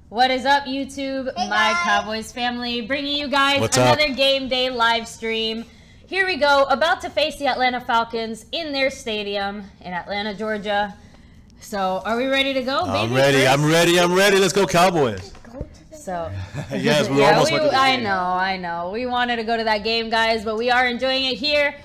What is up, YouTube? Hey, my guys. Cowboys family, bringing you guys What's another up? game day live stream. Here we go, about to face the Atlanta Falcons in their stadium in Atlanta, Georgia. So, are we ready to go, baby? I'm ready. I'm ready. I'm ready. Let's go, Cowboys. So, Yes, we almost went to the game. I know. We wanted to go to that game, guys, but we are enjoying it here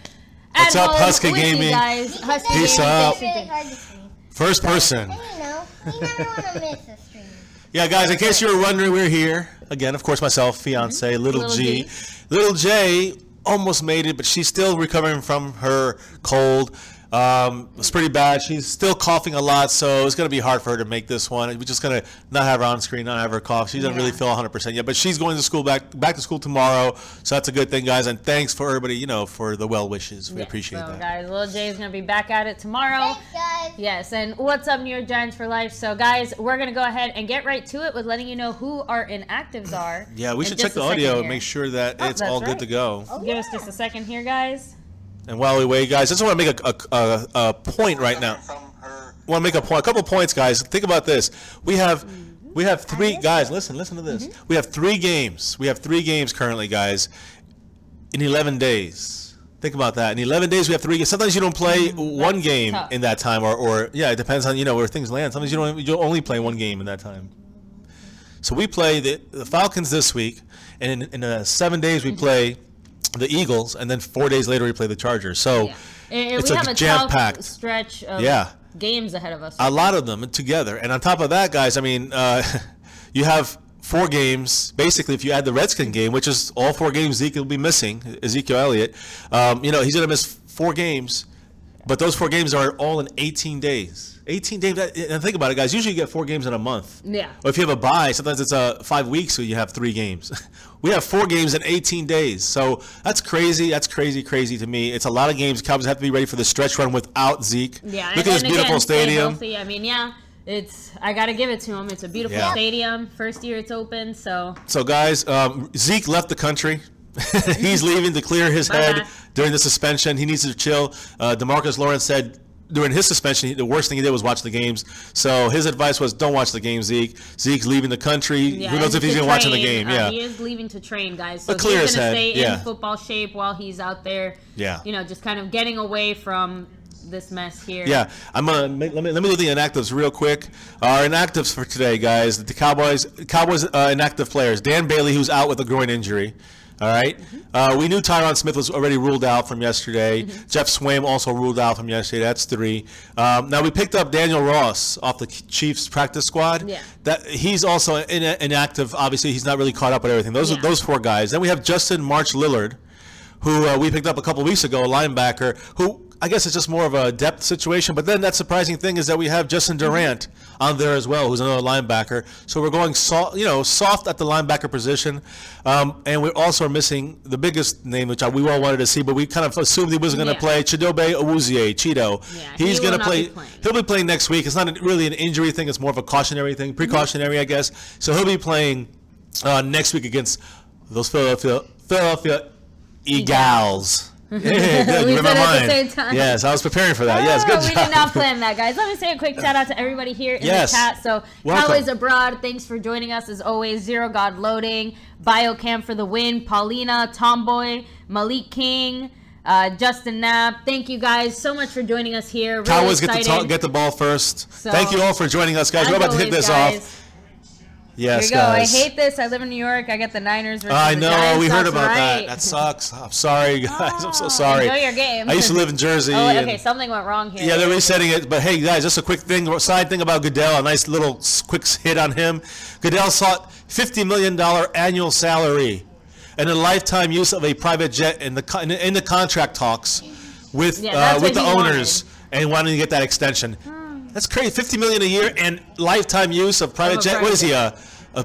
at What's up, home Husky with you Gaming? guys. Husky Peace Gaming, out. It's really hard to see. First person. And you know, you never want to miss a stream. Yeah, guys, in case you were wondering, we're here. Again, of course, myself, fiance, Little G. Little J almost made it, but she's still recovering from her cold. It's pretty bad. She's still coughing a lot, so it's going to be hard for her to make this one. We're just going to not have her on screen, not have her cough. She doesn't really feel 100% yet, but she's going to school, back to school tomorrow, so that's a good thing, guys. And thanks for everybody, you know, for the well wishes. We appreciate that. Guys, Little J is going to be back at it tomorrow. Thanks, guys. Yes, and what's up, New York Giants for life? So, guys, we're going to go ahead and get right to it with letting you know who our inactives are. Yeah, we should check the audio and make sure that it's all good to go. Give us just a second here, guys. And while we wait, guys, I just want to make a point right now. Want to make a couple points, guys. Think about this. We have three guys. Listen to this. We have 3 games. We have 3 games currently, guys, in 11 days. Think about that. In 11 days, we have 3 games. Sometimes you don't play one game in that time, or yeah, it depends on where things land. Sometimes you only play one game in that time. So we play the Falcons this week, and in 7 days we play the Eagles, and then 4 days later we play the Chargers. So it's we have a jam-packed tough stretch of games ahead of us. A lot of them together. And on top of that, guys, I mean, you have 4 games. Basically, if you add the Redskin game, which is all 4 games Zeke will be missing, Ezekiel Elliott, he's going to miss 4 games. But those 4 games are all in 18 days. 18 days. And think about it, guys. Usually you get 4 games in a month. Yeah. Or if you have a bye, sometimes it's 5 weeks, so you have 3 games. We have 4 games in 18 days. So that's crazy. That's crazy to me. It's a lot of games. Cowboys have to be ready for the stretch run without Zeke. Yeah. Look at this beautiful stadium. Healthy. I mean, I got to give it to him. It's a beautiful stadium. First year it's open, so. So, guys, Zeke left the country. He's leaving to clear his head during the suspension. He needs to chill. DeMarcus Lawrence said during his suspension, the worst thing he did was watch the games. So his advice was, don't watch the game, Zeke. Zeke's leaving the country. Yeah, who knows if he's even watching the game? He is leaving to train, guys. So but clear he's going to stay in football shape while he's out there. Yeah. Just kind of getting away from this mess here. Yeah, I'm gonna let me do the inactives real quick. Our inactives for today, guys. The Cowboys inactive players. Dan Bailey, who's out with a groin injury. All right. We knew Tyron Smith was already ruled out from yesterday. Jeff Swaim also ruled out from yesterday. That's 3. Now we picked up Daniel Ross off the Chiefs practice squad. Yeah. That he's also inactive. Obviously, he's not really caught up with everything. Those are those 4 guys. Then we have Justin March Lillard, who we picked up a couple weeks ago, a linebacker, who I guess it's just more of a depth situation. But then that surprising thing is that we have Justin Durant on there as well, who's another linebacker. So we're going soft at the linebacker position. And we also are missing the biggest name, which we all wanted to see, but we kind of assumed he wasn't going to play, Chidobe Awuzie, Cheeto. Yeah, he's going to play. He'll be playing next week. It's not really an injury thing. It's more of a cautionary thing, precautionary, I guess. So he'll be playing next week against those Philadelphia Eagles. Yeah, good. You remember mine. At the same time. Yes, I was preparing for that. Yes, good job. We did not plan that, guys. Let me say a quick shout out to everybody here in the chat. So, Cowboys Abroad, thanks for joining us as always. Zero God Loading, Biocam for the win, Paulina, Tomboy, Malik King, Justin Knapp. Thank you guys so much for joining us here. Really Cowboys get the ball first. So, thank you all for joining us, guys. We're about to kick this off. Yes, here we go. Guys. I hate this. I live in New York. I got the Niners versus I know. the Giants. We heard about that. That sucks. I'm sorry, guys. I'm so sorry. Enjoy your game. I used to live in Jersey. Okay. Something went wrong here. Yeah, they're resetting it. But hey, guys, just a quick side thing about Goodell. A nice little quick hit on him. Goodell sought $50 million annual salary and a lifetime use of a private jet in the contract talks with the owners and wanting to get that extension. That's crazy. $50 million a year and lifetime use of private jet. What is he, a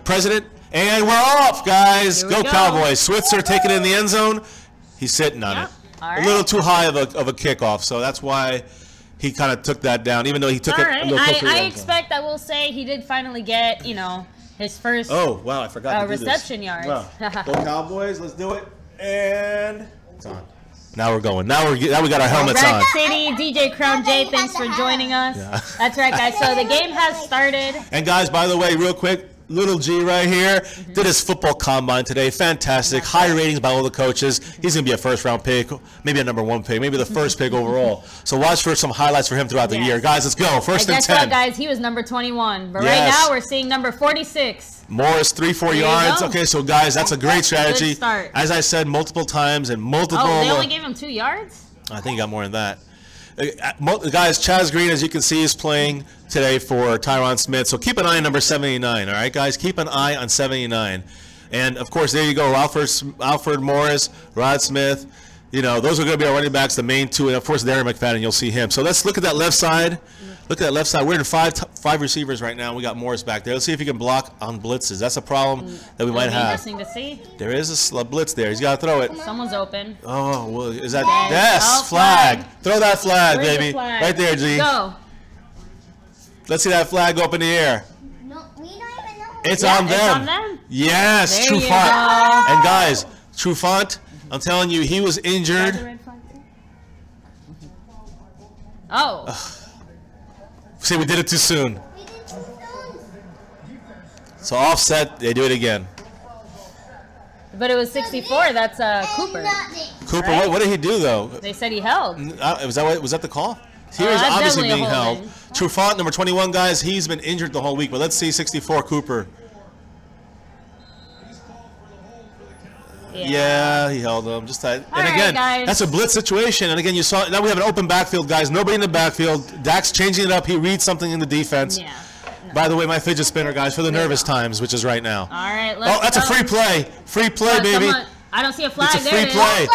president? And we're off, guys. Go Cowboys. Switzer taking it in the end zone. He's sitting on it. A little too high of a kickoff, so that's why he kind of took that down, even though he took it a little closer. I expect, I will say, he did finally get, his first I forgot reception yards. Wow. Go Cowboys. Let's do it. And it's on. Now we're going. Now we got our helmets on. City, DJ Crown J, thanks for joining us. Yeah. That's right, guys. So the game has started. And guys, by the way, real quick, Little G right here did his football combine today. Fantastic. High ratings by all the coaches. He's going to be a first-round pick, maybe a #1 pick, maybe the first pick overall. So watch for some highlights for him throughout the year. Guys, let's go. First and 10. Guess what, guys? He was number 21. But right now we're seeing number 46. Morris, 3-4 yards. Okay, so guys, that's a great strategy. As I said multiple times and multiple. Oh, they only gave him 2 yards? I think he got more than that. Guys, Chaz Green, as you can see, is playing today for Tyron Smith. So keep an eye on number 79, all right, guys? Keep an eye on 79. And, of course, there you go, Alfred Morris, Rod Smith. You know, those are going to be our running backs, the main two. And, of course, Darren McFadden, you'll see him. So let's look at that left side. Look at that left side. We're in five receivers right now. We got Morris back there. Let's see if he can block on blitzes. That's a problem that we might have. Interesting to see. There is a blitz there. He's got to throw it. Someone's open. Oh, well, is that? Yes, flag. Throw that flag, baby. Flag? Right there, G. Go. Let's see that flag go up in the air. No, we don't even know. It's on them. It's on them. Yes, Trufant. And guys, Trufant, I'm telling you, he was injured. Oh. See, we did it too soon. We did too soon. So offset, they do it again. But it was 64. That's Cooper. Cooper, right? what did he do though? They said he held. Was that the call? Here he's obviously being held. Trufant, number 21, guys, he's been injured the whole week. But let's see 64, Cooper. Yeah, he held him. Just tight. And again, that's a blitz situation. And again, you saw now we have an open backfield, guys. Nobody in the backfield. Dak's changing it up. He reads something in the defense. Yeah. By the way, my fidget spinner, guys, for the nervous times, which is right now. All right, let's that's a free play. Free play, baby. I don't see a flag. It's a free play.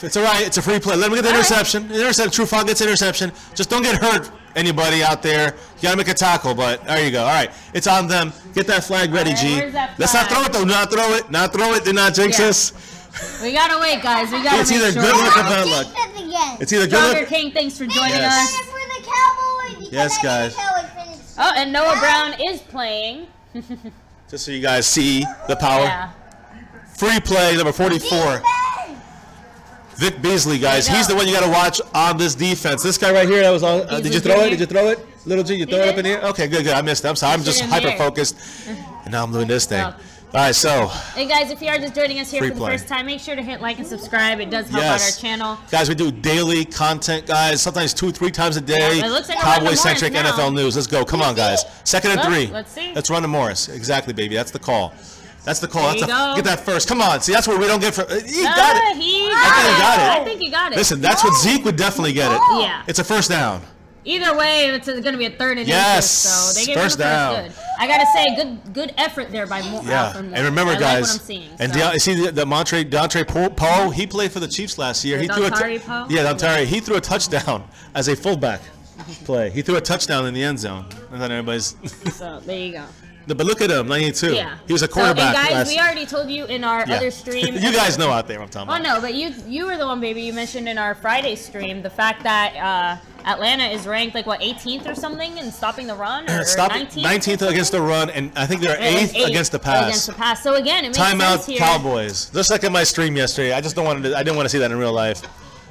It's all right. It's a free play. Let me get the interception. Interception. Trufant gets interception. Just don't get hurt, anybody out there. You got to make a tackle, but there you go. All right. It's on them. Get that flag ready, G. Let's not throw it, though. Not throw it. Not throw it. Do not jinx us. We got to wait, guys. We got to make sure. It's either good luck or bad luck. It's either good luck. King, thanks for joining us. For the Cowboys. Yes, guys. Oh, and Noah Brown is playing. Just so you guys see the power. Yeah. Free play, number 44. Vic Beasley, guys. He's the one you got to watch on this defense. This guy right here, that was on. Did you throw it? Did you throw it? Little G, you throw it up in here? Okay, good. I missed it. I'm sorry. I'm just hyper-focused. And now I'm doing this thing. All right, so. Hey, guys, if you are just joining us here for the first time, make sure to hit like and subscribe. It does help out our channel. Guys, we do daily content, guys. Sometimes 2-3 times a day. It looks like Cowboys-centric NFL news. Let's go. Come on, guys. 2nd and 3. Let's see. Let's run to Morris. Exactly, baby. That's the call. That's the call. Get that first. Come on. See, that's what we don't get. He got it. I think he got it. I think he got it. Listen, that's what Zeke would definitely get it. Yeah. It's a first down. Either way, it's going to be a 3rd and 8. Yes. So they gave first down. Good. I got to say, good effort there by Morris. Yeah. And remember, guys. Like what I'm seeing, and see the Dontre Poe, he played for the Chiefs last year. Dontari. He threw a touchdown as a fullback play. He threw a touchdown in the end zone. I thought everybody's. So there you go. But look at him, 92. Yeah. He was a quarterback. So, guys, we already told you in our other stream. You guys know out there what I'm talking about. Oh, no, but you were the one, baby. You mentioned in our Friday stream the fact that Atlanta is ranked, 18th or something in stopping the run? Or 19th against the run, and I think they're 8th against the pass. So, again, it makes sense here. Timeout Cowboys. Just like in my stream yesterday. I didn't want to see that in real life.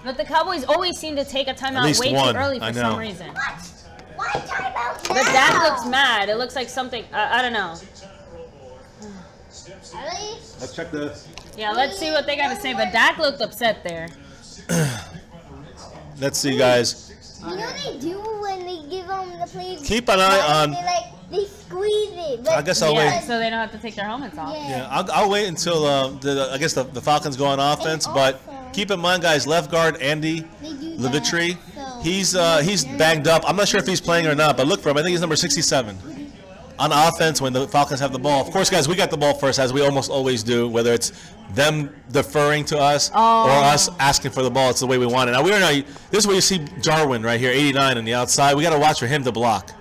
But the Cowboys always seem to take a timeout way too early for some reason. What? Why timeout now? But Dak looks mad. It looks like something. I don't know. Let's check this. Yeah, let's see what they got to say. But Dak looked upset there. Let's see, guys. You know they do when they give them the play. Keep an eye on. They squeeze it. I guess I'll wait. So they don't have to take their helmets off. Yeah, I'll wait until I guess the Falcons go on offense. But keep in mind, guys, left guard Andy Levitri. He's banged up. I'm not sure if he's playing or not, but look for him. I think he's number 67 on offense when the Falcons have the ball. Of course, guys, we got the ball first, as we almost always do, whether it's them deferring to us or us asking for the ball. It's the way we want it. Now, this is where you see Jarwin right here, 89 on the outside. We got to watch for him to block.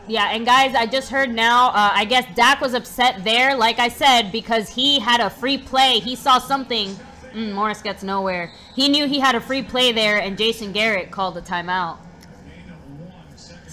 Yeah, and guys, I just heard now, I guess Dak was upset there, like I said, because he had a free play. He saw something. Morris gets nowhere. He knew he had a free play there, and Jason Garrett called the timeout.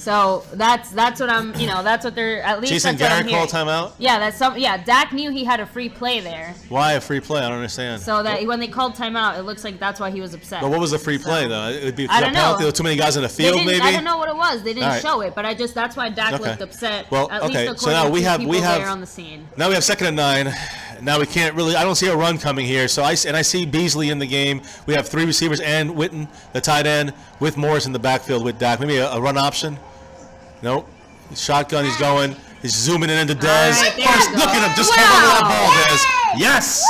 So that's what I'm, that's what they're at least. Jason Garrett called timeout. Yeah, Dak knew he had a free play there. Why a free play? I don't understand. So that when they called timeout, it looks like that's why he was upset. But what was the free play though? It would be I don't know. There were too many guys in the field, maybe. I don't know what it was. They didn't show it, but that's why Dak looked upset. Well, at least according so now we have there on the scene. Now we have 2nd and 9. Now we can't really. I don't see a run coming here. So I see Beasley in the game. We have 3 receivers and Witten, the tight end, with Morris in the backfield with Dak. Maybe a run option. Nope. Shotgun. He's going. He's zooming in into Dez. Right, Look at him. Just cover that ball, Dez. Yes.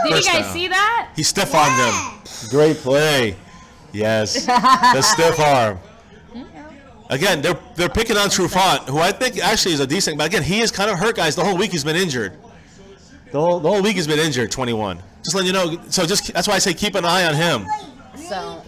Did you guys see that? He stiff armed him. Great play. Yes. The stiff arm. Again, they're picking on Trufant, who I think actually is a decent. But again, he is kind of hurt, guys. The whole week he's been injured. The whole week he's been injured. 21. Just letting you know. So that's why I say keep an eye on him. So.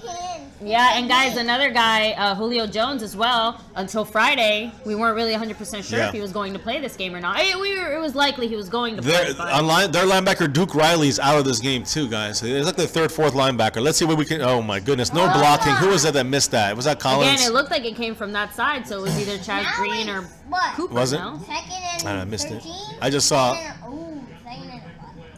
Yeah, and guys, another guy, Julio Jones as well. Until Friday, we weren't really 100% sure if he was going to play this game or not. It was likely he was going to play. Their linebacker Duke Riley's out of this game too, guys. It's like the 3rd, 4th linebacker. Let's see what we can. Oh my goodness, no blocking. Who was that missed that? Was that Collins? Again, it looked like it came from that side, so it was either Chad Green or Cooper. Was it? I missed it. I just saw.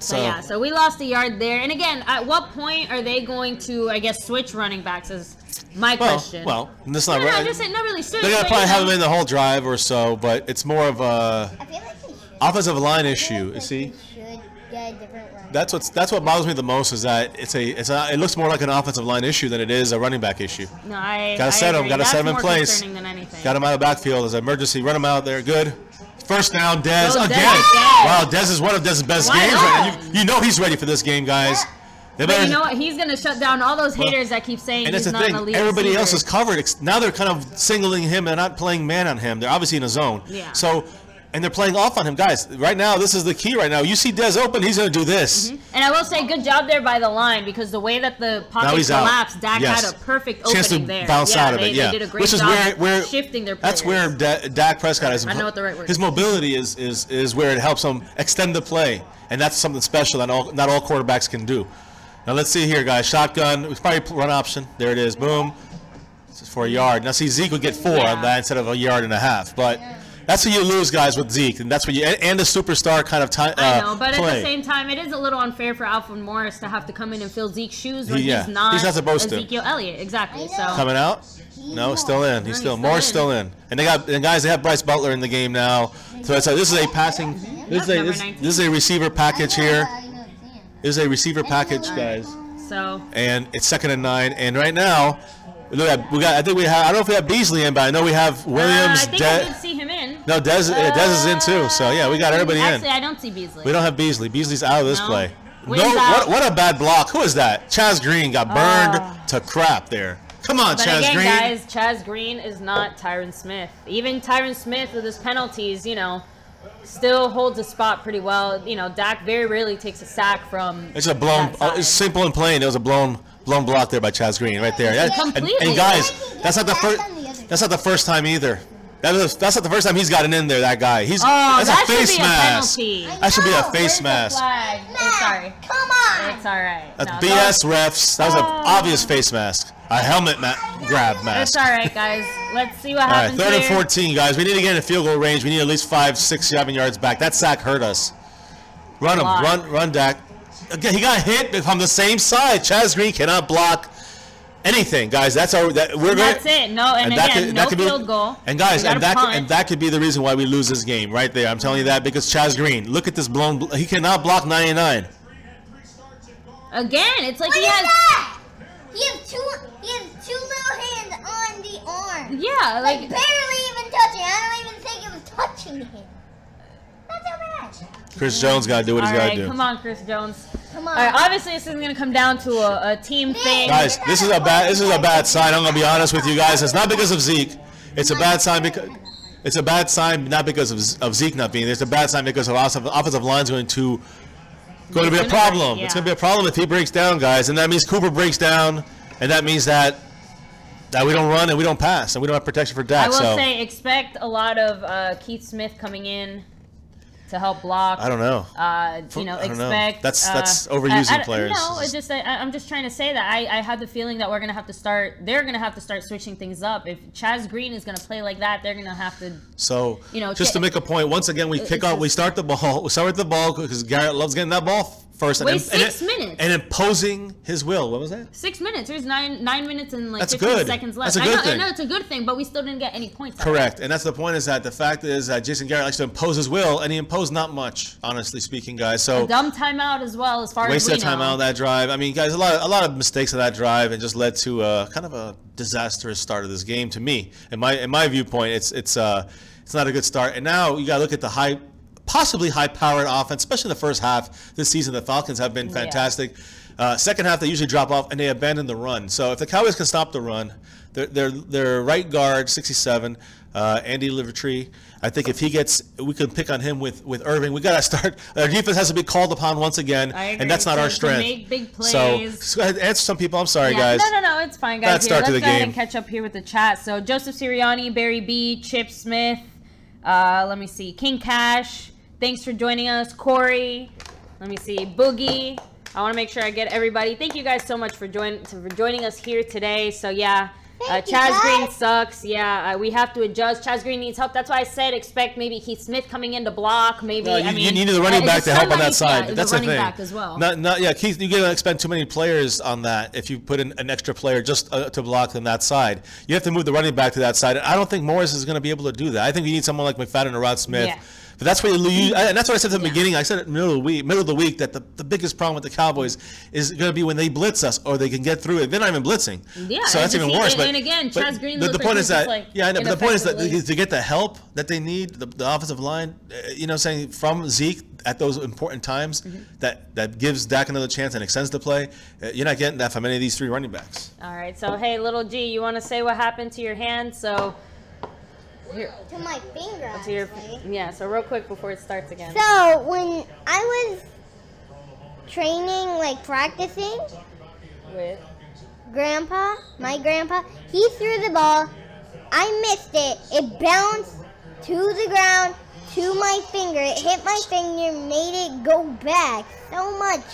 So we lost a yard there. And again, at what point are they going to, I guess, switch running backs is my question. Well, that's not right. I'm just saying, not really switch. They're going to probably have him in the whole drive or so, but it's more of a offensive line issue. You see? That's what bothers me the most is that it looks more like an offensive line issue than it is a running back issue. No, I gotta set him. Gotta set him in place. Than anything. Got him out of the backfield as an emergency. Run him out there. Good. First down, Dez again. Wow, Dez is one of Dez's best games right now. You know he's ready for this game, guys. But you know what? He's going to shut down all those haters that keep saying he's not an elite Everybody receiver. else is covered. Now they're kind of singling him and not playing man on him. They're obviously in a zone. Yeah. So, and they're playing off on him. Guys, right now, this is the key right now. You see Dez open, he's going to do this. And I will say, good job there by the line because the way that the pocket collapsed, Dak had a perfect opening chance to there. Bounce out of it, They did a great job shifting their players. That's where Dak Prescott is. I know what the right word is. His mobility is where it helps him extend the play. And that's something special that not all quarterbacks can do. Now let's see here, guys. Shotgun. It's probably run option. There it is. Boom. This is for a yard. Now see, Zeke would get 4 on that instead of a yard and a half. But that's what you lose, guys, with Zeke, and that's what you and a superstar kind of time. I know, but at the same time, it is a little unfair for Alfred Morris to have to come in and fill Zeke's shoes when he's not supposed to. Ezekiel Elliott. Exactly. So coming out. No, still in. He's still Morris still in, and they have Bryce Butler in the game now. So this is a passing. This is a receiver package here. This is a receiver package, guys. So. And it's 2nd and 9, and right now, look at I don't know if we have Beasley in, but I know we have Williams. I think I did see him in. No, Dez is in too. So yeah, we got everybody in. Actually, I don't see Beasley. We don't have Beasley. Beasley's out of this play. What a bad block. Who is that? Chaz Green got burned to crap there. Come on, Chaz Green. Guys, Chaz Green is not Tyron Smith. Even Tyron Smith with his penalties, still holds a spot pretty well. Dak very rarely takes a sack from. It's a blown. It's simple and plain. It was a blown block there by Chaz Green right there. And guys, that's not the first. That's not the first time either. That's not the first time he's gotten in there. That guy. That's a face mask. That should be a face mask. Sorry. Come on. It's all right. That's BS refs. That was an obvious face mask. A helmet grab mask. It's all right, guys. Let's see what happens. All right, 3rd and 14, guys. We need to get in field goal range. We need at least 5, 6, 7 yards back. That sack hurt us. Run him. Run, Dak. Again, he got hit from the same side. Chaz Green cannot block anything, guys. That's it. No, and again, no field goal. And guys, and that could be the reason why we lose this game right there. I'm telling you that because Chaz Green. Look at this blown. He cannot block 99. Again, it's like he has two little hands on the arm. Yeah, like barely even touching. I don't even think it was touching him. Not so bad. Chris Jones got to do what he's got to do. Come on, Chris Jones. Come on. All right, obviously this is going to come down to a team thing. Guys, this is a bad sign. I'm going to be honest with you guys. It's not because of Zeke. It's a bad sign because it's a bad sign not because of Zeke not being there. It's a bad sign because of offensive line's going to be a problem. It's going to be a problem if he breaks down, guys, and that means Cooper breaks down, and that means that we don't run and we don't pass and we don't have protection for Dak. I will say expect a lot of Keith Smith coming in to help block. I don't know. Expect. That's overusing players. No, it's just I'm just trying to say that I have the feeling that they're gonna have to start switching things up. If Chaz Green is gonna play like that, they're gonna have to. So just to make a point, once again we start with the ball because Garrett loves getting that ball first. Wait, 6 minutes. And imposing his will. What was that? 6 minutes. There's 9 minutes and like 15 seconds left. That's a good thing. I know it's a good thing, but we still didn't get any points. Correct. And that's the point, is that the fact is that Jason Garrett likes to impose his will, and he imposed not much, honestly speaking, guys. So a dumb timeout as well, as far as we know. Wasted timeout on that drive. I mean, guys, a lot of mistakes on that drive, and just led to kind of a disastrous start of this game to me. In my viewpoint, it's not a good start. And now you got to look at the possibly high-powered offense, especially in the first half this season. The Falcons have been fantastic. Second half, they usually drop off, and they abandon the run. So if the Cowboys can stop the run, their right guard, 67, Andy Livertree, I think if we can pick on him with Irving. We got to start. Our defense has to be called upon once again, and that's not our strength. Make big plays. So go ahead, answer some people. I'm sorry, guys. No, it's fine, guys. Let's go ahead and catch up here with the chat. So Joseph Sirianni, Barry B, Chip Smith. Let me see. King Cash. Thanks for joining us. Corey. Let me see. Boogie. I want to make sure I get everybody. Thank you guys so much for joining us here today. So, yeah. Chaz Green sucks. Yeah, we have to adjust. Chaz Green needs help. That's why I said expect maybe Keith Smith coming in to block. Maybe you need the running back to help on that side. That's the thing. Back as well. Keith, you can't expend too many players on that. If you put in an extra player just to block on that side, you have to move the running back to that side. I don't think Morris is going to be able to do that. I think you need someone like McFadden or Rod Smith. Yeah. But that's what you and that's what I said at the beginning. I said at the middle of the week that the biggest problem with the Cowboys is going to be when they blitz us or they can get through it. They're not even blitzing. Yeah, so that's even worse. And again, Chaz Green. The point is that but the point is that to get the help that they need, the offensive line, saying from Zeke at those important times, that gives Dak another chance and extends the play. You're not getting that from any of these three running backs. All right. So hey, little G, you want to say what happened to your hand? So. Here. To my finger. So real quick before it starts again. So when I was training, practicing with my grandpa, he threw the ball. I missed it. It bounced to the ground, to my finger. It hit my finger, made it go back so much.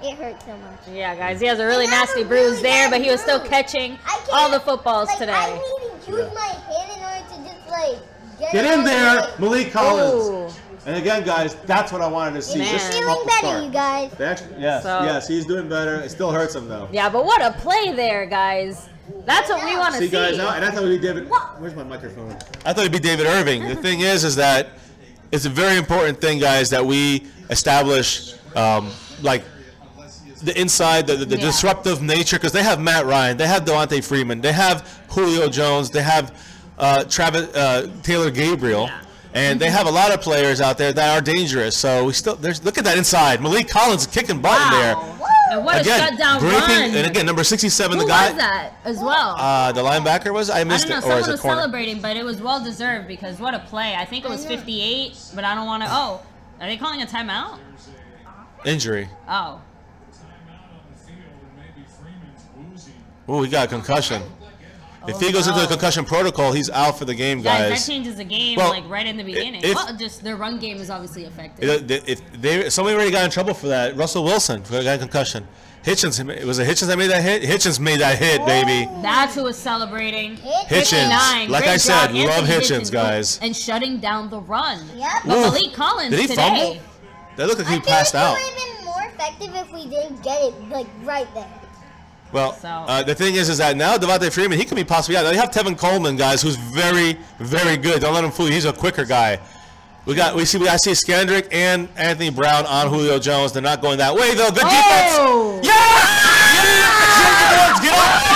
It hurt so much. Yeah, guys, he has a really nasty bruise there, but he was still catching all the footballs today. I need to use my hand in order to just get in there, Malik Collins. Ooh. And again, guys, that's what I wanted to see. He's feeling better, you guys. Yes, he's doing better. It still hurts him though. Yeah, but what a play there, guys. That's what we want to see. Guys, and I thought it'd be David. Where's my microphone? I thought it'd be David Irving. The thing is that it's a very important thing, guys, that we establish the inside, the disruptive nature, because they have Matt Ryan, they have Devontae Freeman, they have Julio Jones, they have Taylor Gabriel, and they have a lot of players out there that are dangerous. So look at that inside. Malik Collins kicking butt in there. And what a shutdown run. And again, number 67, Who the guy. was that as well? The linebacker was? I missed it. I don't know. Someone was celebrating, but it was well deserved because what a play. I think it was 58, but I don't want to. Oh, are they calling a timeout? Injury. Oh. Oh, he got a concussion. If he goes into the concussion protocol, he's out for the game, guys. That changes the game, right in the beginning. Just their run game is obviously affected. Somebody already got in trouble for that. Russell Wilson got a concussion. Hitchens, was it Hitchens that made that hit? Hitchens made that hit, baby. That's who was celebrating. Hitchens. Like I said, love Hitchens, guys. And shutting down the run. Yep. But Malik Collins today. Did he fumble? That looked like he passed out. I think it would have been more effective if we didn't get it, right there. Well, the thing is that now Devontae Freeman, he could be possibly out. They have Tevin Coleman, guys, who's very, very good. Don't let him fool you. He's a quicker guy. I see Skandrick and Anthony Brown on Julio Jones. They're not going that way though. Good defense. Yes! Get up!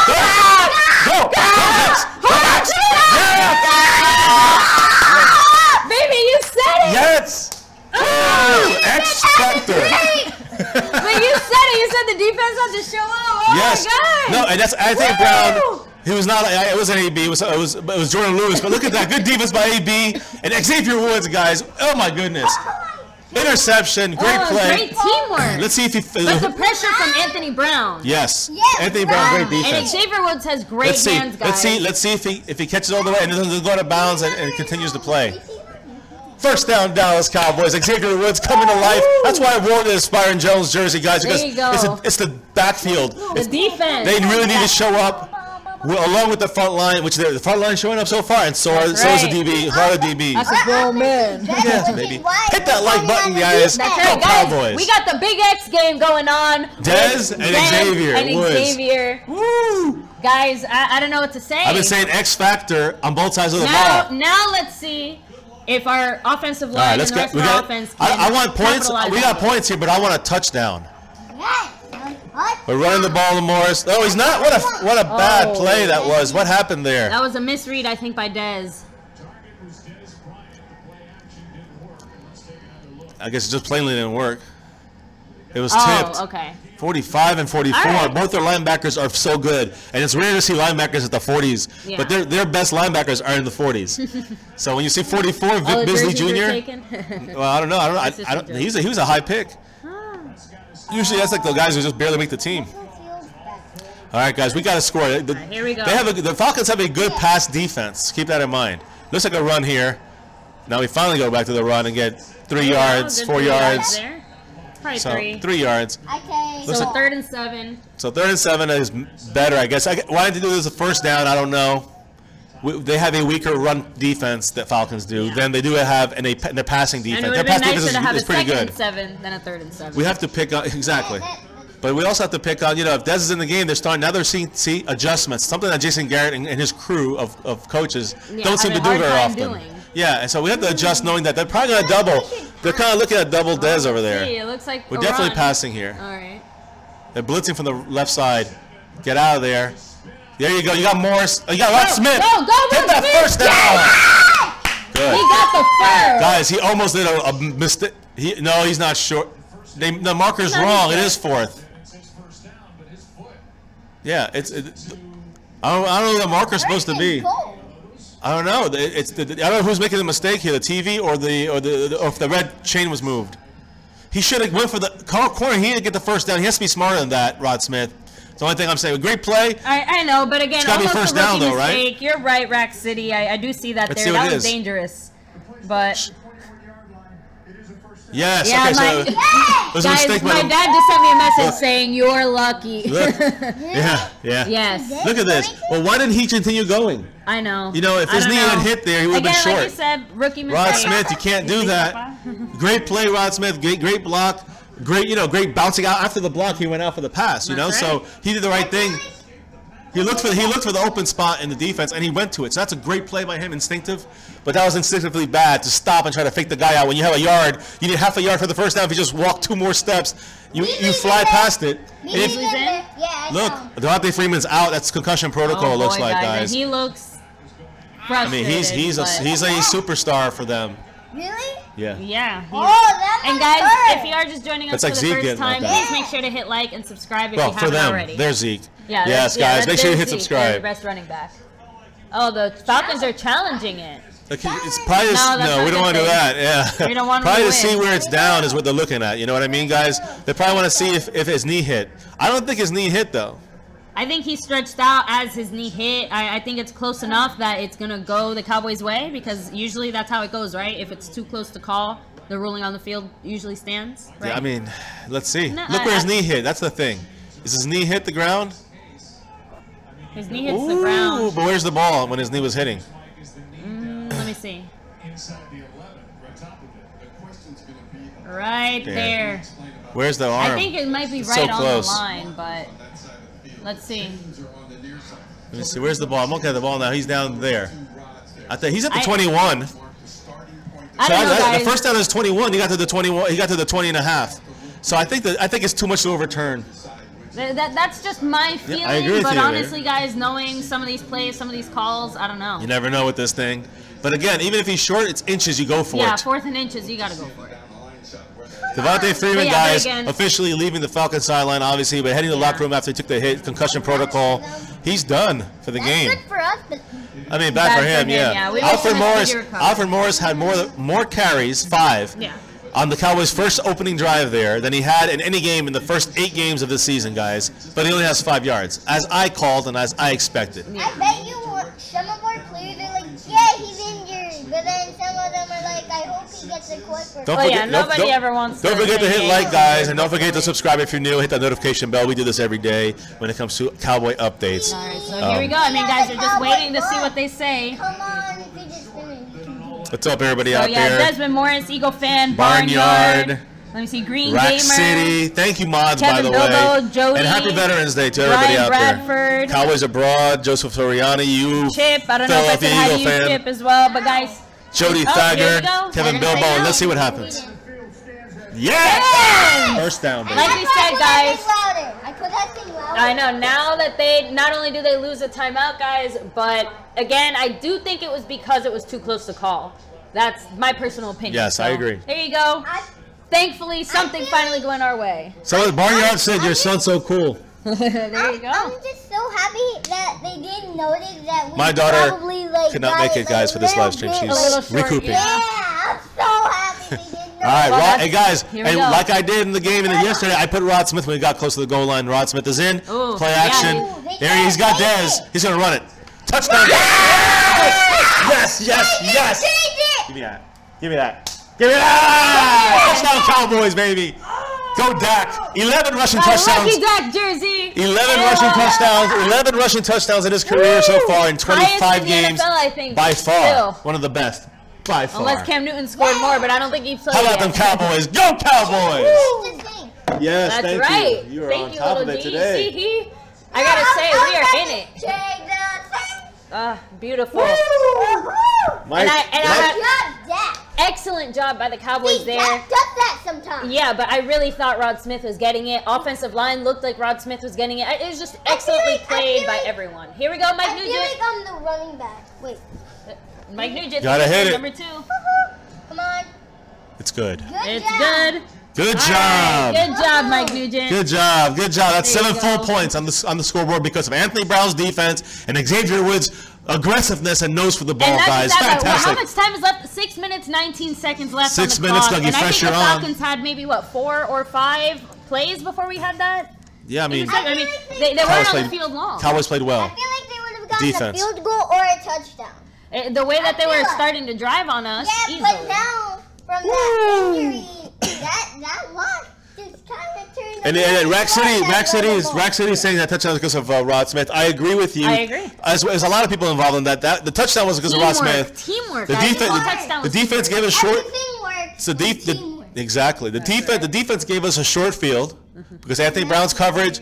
Go! Baby, you said it. Yes. X Factor. But you said it. You said the defense had to show up. Oh yes. My God. No, and that's Anthony Brown. He was not. It wasn't AB. It was Jordan Lewis. But look at that, good defense by AB and Xavier Woods, guys. Oh my goodness. Interception, great play. Great teamwork. Let's see if he. But the pressure from Anthony Brown. Yes. Anthony Brown, great defense. And Xavier Woods has great hands, guys. Let's see if he catches all the way and doesn't go out of bounds and continues to play. First down, Dallas Cowboys. Xavier Woods coming to life. That's why I wore the Byron Jones jersey, guys, because it's the backfield. The defense. They really need to show up along with the front line, which the front line showing up so far, and so is the DB. So the DB. That's a grown man. Yes, baby. Hit that like button, guys. That's right, Go guys. Cowboys. We got the Big X game going on. Dez and Xavier. Woo! Guys, I don't know what to say. I've been saying X Factor on both sides of the ball. Now let's see if our offensive line and the rest of our offense can I want points. We got points here, but I want a touchdown. We're running the ball to Morris. Oh, he's not. What a bad play that was. What happened there? That was a misread, I think, by Dez. I guess it just plainly didn't work. It was tipped. Oh, okay. 45 and 44. Right. Both their linebackers are so good, and it's rare to see linebackers at the 40s. Yeah. But their best linebackers are in the 40s. So when you see 44, Vic Bisley Jr. Well, I don't know. I don't. He was a high pick. Usually that's like the guys who just barely make the team. All right, guys, we got to score. Here we go. The Falcons have a good pass defense. Keep that in mind. Looks like a run here. Now we finally go back to the run and get 3 yards, 4 yards. There. Probably 3 yards. Okay. So 3rd and 7. So 3rd and 7 is better, I guess. Why did they do this a first down? I don't know. They have a weaker run defense that Falcons do than they do have in the passing defense. And it would Their have been pass nicer to have is a pretty 2nd good. and 7 than a 3rd and 7. We have to pick up exactly. But we also have to pick on, if Dez is in the game, they're starting, now they're seeing adjustments, something that Jason Garrett and his crew of coaches don't seem to do very often. Yeah, and so we have to adjust knowing that they're probably going to double. They're kind of looking at double Dez over there. It looks like we're definitely passing here. All right. They're blitzing from the left side. Get out of there. There you go. You got Morris. You got Rod Smith. Go, hit that first down. Good. He got the first. Guys, he almost did a mistake. No, he's not short. The marker's wrong. It is 4th. Yeah, I don't know who the marker's supposed to be. I don't know. I don't know who's making the mistake here, the TV or if the red chain was moved. He should have went for the corner. He didn't get the first down. He has to be smarter than that, Rod Smith. It's the only thing I'm saying. Great play. I know, but again, it's got to be first down though, mistake. Right? You're right, Rack City. I do see that there. That was dangerous, but. Yes. Yeah, okay, so guys, my dad just sent me a message saying you're lucky. Yeah. Yes. Look at this. Well, why didn't he continue going? I know. If his knee had hit there, he would have been short. Like you said, rookie mistake. Rod Smith, you can't do that. Great play, Rod Smith. Great block. Great bouncing out after the block. He went out for the pass. So he did the right thing. He looked for the open spot in the defense, and he went to it. So that's a great play by him, instinctive. But that was instinctively bad to stop and try to fake the guy out. When you have a yard, you need half a yard for the first down. If you just walk 2 more steps, you fly past it. Look, Devontae Freeman's out. That's concussion protocol. It looks like, guys. And he looks frustrated. I mean, he's a superstar for them. Really? Yeah. Yeah. And guys, if you are just joining us for the first time, please make sure to hit like and subscribe if you haven't already. There's Zeke. Yeah, yes, guys, make sure you hit subscribe. The best running back. Oh, the Falcons are challenging it. It's probably we don't want to do that. Yeah. We don't want probably to see where it's down is what they're looking at. You know what I mean, guys? They probably want to see if his knee hit. I don't think his knee hit though. I think he stretched out as his knee hit. I think it's close enough that it's gonna go the Cowboys' way because usually that's how it goes, right? If it's too close to call, the ruling on the field usually stands. Right? Yeah, I mean, let's see. Look where his knee hit. That's the thing. Is his knee hit the ground? His knee hits the ground. But where's the ball when his knee was hitting? Let me see. Right there. Where's the arm? I think it might be right on the line, but let's see. Let me see. Where's the ball? I'm looking at the ball now. He's down there. I think he's at the 21. I don't know, guys. The first down is 21. He got to the 21. He got to the 20 and a half. So I think it's too much to overturn. That's just my feeling, I agree with but you, honestly, guys, knowing some of these plays, some of these calls, I don't know. You never know with this thing. But again, even if he's short, it's inches. You go for it. Yeah, 4th and inches, you got to go for it. Devontae Freeman, guys, officially leaving the Falcons sideline, obviously, but heading to the locker room after he took the hit, concussion protocol. He's done for the game. That's good for us, but I mean, bad for him, yeah. Alfred Morris had more carries, 5. Yeah. On the Cowboys' first opening drive there than he had in any game in the first 8 games of the season, guys. But he only has 5 yards, as I called and as I expected. I bet you some of our players are like, yeah, he's injured. But then some of them are like, I I hope he gets a quick. Nobody ever wants to. Don't forget to hit like, guys, and don't forget to subscribe if you're new. Hit that notification bell. We do this every day when it comes to Cowboy updates. All right, so here we go. I mean, guys, we're just waiting to see what they say. Come on, if he just finished. What's up, everybody out there? Desmond Morris, Eagle fan, Barnyard. Let me see, Green Rack Gamer. City. Thank you, mods, Kevin by the Bilbo, way. Jody, and happy Veterans Day to everybody out Bradford, there. Cowboys Abroad, Joseph Soriani, you. Chip, I don't know if I said hi to you, Chip, as well, but guys. Jody Thagard, Kevin Bilbo, and let's see what happens. Yes! First down, baby. Like we said, guys. I put that thing louder. I know, now that they, not only do they lose a timeout, guys, but again, I do think it was because it was too close to call. That's my personal opinion. Yes, so, I agree. There you go. Thankfully, something finally going our way. So Barnyard said your son's so cool. There you go. I'm just so happy that they didn't notice that we My daughter probably, could not make it, guys, for this live stream. She's recouping. Yeah, I'm so happy they didn't notice. All right, hey guys, and like I did in the game yesterday, I put Rod Smith when we got close to the goal line. Rod Smith is in. Ooh, play action. There he's got Dez. He's gonna run it. Touchdown. Yes, yes, yes. Give me that. Give me that. Give me that! Touchdown Cowboys, baby! Go Dak! 11 rushing touchdowns. Lucky Dak jersey. 11 rushing touchdowns. 11 rushing touchdowns in his career so far in 25 games. NFL, I think, by far, one of the best. By far. Unless Cam Newton scored more, but I don't think he played. How about them Cowboys? Go Cowboys! Yes, that's thank right. you. You are on top of it today. See, I gotta say, we are in it. Beautiful. Mike, excellent job by the Cowboys there. Does that sometimes. Yeah, but I really thought Rod Smith was getting it. Offensive line looked like Rod Smith was getting it. It was just excellently played by everyone. Here we go, Mike Nugent. I feel like I'm the running back. Wait. Mike Nugent. Gotta hit it. Number 2. Come on. It's good. It's good. Good job. Right. Good job, Mike Nugent. Good job. Good job. That's 7 full points on the scoreboard because of Anthony Brown's defense and Xavier Woods' aggressiveness and nose for the ball, guys. Fantastic. How much time is left? 6 minutes, 19 seconds left 6 on the minutes, clock. Dougie, and I think the on. Falcons had maybe, 4 or 5 plays before we had that? Yeah, I mean, they weren't on the field long. Cowboys played well. I feel like they would have gotten a field goal or a touchdown. The way that they were starting to drive on us, easily. But now, from that injury, that loss just kind of turned. And Rack City is saying that touchdown was because of Rod Smith. I agree with you. I agree. As a lot of people involved in that. The touchdown was because of Rod Smith. Teamwork. The defense gave us short. Exactly. The defense gave us a short field because Anthony Brown's coverage,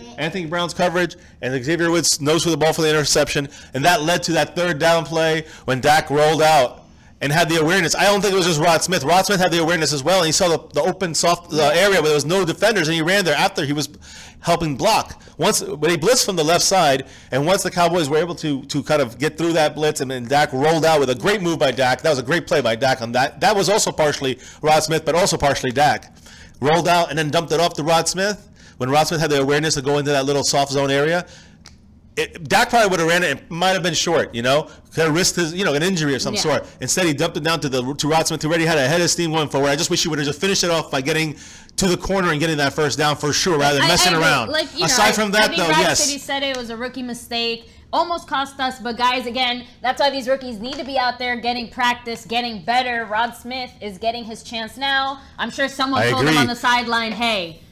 and Xavier Woods nose for the ball for the interception, and that led to that third down play when Dak rolled out and had the awareness. I don't think it was just Rod Smith. Rod Smith had the awareness as well, and he saw the open soft area where there was no defenders, and he ran there after he was helping block. When he blitzed from the left side, and once the Cowboys were able to kind of get through that blitz, and then Dak rolled out with a great move by Dak. That was a great play by Dak on that. That was also partially Rod Smith, but also partially Dak. Rolled out and then dumped it off to Rod Smith. When Rod Smith had the awareness to go into that little soft zone area, Dak probably would have ran it and might have been short, could have risked his, an injury of some sort. Instead, he dumped it down to Rod Smith, who already had a head of steam going forward. I just wish he would have just finished it off by getting to the corner and getting that first down for sure, rather than messing around. Aside from that, though, yes. City said it was a rookie mistake. Almost cost us, but guys, again, that's why these rookies need to be out there getting practice, getting better. Rod Smith is getting his chance now. I'm sure someone told him on the sideline, hey,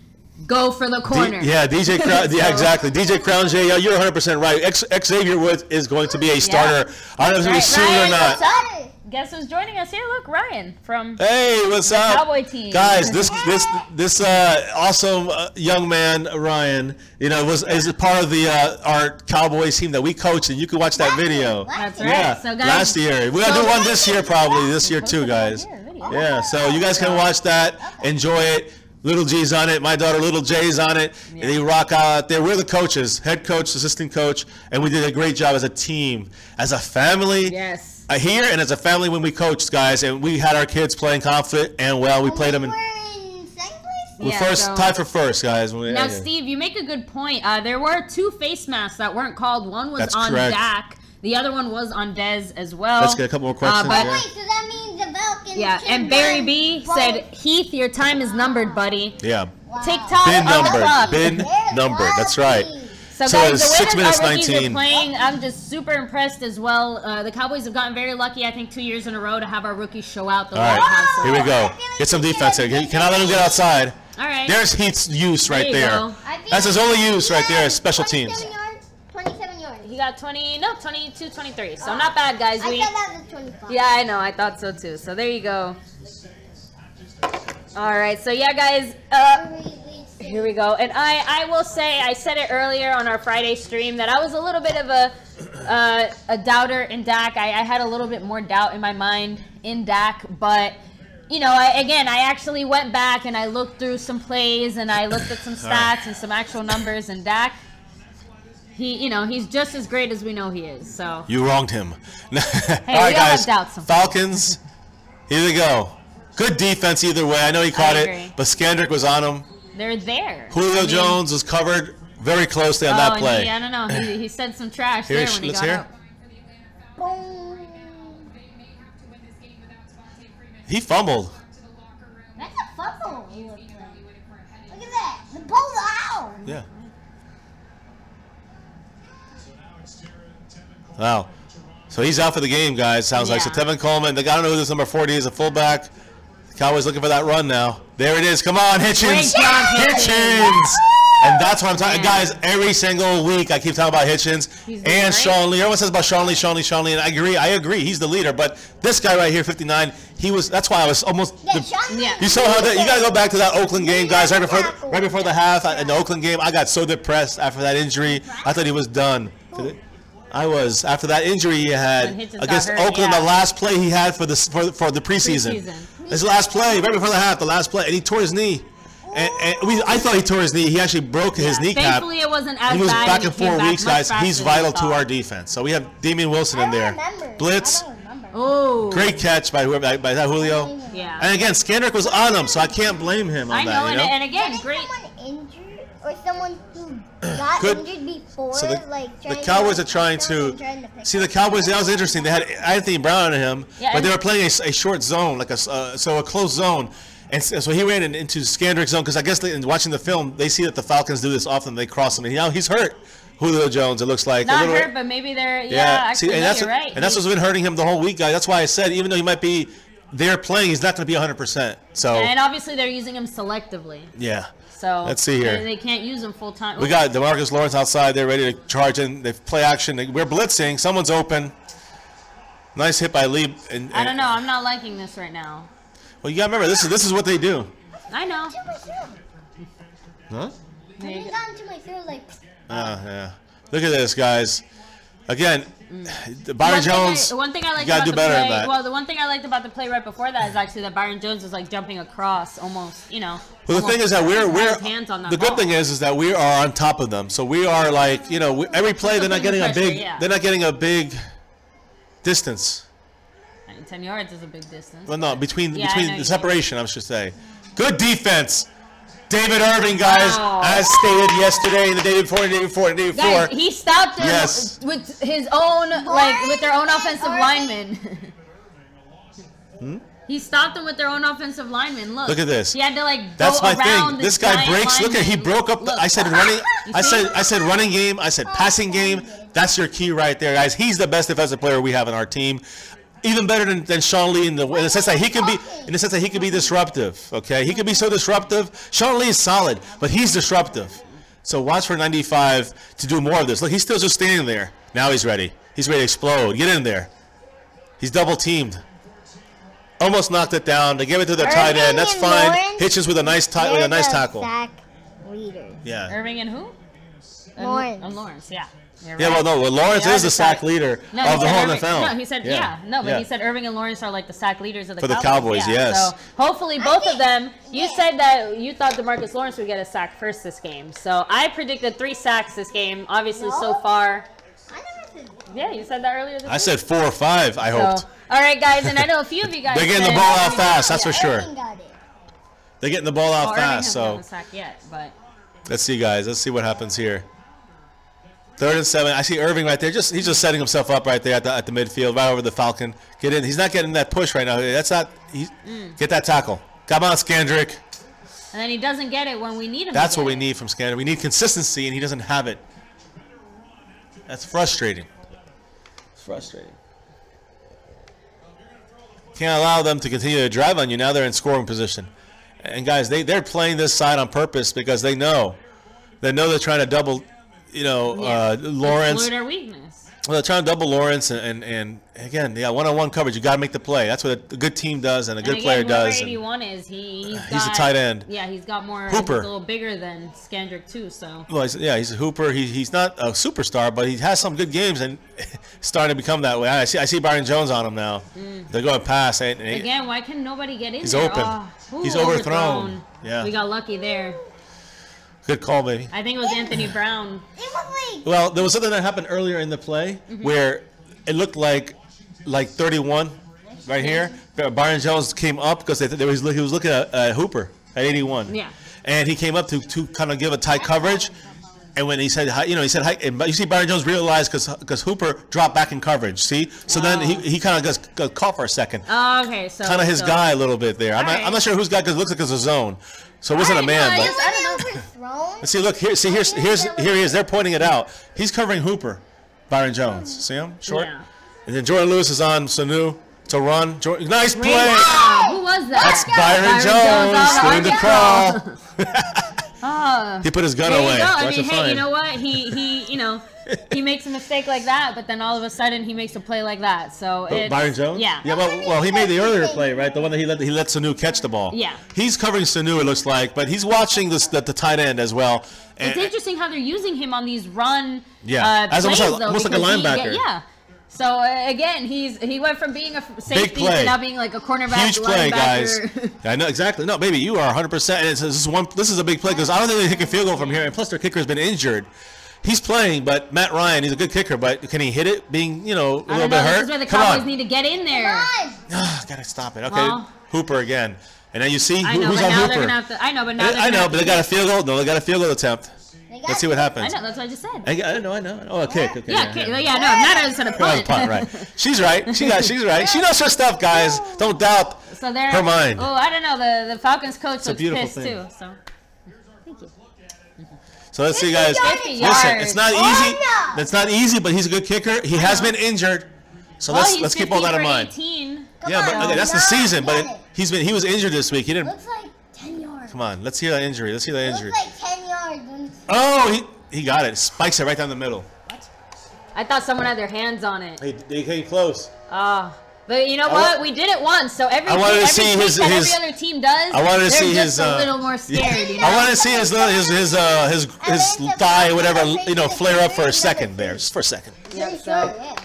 go for the corner. DJ Crown. Yeah, exactly. DJ Crown, J. You're 100% right. Xavier Woods is going to be a starter. I don't know if he's soon or not. Guess who's joining us here? Look, Ryan from what's the up, Cowboy team. Guys, this awesome young man, Ryan, is a part of the our Cowboys team that we coached, and you can watch that video. That's right. Yeah, so guys, last year. We're gonna do one this year, probably this year too, guys. Yeah, so you guys can watch that, enjoy it. Little G's on it. My daughter, Little J's on it. And they rock out there. We're the coaches, head coach, assistant coach, and we did a great job as a team, as a family. Yes. Here and as a family when we coached, guys, and we had our kids playing confident and well. We played them in. We're tied for first, guys. Now, Steve, you make a good point. There were 2 face masks that weren't called. One was on Dak. The other one was on Dez as well. Let's get a couple more questions. Wait, so that means the Falcons. Yeah, and Barry B said, Heath, your time is numbered, buddy. Yeah. TikTok on the clock. Bin numbered. That's right. So guys, the way that our rookies are playing, I'm just super impressed as well. The Cowboys have gotten very lucky, I think, 2 years in a row to have our rookies show out the way they have. So here we go. Get some defense here. You cannot let him get outside. All right. There's Heath's use right there. That's his only use right there, special teams. 27 yards. He got 22, 23. So not bad, guys. I thought that was 25. Yeah, I know. I thought so too. So there you go. All right. So yeah, guys. Here we go. And I will say, I said it earlier on our Friday stream that I was a little bit of a doubter in Dak. I had a little bit more doubt in my mind in Dak, but you know, I actually went back and I looked through some plays and I looked at some stats and some actual numbers, and Dak, he's just as great as we know he is. So you wronged him. Hey, all right, guys. Have doubts Falcons. Here they go. Good defense either way. I know he caught it, but Skandrick was on him. They're there. Julio Jones was covered very closely on that play. I don't know. He said some trash there when he got out. He fumbled. That's a fumble. Look at that. The ball's out. Yeah. Wow. So he's out for the game, guys. Sounds like. So Tevin Coleman. I don't know who this number 40 is. A fullback. The Cowboys looking for that run now. There it is. Come on, Hitchens. Hitchens. And that's what I'm talking, guys. Every single week, I keep talking about Hitchens and Sean Lee. Everyone says about Sean Lee, and I agree. He's the leader. But this guy right here, 59, he was. That's why I was almost. You saw how that. You got to go back to that Oakland game, guys. Right before the half in the Oakland game, I got so depressed after that injury. I thought he was done. I was after that injury he had against Oakland. The last play he had for the preseason. His last play, right before the half, the last play, and he tore his knee. I thought he tore his knee. He actually broke his kneecap. Thankfully, it wasn't as bad. He was back in 4 weeks, guys. He's vital to our defense. So we have Damian Wilson in there. Blitz. Oh. Great catch by that Julio. Yeah. And again, Skandrick was on him, so I can't blame him on that. I know, and again, great. Someone injured or someone who got injured before, so the Cowboys are trying to see the Cowboys. That was interesting. They had Anthony Brown on him, but they were playing a short zone, like a close zone. And so he ran into Skandrick's zone because I guess watching the film, they see that the Falcons do this often. They cross him, and now he's hurt. Julio Jones, it looks like. Not hurt, but maybe they're, actually, you're right. And that's what's been hurting him the whole week, guys. That's why I said, even though he might be there playing, he's not going to be 100%. So. And obviously they're using him selectively. Yeah. So let's see here. They can't use him full time. We got DeMarcus Lawrence outside. They're ready to charge in. They play action. We're blitzing. Someone's open. Nice hit by Lee. I don't know. I'm not liking this right now. Well, you got to remember, this is what they do. I know. Huh? Yeah. Look at this, guys. Again, Byron Jones. One thing I liked about the play. Well, the one thing I liked about the play right before that is actually that Byron Jones was like jumping across, almost, Well, the thing is that the good thing is that we are on top of them. So we are like, every play they're not getting a big. They're not getting a big distance. 10 yards is a big distance. Well, no, between the separation, I should say. Good defense. David Irving, guys, as stated yesterday, and the day before, Guys, he stopped them with his own, with their own offensive linemen. He stopped them with their own offensive linemen. Look at this. He had to That's go my around thing. This guy breaks. Look at he broke up. I said running. I said running game. I said passing game. That's your key right there, guys. He's the best defensive player we have in our team. Even better than Sean Lee in the sense that he can be disruptive. Okay, he can be so disruptive. Sean Lee is solid, but he's disruptive. So watch for 95 to do more of this. Look, he's still just standing there. Now he's ready. He's ready to explode. Get in there. He's double teamed. Almost knocked it down. They gave it to their tight end. That's fine. Hitchens with a nice tackle. Sack leaders. Yeah. Irving and who? Lawrence. Lawrence. Yeah. Right. Yeah, Lawrence is the sack leader of the whole NFL. No, he said, he said Irving and Lawrence are like the sack leaders of the Cowboys. For the Cowboys, yes. So hopefully both of them, you said that you thought DeMarcus Lawrence would get a sack first this game. So I predicted 3 sacks this game. Obviously, so far. Yeah, you said that earlier this week. I said 4 or 5, I hoped. All right, guys, and I know a few of you guys. They're getting the ball out fast, that's for sure. They're getting the ball out fast, so. Sack yet, but. Let's see, guys. Let's see what happens here. 3rd and 7. I see Irving right there. He's just setting himself up right there at the midfield, right over the Falcon. Get in. He's not getting that push right now. That's not. Get that tackle. Come on, Skandrick. And then he doesn't get it when we need him. That's what we need from Skandrick. We need consistency, and he doesn't have it. That's frustrating. It's frustrating. Can't allow them to continue to drive on you. Now they're in scoring position. And guys, they're playing this side on purpose because they know they're trying to double, Lawrence. Exploit our weakness. Well, they're trying to double Lawrence, and again, one-on-one coverage. You got to make the play. That's what a good team does, and a good player does. 81 is he's a tight end. Yeah, he's got more. Hooper. He's a little bigger than Skandrick too. So. Well, he's a hooper. He's not a superstar, but he has some good games, and starting to become that way. I see Byron Jones on him now. They're going past. Again, why can nobody get in he's there? He's open. He's overthrown. Yeah. We got lucky there. Good call, baby. I think it was Anthony Brown. Well, there was something that happened earlier in the play where it looked like 31 right here. Byron Jones came up because he was looking at Hooper at 81. Yeah. And he came up to kind of give a tight coverage. And when he said hi, he said hi. And you see Byron Jones realized because Hooper dropped back in coverage. See, so then he kind of got caught for a second. Oh, okay. So kind of his guy a little bit there. I'm not sure whose guy because it looks like it's a zone. So it wasn't a man. I don't know. See, look here. See, here he is. They're pointing it out. He's covering Hooper, Byron Jones. See him, short. Yeah. And then Jordan Lewis is on Sanu to run. Nice play. Wow. Who was that? That's Byron Jones doing the crawl. He put his gun away. I mean, hey, you know what? He makes a mistake like that, but then all of a sudden he makes a play like that. So Byron Jones? Yeah. Yeah. Well, he made the earlier play, right? The one that he let Sanu catch the ball. Yeah. He's covering Sanu, it looks like, but he's watching the tight end as well. And it's interesting how they're using him on these run. As plays, almost like a linebacker. Yeah. So again, he went from being a safety to now being like a cornerback. Huge play, guys. I know exactly. No, baby, you are 100%. And this is a big play because I don't think they can kick a field goal from here. And plus, their kicker has been injured. He's playing, but Matt Ryan, he's a good kicker, but can he hit it? Being a little bit hurt. This is where the Cowboys need to get in there. Gotta stop it. Okay, Hooper again, and now you see who's on Hooper. I know, but they got a field goal. No, they got a field goal attempt. Let's see what happens. I know, that's what I just said. I know. Oh, a kick. Okay. Not as a punt. Right. She's right. She's right. She knows her stuff, guys. Don't doubt her mind. Oh, I don't know. The Falcons coach looks pissed too. So, thank you. So let's see, guys. Listen, it's not easy. It's not easy, but he's a good kicker. He has been injured, so let's keep all that in mind. 18. Yeah, but that's the season. But he was injured this week. He didn't. Looks like 10 yards. Come on, let's hear that injury. Looks like 10 yards. Oh, he got it. Spikes it right down the middle. What? I thought someone had their hands on it. They came close. But you know what? We did it once, so every other team does. I wanted to see his a little more scared. I wanted to see his thigh, whatever, flare up for a second there, just for a second. Yep, so.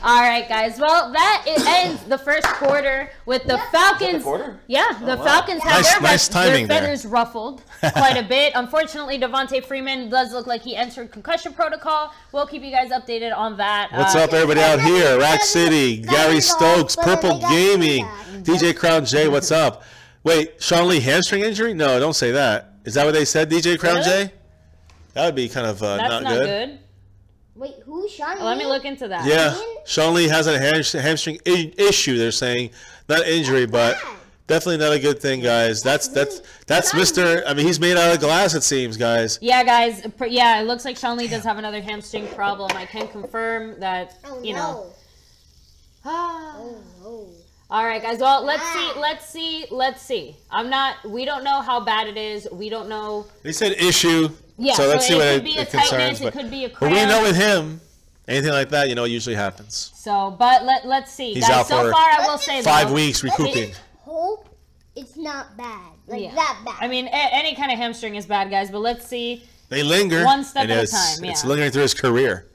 All right, guys. Well, that ends the first quarter with the Falcons. The Falcons have their feathers ruffled quite a bit. Unfortunately, Devontae Freeman does look like he entered concussion protocol. We'll keep you guys updated on that. What's up, everybody out here? Rack City, Gary Stokes, Purple Gaming, DJ Crown J. What's up? Wait, Sean Lee hamstring injury? No, don't say that. Is that what they said, DJ Crown J? That would be kind of not good. Wait, who? Sean Lee? Let me look into that. Yeah, Sean Lee has a hamstring issue. They're saying not injury, but definitely not a good thing, guys. That's Mr. I mean, he's made out of glass, it seems, guys. Yeah, guys. Yeah, it looks like Sean Lee does have another hamstring problem. I can confirm that. All right, guys. Well, let's see. We don't know how bad it is. We don't know. They said issue. Yeah, so let's see what it concerns. It could be a cramp. But we know with him, anything like that, it usually happens. So, but let's see. He's out for I will say 5 weeks recouping. Let's hope it's not bad. That bad. I mean, any kind of hamstring is bad, guys. But let's see. They linger. One step at a time. It's lingering through his career.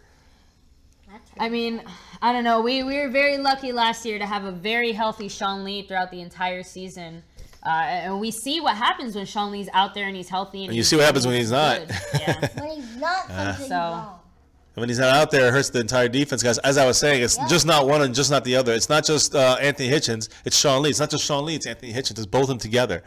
I mean, I don't know. We were very lucky last year to have a very healthy Sean Lee throughout the entire season. And we see what happens when Sean Lee's out there and he's healthy. And you see what happens when he's not. Yeah. When he's not, something's wrong. When he's not out there, it hurts the entire defense, guys. As I was saying, it's just not one and just not the other. It's not just Anthony Hitchens. It's Sean Lee. It's not just Sean Lee. It's Anthony Hitchens. It's both of them together.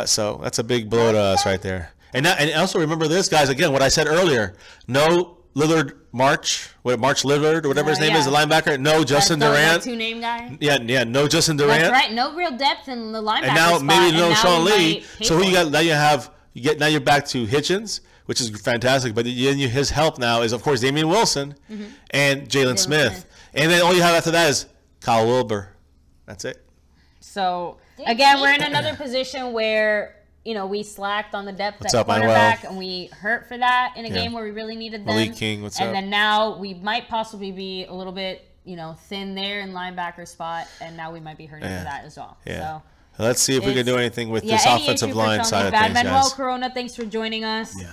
So that's a big blow to us right there. And also remember this, guys. Again, what I said earlier. No Lillard March Lillard or whatever his name is, the linebacker. No Justin Durant. Two-name guy. Yeah. No Justin Durant. That's right. No real depth in the linebacker And now spot. maybe no Sean Lee. So who you got? Now you're back to Hitchens which is fantastic. But his help now is, of course, Damian Wilson and Jalen Smith. And then all you have after that is Kyle Wilbur. That's it. So, again, we're in another position where, you know, we slacked on the depth at quarterback, and we hurt for that in a game where we really needed them. Malik King, what's up? And then now we might possibly be a little bit, you know, thin there in linebacker spot, and now we might be hurting for that as well. Yeah. So let's see if we can do anything with this offensive line side of things, guys. Manuel Corona, thanks for joining us. Yeah.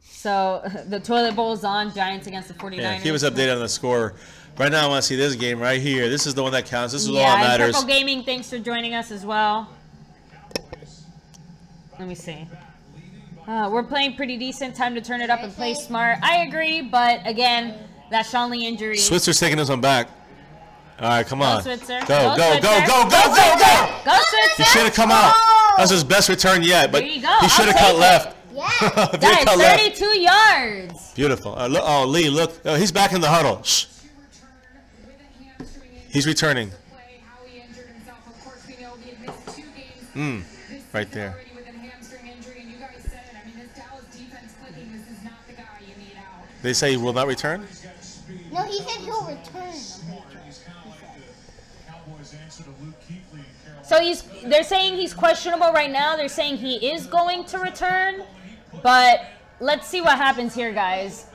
So the toilet bowl's on. Giants against the 49ers. Yeah, keep us updated on the score. Right now, I want to see this game right here. This is the one that counts. This is all that matters. Purple Gaming, thanks for joining us as well. Let me see. We're playing pretty decent. Time to turn it up and play smart. I agree, but again, that Sean Lee injury. Switzer's taking this one back. All right, come on. Go, Switzer. Go. Go, Switzer. He should have come out. That was his best return yet, but he should have cut left. Yeah. Guys, 32 yards. Beautiful. Oh, Lee, look. Oh, he's back in the huddle. Shh. He's returning. Right there. They say he will not return? No, he said he'll return. So they're saying he's questionable right now. They're saying he is going to return. But let's see what happens here, guys.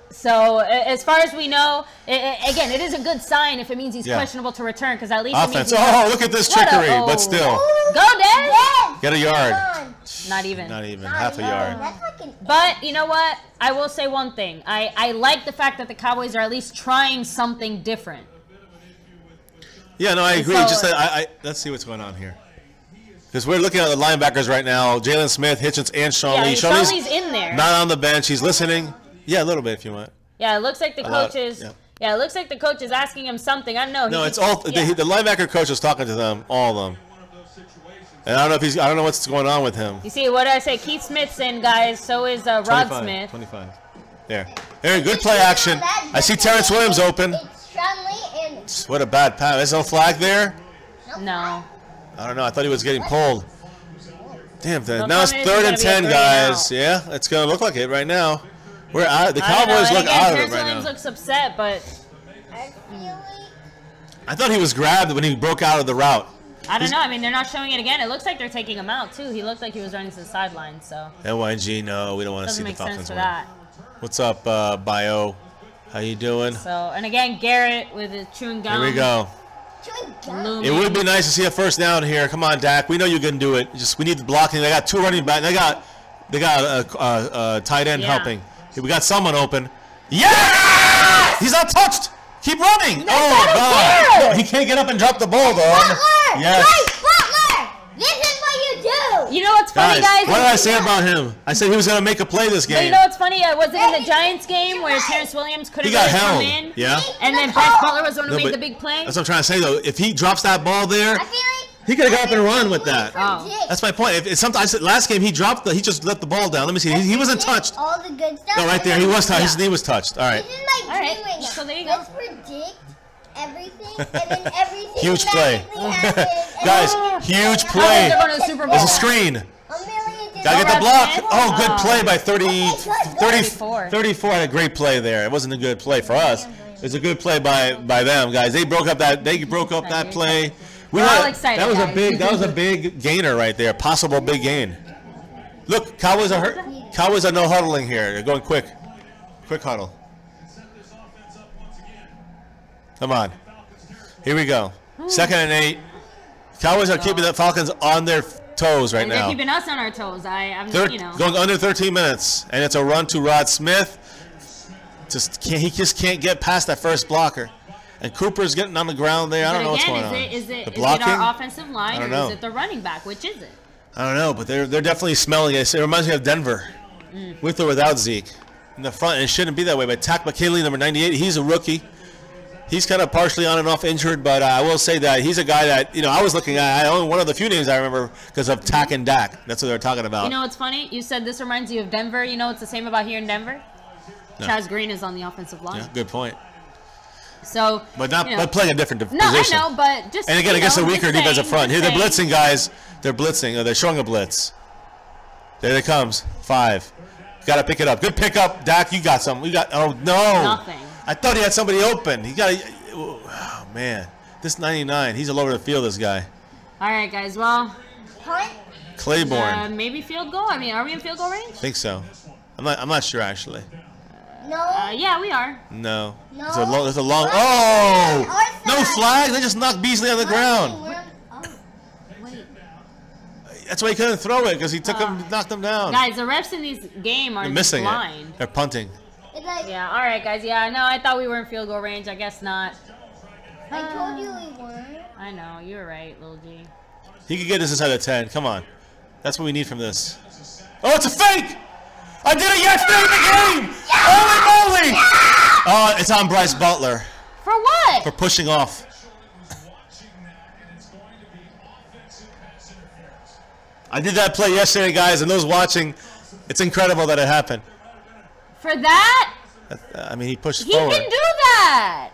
So as far as we know, again, it is a good sign if it means he's questionable to return, because at least offense. It means look at this trickery, but still. Go, Dad. Get a yard. Not even. Half a yard. But you know what? I will say one thing. I like the fact that the Cowboys are at least trying something different. Yeah, no, I agree. So, just let's see what's going on here. Because we're looking at the linebackers right now. Jalen Smith, Hitchens, and Sean Lee. Sean Lee's in there. Not on the bench. He's listening. Yeah, a little bit if you want. Yeah, it looks like the coach is. Yeah, it looks like the coach is asking him something. I don't know. No, it's all the linebacker coach is talking to them, all of them. And I don't know if I don't know what's going on with him. You see, what did I say? Keith Smith's in, guys. So is Rod Smith. 25. There. Good play action. I see Terrence Williams open. What a bad pass. There's no flag there? No. I don't know. I thought he was getting pulled. Damn. Now it's 3rd and 10, guys. Yeah, it's going to look like it right now. We're out. The Cowboys look out of it right now. Terrence Williams looks upset, but I thought he was grabbed when he broke out of the route. I don't know. I mean, they're not showing it again. It looks like they're taking him out too. He looked like he was running to the sideline. So NYG, no, we don't want to see the Falcons. Doesn't make sense for that. What's up, Bio? How you doing? So, and again, Garrett with his chewing gum. Here we go. It would be nice to see a first down here. Come on, Dak. We know you can do it. We need the blocking. They got 2 running backs. They got a tight end helping. We got someone open. Yeah! He's not touched. Keep running. God. He can't get up and drop the ball, though. Yes. Butler, this is what you do. You know what's funny, guys? What did I say about him? I said he was going to make a play this game. But you know what's funny? Was it in the Giants game where Terrence Williams couldn't come in? Yeah. And then Brett Butler was the one who made the big play? That's what I'm trying to say, though. If he drops that ball there, he could have got up and run with that. Oh. That's my point. Sometimes last game he just let the ball down. Let me see. He wasn't touched. All the good stuff. No, right there. He was touched. His knee was touched. All right. This is my dream right now. So there you go. Let's predict everything, and then everything huge play. Guys, huge play. There's a screen. Gotta get the block. Oh, good play by 34. Had a great play there. It wasn't a good play for us. It was a good play by them, guys. They broke up that play. We're all excited. That was a big gainer right there. Possible big gain. Look, Cowboys are hurt. Cowboys are no huddling here. They're going quick. Quick huddle. Come on. Here we go. 2nd and 8. Cowboys are keeping the Falcons on their toes right now. They're keeping us on our toes. Going under 13 minutes, and it's a run to Rod Smith. He just can't get past that first blocker. And Cooper's getting on the ground there. I don't know what's going on. Is it our offensive line or is it the running back? Which is it? I don't know, but they're definitely smelling it. It reminds me of Denver, with or without Zeke. In the front, and it shouldn't be that way. But Tack McKinley, number 98, he's a rookie. He's kind of partially on and off injured, but I will say that he's a guy that, I was looking at. Only one of the few names I remember because of Tack and Dak. That's what they were talking about. You know what's funny? You said this reminds you of Denver. You know what's the same about here in Denver? No. Chaz Green is on the offensive line. Yeah, good point. So, but playing a different position. No, I know, but just. And again, against a weaker defensive front. Here they're blitzing, guys. They're blitzing. They're showing a blitz. There it comes. 5. Got to pick it up. Good pickup, Dak. You got something. Oh, no. Nothing. I thought he had somebody open. Oh, man. This 99, he's all over the field, this guy. All right, guys. Well, Claiborne. Maybe field goal. I mean, are we in field goal range? I think so. I'm not sure, actually. No. Yeah, we are. No. No. It's a long. Oh! No flag. They just knocked Beasley on the ground. Wait. That's why he couldn't throw it, because he knocked him down. Guys, the refs in this game are missing blind. it. They're punting. Yeah. All right, guys. Yeah. No, I thought we were in field goal range. I guess not. I told you we weren't. I know. You were right, Lil G. He could get this inside of 10. Come on. That's what we need from this. Oh, it's a fake! I did it yesterday in the game! Holy moly! Oh, it's on Bryce Butler. For what? For pushing off. I did that play yesterday, guys, and those watching, it's incredible that it happened. For that? I mean, he pushed forward. He can do that.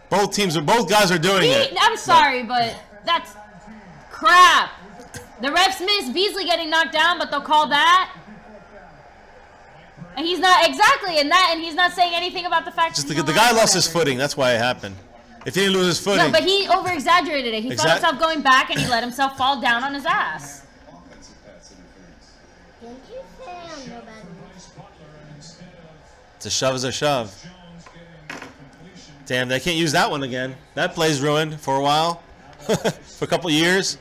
Both guys are doing it. I'm sorry, but that's crap. The refs missed Beasley getting knocked down, but they'll call that. And he's not exactly in that, and he's not saying anything about the fact Just that the guy lost his footing. That's why it happened. If he didn't lose his footing. No, but he over-exaggerated it. He felt himself going back, and he let himself fall down on his ass. Didn't you say I'm no bad? It's a shove is a shove. Damn, they can't use that one again. That play's ruined for a while. For a couple years.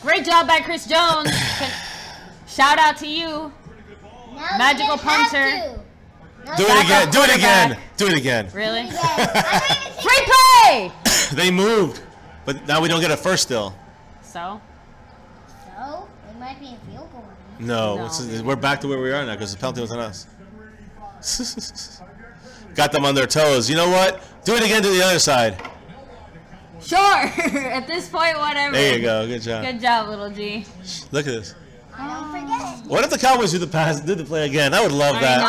Great job by Chris Jones. Shout out to you. Now Magical punter. Do it again. Do it again. Do it again. Really? Free play! They moved. But now we don't get a first still. So? So? We might be in field goal. No. We're back to where we are now because the penalty was on us. Got them on their toes. You know what? Do it again to the other side. Sure. At this point, whatever. There you go. Good job. Good job, Little G. Look at this. Don't forget. What if the Cowboys do the play again? I would love that.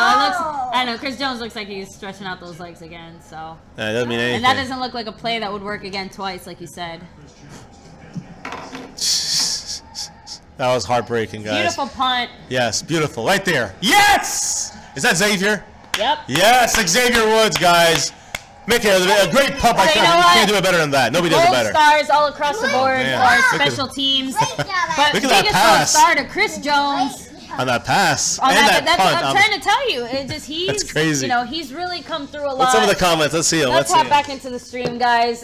I know. Chris Jones looks like he's stretching out those legs again. So. That doesn't mean anything. And that doesn't look like a play that would work again twice, like you said. That was heartbreaking, guys. Beautiful punt. Yes, beautiful. Right there. Yes! Is that Xavier? Yep. Yes, Xavier Woods, guys. Make it a great pup. I can't do it better than that. Nobody does it better. Gold stars all across the board for our special teams. But look at that pass. Gold star to Chris Jones. On that pass. And that punt. I'm trying to tell you. That's crazy. You know, he's really come through a lot. What's some of the comments? Let's see them. Let's hop back into the stream, guys.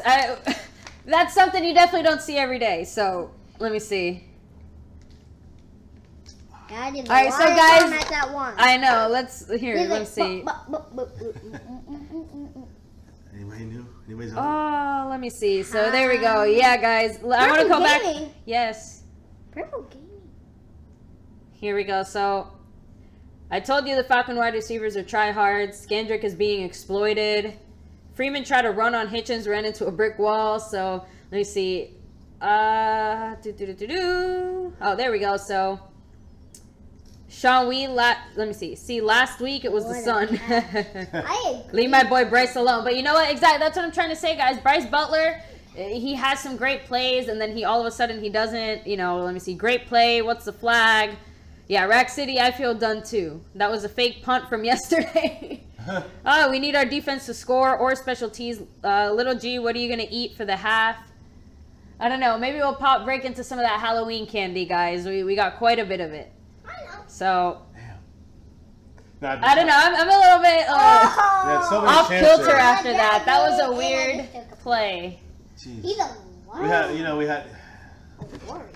That's something you definitely don't see every day. So, let me see. All right, so guys, I know. Let's see. Anybody new? Anybody's on? Oh, let me see. So there we go. Yeah, guys. I want to go back. Yes. Purple gaming. Here we go. So I told you the Falcon wide receivers are tryhards. Skandrick is being exploited. Freeman tried to run on Hitchens, ran into a brick wall. So let me see. Oh, there we go. So Sean Wee, let me see. See, last week it was the sun. I agree. Leave my boy Bryce alone. But you know what? Exactly. That's what I'm trying to say, guys. Bryce Butler, he has some great plays, and then he all of a sudden he doesn't. You know, let me see. Great play. What's the flag? Yeah, Rack City, I feel done too. That was a fake punt from yesterday. We need our defense to score or special teams. Little G, what are you going to eat for the half? I don't know. Maybe we'll break into some of that Halloween candy, guys. We got quite a bit of it. So, I don't know. I'm a little bit off kilter after that. That was a weird play. He's a we had.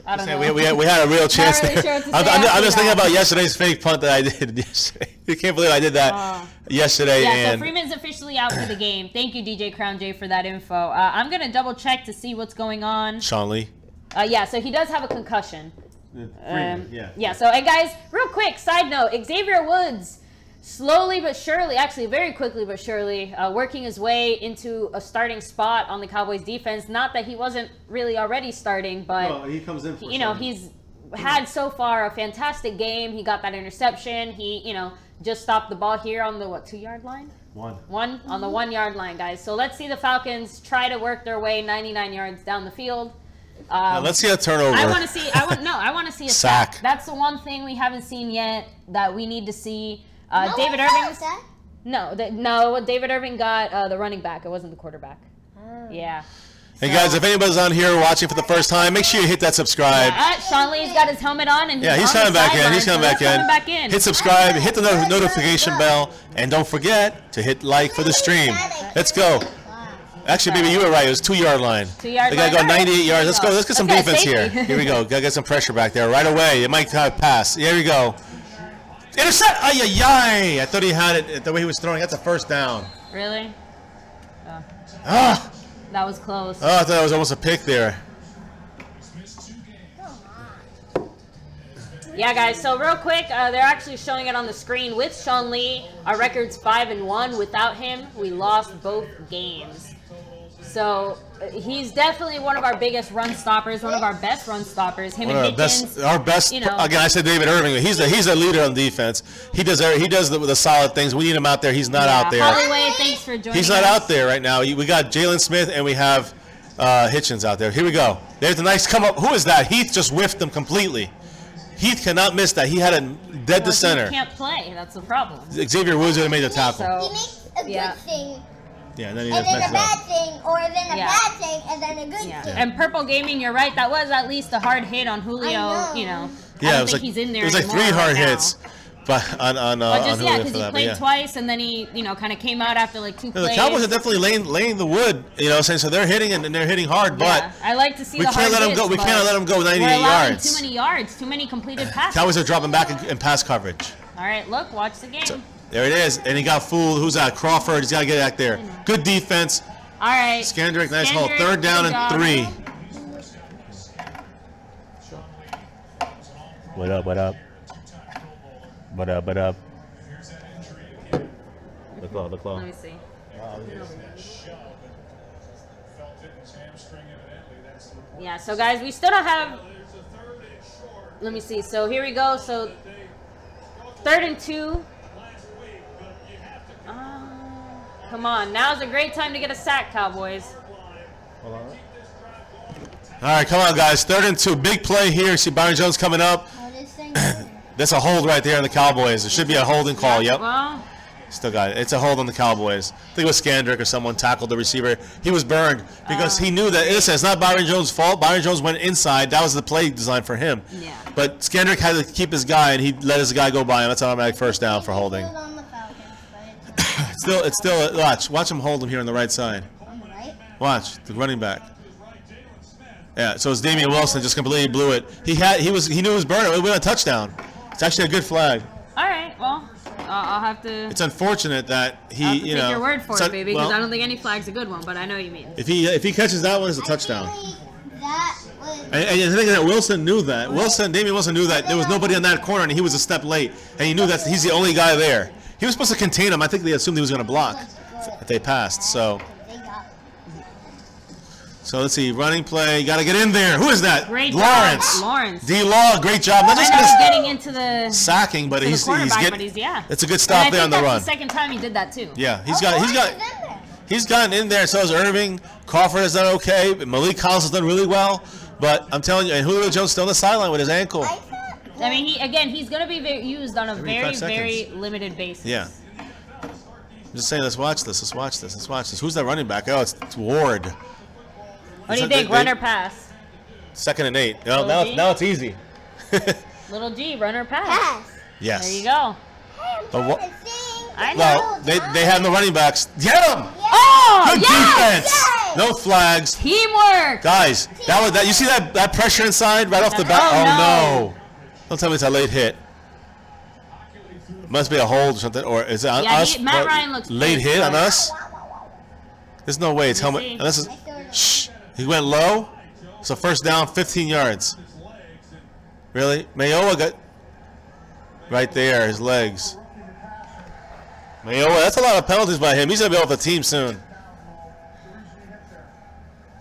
I don't know. We had a real chance really there. sure I'm just thinking about yesterday's fake punt that I did yesterday. You can't believe I did that yesterday. Yeah, so Freeman's officially out for the game. Thank you, DJ Crown J, for that info. I'm going to double check to see what's going on. Sean Lee. Yeah, so he does have a concussion. Yeah, so, and guys, real quick, side note, Xavier Woods, slowly but surely, actually very quickly but surely, working his way into a starting spot on the Cowboys defense. Not that he wasn't really already starting, but he comes in for he's had so far a fantastic game. He got that interception. He, just stopped the ball here on the, 2-yard line? One on the 1-yard line, guys. So let's see the Falcons try to work their way 99 yards down the field. Let's see a turnover. I want to see. I want to see a sack. That's the one thing we haven't seen yet that we need to see. David Irving. No. David Irving got the running back. It wasn't the quarterback. Oh. Yeah. Hey guys, if anybody's on here watching for the first time, make sure you hit that subscribe. Sean Lee's got his helmet on, and he's coming back in. He's coming back in. Hit subscribe, hit the notification bell, and don't forget to hit like for the stream. Let's go. Actually, baby, you were right. It was 2-yard line. 2-yard line. They gotta go 98 yards. Let's go. Let's get some defense here. Here we go. Gotta get some pressure back there right away. It might pass. Here we go. Intercept! Ay! I thought he had it the way he was throwing. That's a first down. Really? That was close. Oh, I thought it was almost a pick there. Yeah, guys. So real quick, they're actually showing it on the screen. With Sean Lee, our record's 5-1. Without him, we lost both games. So he's definitely one of our biggest run stoppers, one of our best run stoppers. Him and Higgins, our best. You know, again, I said David Irving. He's a leader on defense. He does the solid things. We need him out there. He's not out there. Holloway, thanks for joining. He's not out there right now. We got Jalen Smith and we have Hitchens out there. Here we go. There's a nice come up. Who is that? Heath just whiffed him completely. Heath cannot miss that. He had a dead to center. He can't play. That's the problem. Xavier Woods would have made the tackle. He makes a good thing. Yeah, and then, a bad thing, or then a bad thing, and then a good thing. And Purple Gaming, you're right. That was at least a hard hit on Julio. You know, yeah, I don't think he's in there. It was like 3 hard hits, but on Julio because he played twice, and then he kind of came out after like 2 plays. The Cowboys are definitely laying the wood. So they're hitting and they're hitting hard. But I like to see we can't let them go. We can't let them go 98 yards. Too many yards. Too many completed passes. Cowboys are dropping back in pass coverage. All right, look, watch the game. There it is, and he got fooled. Who's that? Crawford. He's got to get back there. Good defense. All right. Skandrick, nice hold. 3rd down and 3. What up? The claw. Let me see. Yeah, so guys, we still don't have... Let me see. So here we go. So 3rd and 2. Come on, now's a great time to get a sack, Cowboys. Hold on. All right, come on, guys. 3rd and 2. Big play here. See Byron Jones coming up. That's a hold right there on the Cowboys. It should be a holding call. Yep. Well, still got it. It's a hold on the Cowboys. I think it was Skandrick or someone tackled the receiver. He was burned because he knew that, listen, it's not Byron Jones' fault. Byron Jones went inside. That was the play design for him. Yeah. But Skandrick had to keep his guy, and he let his guy go by him. That's an automatic first down for holding. It's still watch him hold him here on the right side. On the right? Watch the running back. Yeah, so it's Damian Wilson just completely blew it. He knew it was burning. It went a touchdown. It's actually a good flag. All right, well, I'll have to. It's unfortunate that take your word for it, baby, because I don't think any flag's a good one, but I know what you mean. If he catches that one, it's a touchdown. That was. And I think that Wilson knew that. Damian Wilson knew that there was nobody on that corner, and he was a step late, and he knew that he's the only guy there. He was supposed to contain him. I think they assumed he was going to block if they passed. So let's see. Running play. You got to get in there. Who is that? Great Lawrence. Lawrence. D-Law. Great job. Not just getting into the sacking, but he's getting. Yeah. It's a good stop there on the run. That's the second time he did that too. Yeah, he's gotten in there. So has Irving. Crawford has done okay. Malik Collins has done really well. But I'm telling you, and Julio Jones still on the sideline with his ankle. I mean, he's going to be used on a very limited basis. Yeah. I'm just saying, let's watch this. Who's that running back? Oh, it's Ward. What do you think, run or pass? 2nd and 8. Now it's easy. Little G, run or pass. Yes. There you go. I know. Well, they have no running backs. Get them! Oh, good defense. Yes. No flags. Teamwork. Guys, you see that pressure inside right off the bat? Oh, no. Don't tell me it's a late hit. It must be a hold or something. Or is it on us? Matt Ryan looks late hit on us? There's no way. It's helmet. Unless it's, shh. He went low. So 1st down, 15 yards. Really? Mayowa got right there, his legs. Mayowa, that's a lot of penalties by him. He's going to be off the team soon.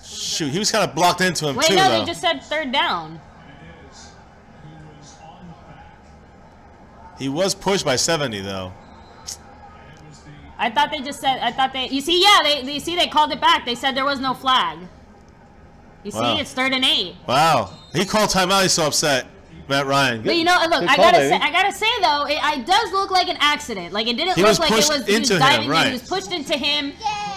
Shoot, he was kind of blocked into him too, no, they just said 3rd down. He was pushed by 70, though. I thought they just said. You see, they called it back. They said there was no flag. You see, it's 3rd and 8. Wow. He called timeout. He's so upset. Matt Ryan. But you know, look, I gotta say though, it does look like an accident. Like it didn't look like he was diving in. He was pushed into him.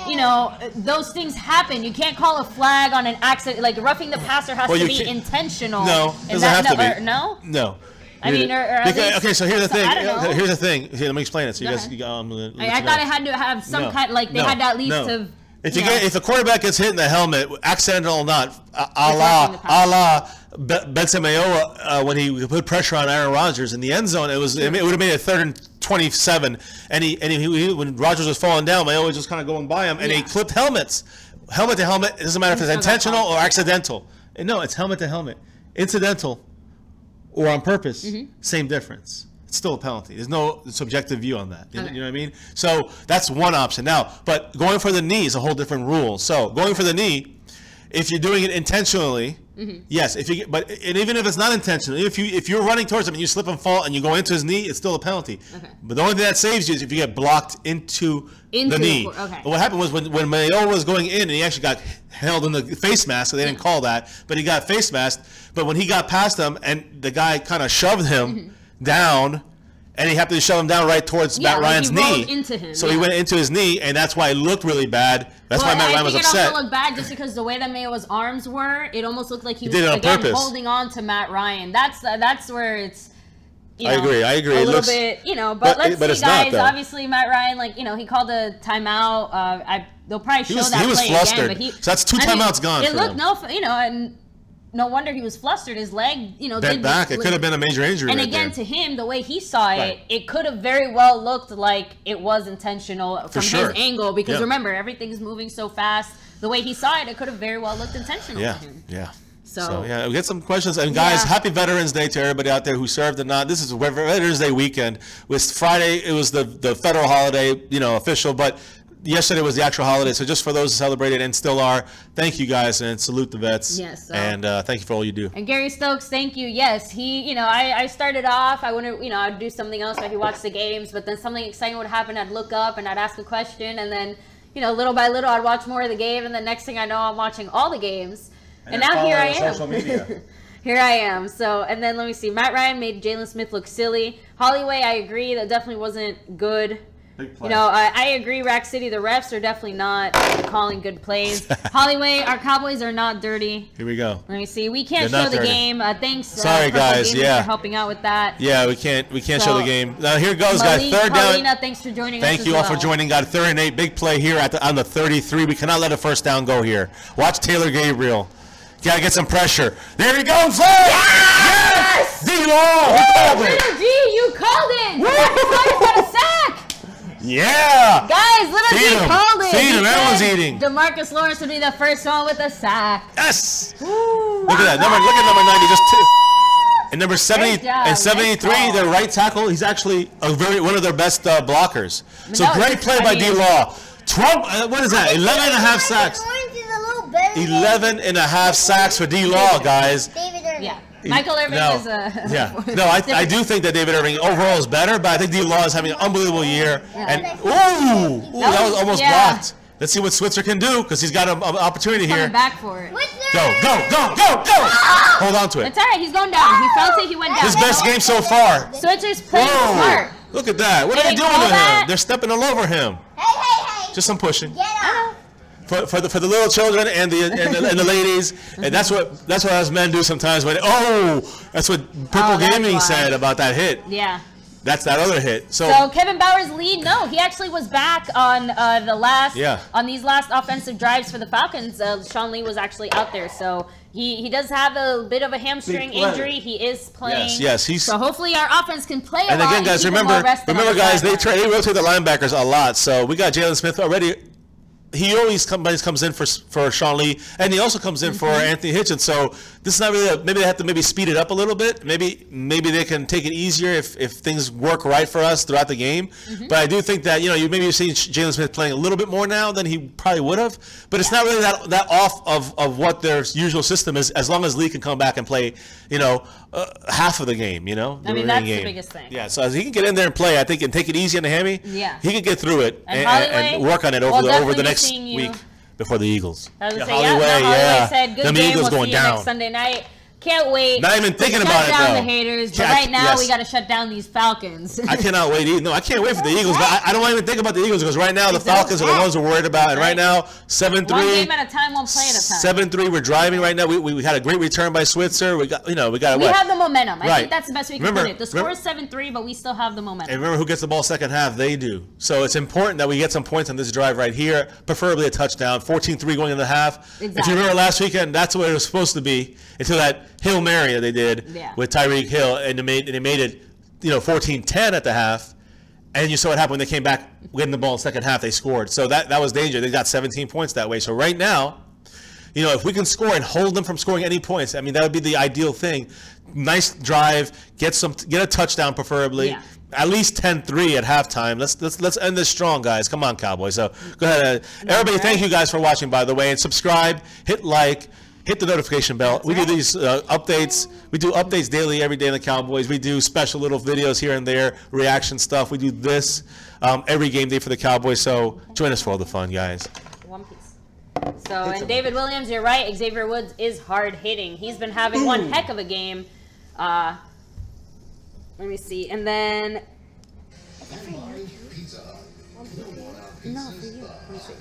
You know, those things happen. You can't call a flag on an accident. Like roughing the passer has to be intentional. No, it doesn't have to be. No. No. I mean, okay. So here's the thing. Here's the thing. Here, let me explain it. So you guys, I thought it had to have some kind. Like they had to at least have. If the quarterback gets hit in the helmet, accidental or not, a la Bensemeoa, when he put pressure on Aaron Rodgers in the end zone, it would have made it 3rd and 27, and when Rodgers was falling down, Mayoa was just kind of going by him, and he clipped helmet to helmet. It doesn't matter if it's intentional or accidental. No, it's helmet to helmet, incidental or on purpose, same difference. It's still a penalty. There's no subjective view on that. You know what I mean? So that's one option. Now, but going for the knee is a whole different rule. So going for the knee, if you're doing it intentionally, yes. And even if it's not intentional, if you're running towards him and you slip and fall and you go into his knee, it's still a penalty. But the only thing that saves you is if you get blocked into the knee. But what happened was when Mayo was going in and he actually got held in the face mask, so they didn't call that, but he got face masked. But when he got past him and the guy kind of shoved him down, and he happened to shove him down right towards Matt Ryan's knee. Into him, so he went into his knee, and that's why it looked really bad. That's why Matt Ryan was upset. It also looked bad just because the way that Mayo's arms were. It almost looked like he was holding on to Matt Ryan. That's where it's. I agree. A little bit, but let's see, guys. Obviously, Matt Ryan, he called a timeout. They'll probably show that play again. He was flustered. So that's 2 timeouts gone. It looked and no wonder he was flustered. His leg, bent back. It could have been a major injury. And again, to him, the way he saw it, it could have very well looked like it was intentional from his angle. Because remember, everything's moving so fast. The way he saw it, it could have very well looked intentional to him. Yeah. So we get some questions. And guys, happy Veterans Day to everybody out there who served and not. This is Veterans Day weekend. With Friday, it was the federal holiday, official, but yesterday was the actual holiday, so just for those who celebrated and still are, thank you guys and salute the vets. Yes. And thank you for all you do. And Gary Stokes, thank you. Yes, he, I started off, I wouldn't, I'd do something else while he watched the games, but then something exciting would happen. I'd look up and I'd ask a question, and then, little by little, I'd watch more of the game, and the next thing I know, I'm watching all the games. And now here I am. Social media. Here I am. So, and then let me see. Matt Ryan made Jalen Smith look silly. Holloway, I agree. That definitely wasn't good. I agree, Rack City, the refs are definitely not calling good plays. Holloway, our Cowboys are not dirty. Here we go. Let me see. We can't show the game. Thanks. Sorry, guys. For helping out with that. Yeah, we can't show the game. Now here goes, guys. Third Paulina, down. Thanks for joining us. Thank you all for joining. Got 3rd and 8. Big play here on the 33. We cannot let a first down go here. Watch Taylor Gabriel. Gotta get some pressure. There he goes. Yes! D-Law. Little G, you called it. That's got a sack. Yeah! Guys, Little G called it. Feed him. Everyone's eating. DeMarcus Lawrence will be the first one with a sack. Yes! Look at that. Look at number 90. Just two. And number 70 and 73, their right tackle, he's actually one of their best blockers. So great play by D-Law. What is that? 11 and a half sacks. 11 and a half sacks for D-Law, guys. David Irving. Yeah. Michael Irving is a... No, I do think that David Irving overall is better, but I think D-Law is having an unbelievable year. Yeah. And, that was almost blocked. Let's see what Switzer can do, because he's got an opportunity here. Coming back for it. Go. Hold on to it. It's all right. He's going down. He felt it. He went down. His best game so far. Switzer's playing smart. Look at that. What are they doing to him? They're stepping all over him. Hey. Just some pushing. Get up. For the little children and the ladies, and that's what us men do sometimes. When that's what Purple Gaming said about that hit. Yeah. That's that other hit. So Kevin Bauer's lead. No, he actually was back on on these last offensive drives for the Falcons. Sean Lee was actually out there, so he does have a bit of a hamstring injury. He is playing. Yes. So hopefully our offense can play a lot. And again, guys, remember, guys, they rotate the linebackers a lot. So we got Jalen Smith already. He always comes in for Sean Lee, and he also comes in for Anthony Hitchens. So this is not really maybe they have to speed it up a little bit. Maybe they can take it easier if things work right for us throughout the game. But I do think that you're seeing Jalen Smith playing a little bit more now than he probably would have. But it's not really that off of what their usual system is, as long as Lee can come back and play half of the game. I mean, that's the biggest thing. Yeah, so as he can get in there and play, I think, and take it easy on the hammy. Yeah, he can get through it and work on it over the next week. before the Eagles. I was going to say, Holloway said, good game, we'll see you next Sunday night. Can't wait. Not even thinking about it, though. Shut down the haters, but right now we got to shut down these Falcons. I cannot wait. No, I can't wait for the Eagles. But I don't even think about the Eagles because right now the Falcons are the ones we're worried about. And right now, 7-3. One game at a time, one play at a time. 7-3. We're driving right now. We had a great return by Switzer. We got, we have the momentum. I think that's the best way we can put it. The score is 7-3, but we still have the momentum. And remember who gets the ball second half? They do. So it's important that we get some points on this drive right here, preferably a touchdown. 14-3 going in the half. Exactly. If you remember last weekend, that's what it was supposed to be until that Hail Mary that they did with Tyreek Hill, and they made it 14-10 at the half, and you saw what happened when they came back getting the ball in the second half. They scored, so that was danger. They got 17 points that way. So right now, if we can score and hold them from scoring any points, I mean that would be the ideal thing. Nice drive, get a touchdown preferably. At least 10-3 at halftime. Let's end this strong, guys. Come on, Cowboys. So go ahead, everybody. Thank you guys for watching, by the way, and subscribe, hit like. Hit the notification bell. We do these updates. We do updates daily, every day in the Cowboys. We do special little videos here and there, reaction stuff. We do this every game day for the Cowboys. So join us for all the fun, guys. One piece. So, and David Williams, you're right. Xavier Woods is hard hitting. He's been having one heck of a game. Let me see. And then... No, for you. Let me see.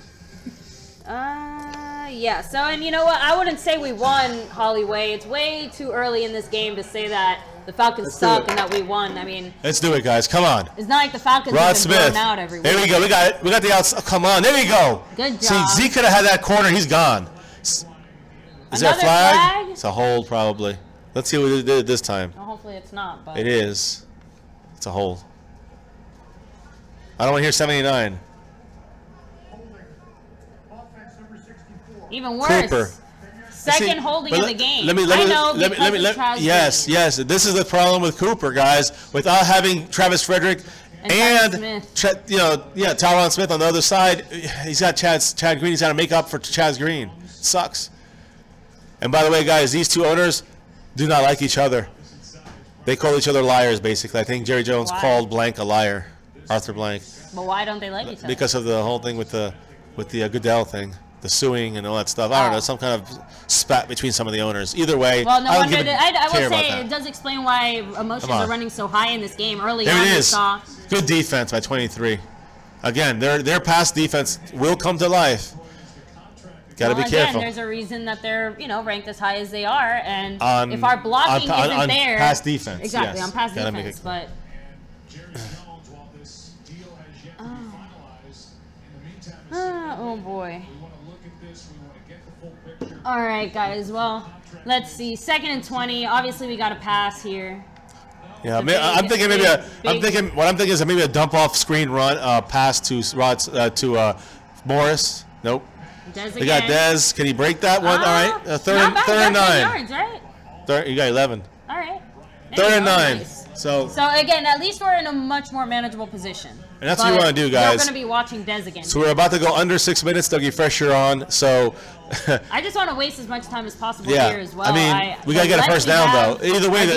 Yeah, so, and you know what? I wouldn't say we won, Holloway. It's way too early in this game to say that the Falcons suck and that we won. I mean... Let's do it, guys. Come on. It's not like the Falcons have been blown out every week. There we go. We got it. We got the outs. Oh, come on. There we go. Good job. See, Zeke could have had that corner. He's gone. Is there a flag? It's a hold, probably. Let's see what it did this time. Well, hopefully it's not, but... It is. It's a hold. I don't want to hear 79. Even worse. Cooper. Second holding of the game. Yes. This is the problem with Cooper, guys. Without having Travis Frederick and Tyron Smith on the other side, he's got Chad Green. He's got to make up for Chad Green. Sucks. And by the way, guys, these two owners do not like each other. They call each other liars, basically. I think Jerry Jones called Blank a liar, Arthur Blank. But why don't they like each other? Because of the whole thing with the Goodell thing. The suing and all that stuff. I don't know, some kind of spat between some of the owners. Either way, well, no wonder I will say it does explain why emotions are running so high in this game. Early on, we saw good defense by 23. Again, their pass defense will come to life. Got to be careful. There's a reason that they're ranked as high as they are, and if our blocking isn't there, pass defense, exactly on pass defense, but. Oh boy. All right, guys. Well, let's see. 2nd and 20. Obviously, we got a pass here. Yeah, I'm thinking maybe what I'm thinking is maybe a dump off screen run pass to Morris. Nope. They got Dez. Can he break that one? All right. Third and 9. Yards, right? You got 11. All right. 3rd and 9. Nice. So again, at least we're in a much more manageable position. And that's what we want to do, guys. We're going to be watching Dez again. So we're about to go under 6 minutes. Dougie Fresher on. So I just want to waste as much time as possible here as well. I mean, we got to get a first down, though. Either way,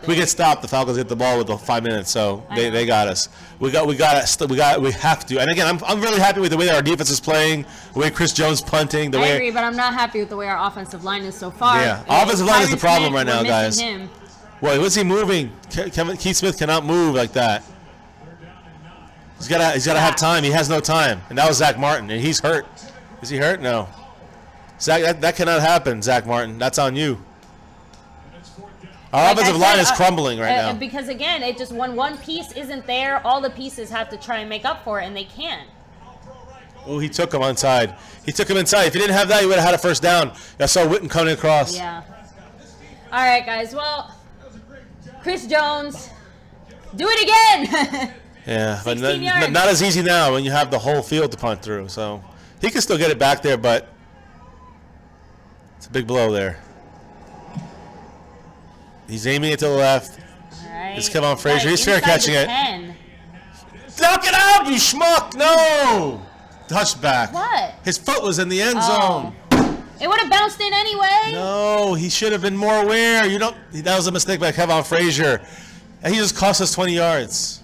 we get stopped. The Falcons get the ball with the 5 minutes, so they got us. We have to. And again, I'm really happy with the way that our defense is playing, the way Chris Jones punting. I agree, but I'm not happy with the way our offensive line is so far. Yeah, offensive line is the problem right now, guys. Well, what's he moving? Keith Smith cannot move like that. He's got to have time. He has no time. And that was Zach Martin, and he's hurt. Is he hurt? No. Zach, that cannot happen, Zach Martin. That's on you. Our offensive line is crumbling right now. Because, again, it just when one piece isn't there, all the pieces have to try and make up for it, and they can't. Oh, he took him inside. If he didn't have that, he would have had a first down. I saw Witten coming across. Yeah. All right, guys. Well, Chris Jones, do it again. Yeah, but not as easy now when you have the whole field to punt through. So he can still get it back there, but it's a big blow there. He's aiming it to the left. All right. It's Kevon Frazier. He's fair catching it. Knock it out, you schmuck! No! Touchback. What? His foot was in the end zone. It would have bounced in anyway. No, he should have been more aware. That was a mistake by Kevon Frazier. And he just cost us 20 yards.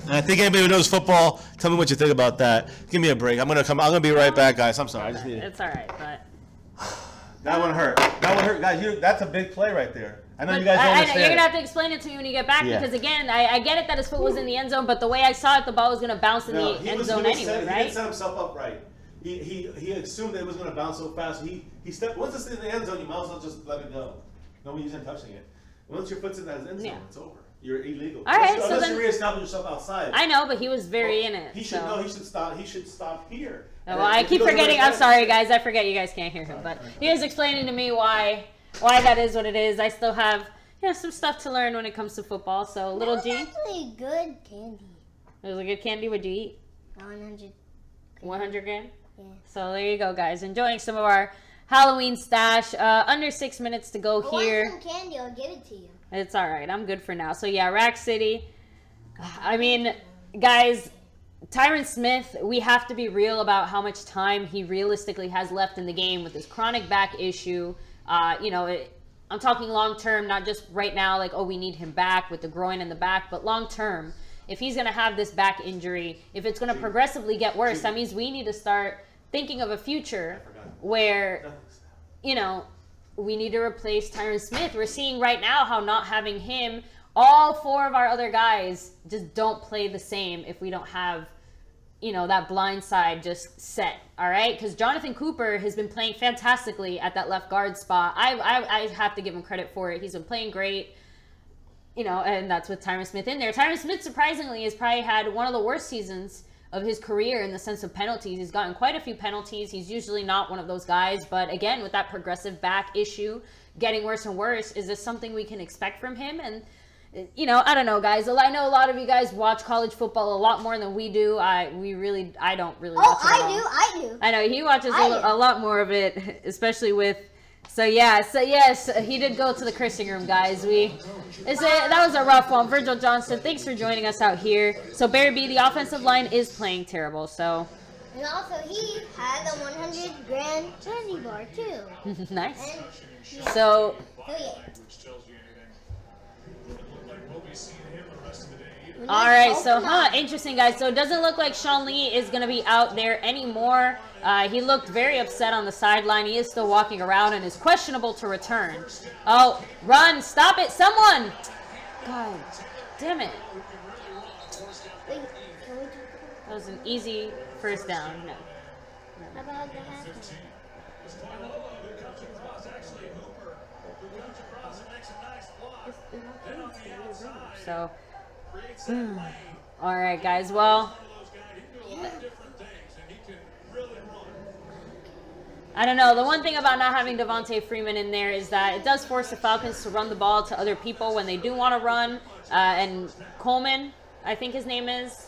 And I think anybody who knows football, tell me what you think about that. Give me a break. I'm gonna be right back, guys. I'm sorry. I just need It's all right, but that one hurt. That one hurt, guys. That's a big play right there. I know you guys don't I understand. know, you're gonna have to explain it to me when you get back because again, I get it that his foot was in the end zone, but the way I saw it, the ball was gonna bounce in the end zone anyway, right? He didn't set himself up right. He assumed that it was gonna bounce so fast. He stepped. Once it's in the end zone, you might as well just let it go. No one isn't touching it. Once your foot's in that end zone, it's over. You're illegal. All right, unless you reestablish yourself outside. I know, but he was very in it. He should He should stop. He should stop here. Well, I keep forgetting. I'm sorry, guys. I forget you guys can't hear him, but he was explaining to me why that is what it is. I still have some stuff to learn when it comes to football. So little G. Actually, good candy. It was a good candy. What'd you eat? 100. 100 gram. Yeah. So there you go, guys. Enjoying some of our Halloween stash. Under 6 minutes to go here. I want some candy. I'll give it to you. It's all right. I'm good for now. So yeah, Rack City. I mean, guys, Tyron Smith, we have to be real about how much time he realistically has left in the game with his chronic back issue. I'm talking long term, not just right now, like, oh, we need him back with the groin and the back, but long term, if he's going to have this back injury, if it's going to progressively get worse, that means we need to start thinking of a future where, we need to replace Tyron Smith. We're seeing right now how not having him, all four of our other guys just don't play the same if we don't have, that blind side just set, all right? Because Jonathan Cooper has been playing fantastically at that left guard spot. I have to give him credit for it. He's been playing great, and that's with Tyron Smith in there. Tyron Smith, surprisingly, has probably had one of the worst seasons of his career in the sense of penalties. He's gotten quite a few penalties. He's usually not one of those guys, but again, with that progressive back issue getting worse and worse, is this something we can expect from him? And I don't know, guys. I know a lot of you guys watch college football a lot more than we do. I don't really watch it. I do. I know he watches a lot more of it, especially with. So yes, he did go to the christening room, guys. That was a rough one. Virgil Johnston, thanks for joining us out here. So Barry B, the offensive line is playing terrible. So. And also he had a 100-gram candy bar too. Nice. So. Yeah. All right, so interesting, guys. So it doesn't look like Sean Lee is going to be out there anymore. He looked very upset on the sideline. He is still walking around and is questionable to return. Oh, run, stop it, someone! God damn it. That was an easy first down. No. How about the half? So, all right, guys. Well, I don't know. The one thing about not having Devontae Freeman in there is that it does force the Falcons to run the ball to other people when they do want to run. And Coleman, I think his name is.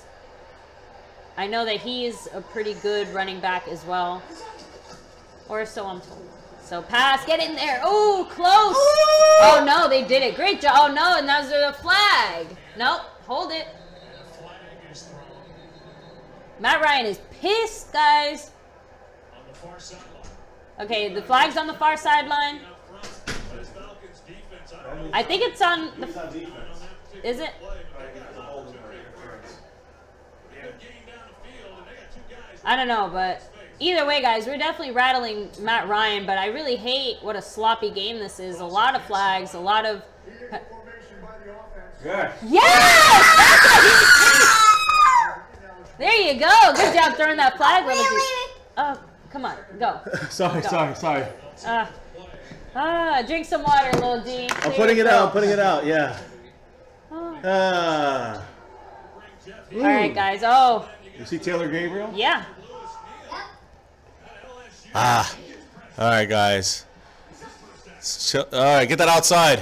I know that he is a pretty good running back as well. Or so I'm told. So pass, get in there. Oh, close. Oh, no, they did it. Great job. Oh, no, and that was a flag. Nope, hold it. Matt Ryan is pissed, guys. Okay, the flag's on the far sideline. I think it's on the... Is it? I don't know, but... Either way, guys, we're definitely rattling Matt Ryan, but I really hate what a sloppy game this is. A lot of flags, a lot of... Good. Yes! There you go. Good job throwing that flag. Oh, come on. Go. Sorry. Drink some water, little D. I'm putting it out, yeah. All right, guys. Oh. You see Taylor Gabriel? Yeah. All right, guys. All right, get that outside.